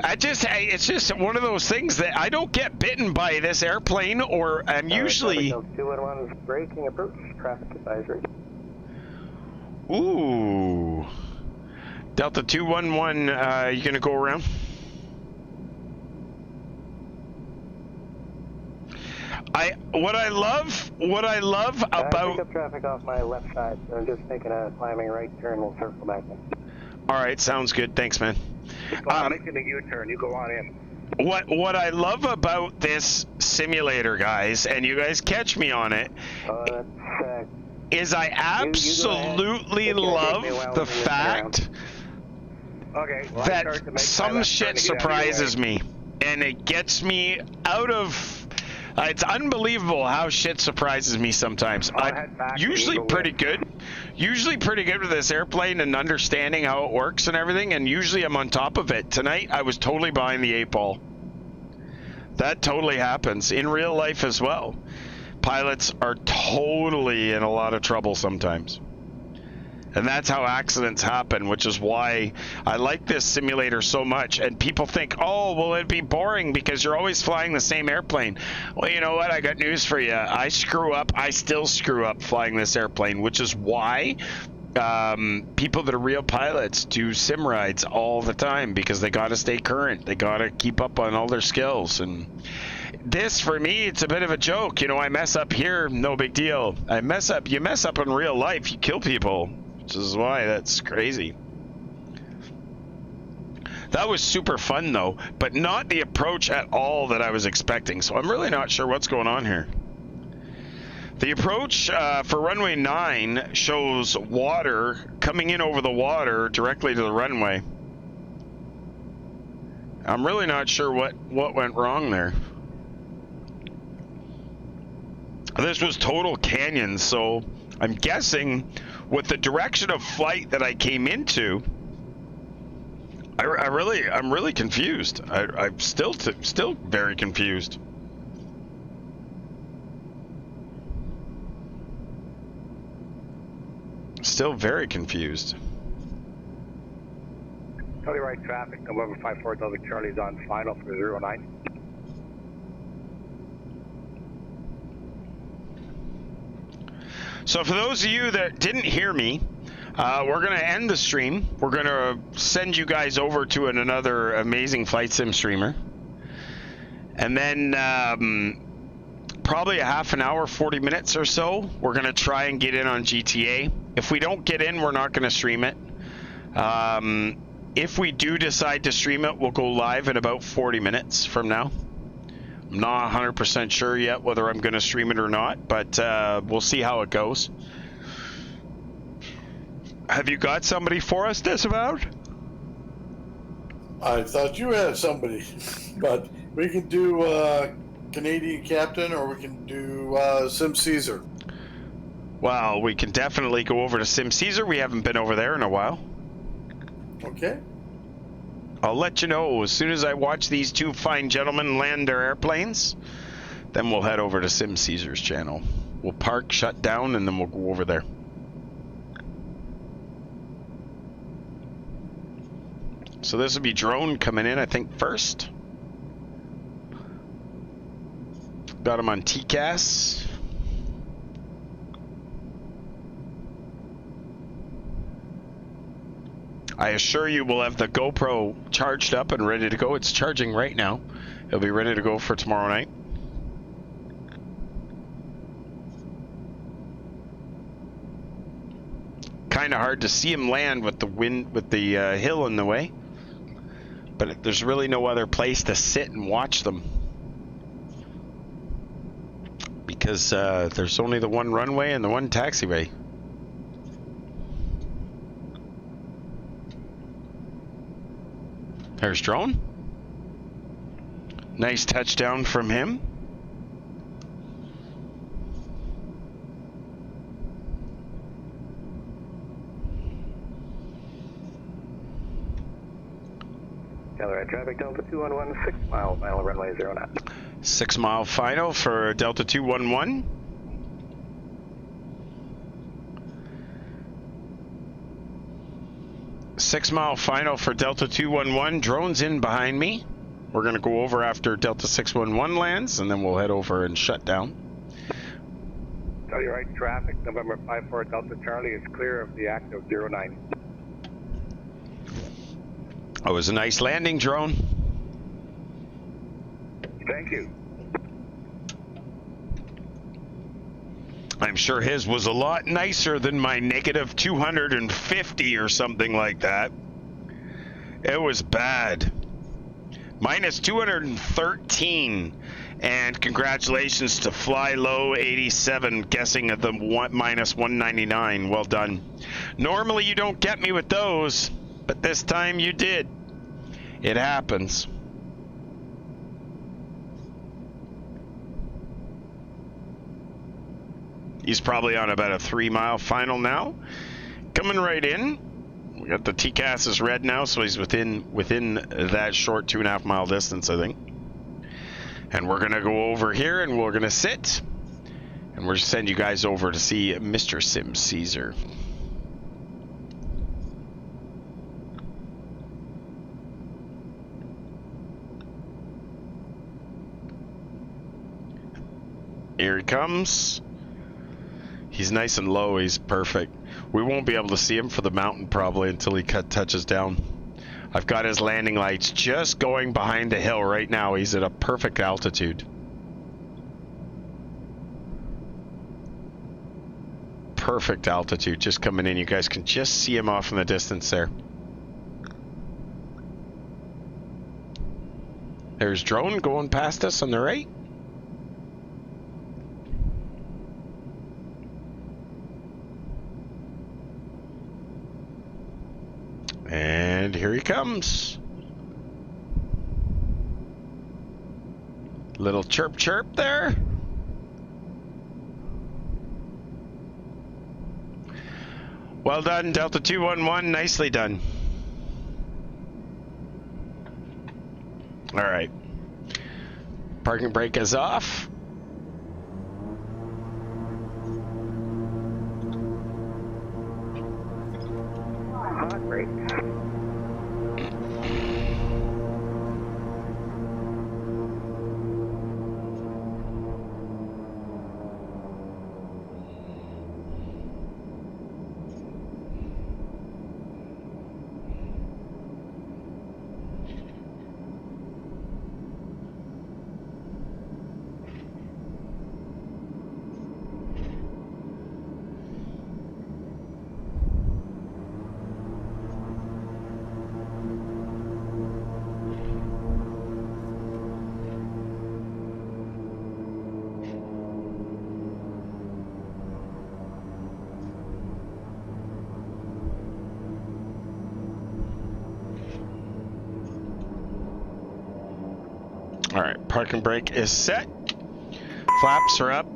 It's just one of those things that I don't get bitten by this airplane, or I'm usually... 211 braking approach, traffic advisory. Ooh. Delta 211, you gonna go around? What I love about... I pick up traffic off my left side, so I'm just making a climbing right turn. We'll circle back in. Alright, sounds good. Thanks, man. I'm making a U-turn. You go on in. What I love about this simulator, guys, and you guys catch me on it, is I absolutely love the fact that some shit surprises me, and it gets me out of... it's unbelievable how shit surprises me sometimes. I'm usually pretty good. Usually pretty good with this airplane and understanding how it works and everything, and usually I'm on top of it. Tonight, I was totally behind the 8-ball. That totally happens in real life as well. Pilots are totally in a lot of trouble sometimes. And that's how accidents happen, which is why I like this simulator so much. And people think, oh, well, it'd be boring because you're always flying the same airplane. Well, you know what? I got news for you. I screw up. I still screw up flying this airplane, which is why people that are real pilots do sim rides all the time, because they got to stay current. They got to keep up on all their skills. And this, for me, it's a bit of a joke. You know, I mess up here, no big deal. You mess up in real life, you kill people. Which is why that's crazy. That was super fun though, but not the approach at all that I was expecting. So I'm really not sure what's going on here. The approach for runway 9 shows water coming in over the water directly to the runway. I'm really not sure what went wrong there. This was total canyon, so I'm guessing with the direction of flight that I came into, I'm really confused. I'm still very confused. Still very confused. Charlie right traffic, November 54 Delta Charlie's on final for 09. So for those of you that didn't hear me, we're going to end the stream. We're going to send you guys over to another amazing flight sim streamer. And then probably a half an hour, 40 minutes or so, we're going to try and get in on GTA. If we don't get in, we're not going to stream it. If we do decide to stream it, we'll go live in about 40 minutes from now. I'm not 100% sure yet whether I'm going to stream it or not, but we'll see how it goes. Have you got somebody for us, Disavowed? I thought you had somebody, but we can do Canadian Captain, or we can do Sim Caesar. Well, we can definitely go over to Sim Caesar. We haven't been over there in a while. Okay. I'll let you know as soon as I watch these two fine gentlemen land their airplanes. Then we'll head over to Sim Caesar's channel. We'll park, shut down, and then we'll go over there. So this will be drone coming in, I think, first. Got him on TCAS. I assure you we'll have the GoPro charged up and ready to go. It's charging right now. It'll be ready to go for tomorrow night. Kind of hard to see him land with the wind, with the hill in the way. But there's really no other place to sit and watch them. Because there's only the one runway and the one taxiway. There's drone. Nice touchdown from him. Delta traffic, Delta 211, 6 mile, final runway 0 knots. 6 mile final for Delta 211. Six-mile final for Delta 211. Drone's in behind me. We're going to go over after Delta 611 lands, and then we'll head over and shut down. So you're right, traffic, November 54 Delta Charlie is clear of the active 09. It was a nice landing, drone. Thank you. I'm sure his was a lot nicer than my negative 250 or something like that. It was bad. Minus 213. And congratulations to Fly Low 87, guessing at the minus 199. Well done. Normally you don't get me with those, but this time you did. It happens. He's probably on about a 3 mile final now. Coming right in. We got the TCAS is red now, so he's within that short 2.5 mile distance, I think. And we're gonna go over here and we're gonna sit. And we're gonna send you guys over to see Mr. Sim Caesar. Here he comes. He's nice and low. He's perfect. We won't be able to see him for the mountain probably until he touches down. I've got his landing lights just going behind the hill right now. He's at a perfect altitude. Perfect altitude just coming in. You guys can just see him off in the distance there. There's drone going past us on the right. And here he comes. Little chirp chirp there. Well done, Delta 211. Nicely done. All right. Parking brake is off. Hot brake. parking brake is set. Flaps are up.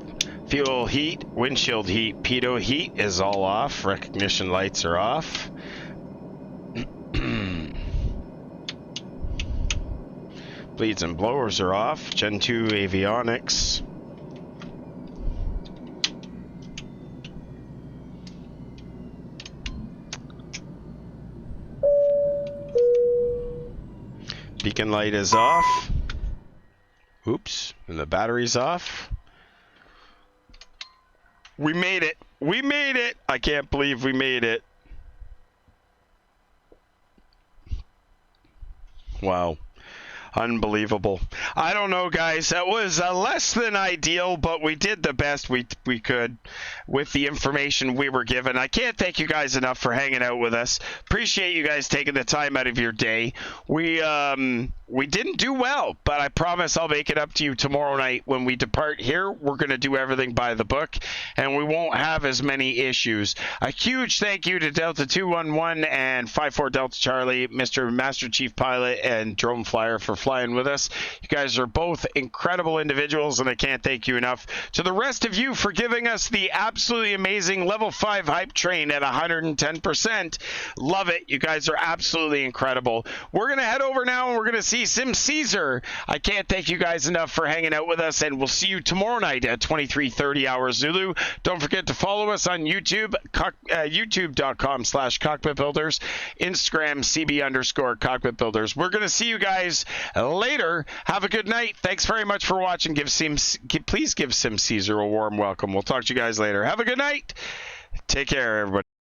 Fuel heat, windshield heat, pitot heat is all off. Recognition lights are off. Bleeds and blowers are off. Gen 2 avionics. Beacon light is off. Oops, and the battery's off. We made it. We made it. I can't believe we made it. Wow. Unbelievable. I don't know, guys. That was less than ideal, but we did the best we could with the information we were given. I can't thank you guys enough for hanging out with us. Appreciate you guys taking the time out of your day. We didn't do well, but I promise I'll make it up to you tomorrow night when we depart here. We're going to do everything by the book, and we won't have as many issues. A huge thank you to Delta 211 and 54 Delta Charlie, Mr. Master Chief Pilot and Drone Flyer for flying with us. You guys are both incredible individuals, and I can't thank you enough. To the rest of you for giving us the absolutely amazing Level 5 hype train at 110%. Love it. You guys are absolutely incredible. We're going to head over now, and we're going to see Sim Caesar. I can't thank you guys enough for hanging out with us, and we'll see you tomorrow night at 23:30 hours Zulu. Don't forget to follow us on YouTube, youtube.com/cockpitbuilders, Instagram CB_cockpitbuilders. We're going to see you guys later. Have a good night. Thanks very much for watching. Please give Sim Caesar a warm welcome. We'll talk to you guys later. Have a good night. Take care, everybody.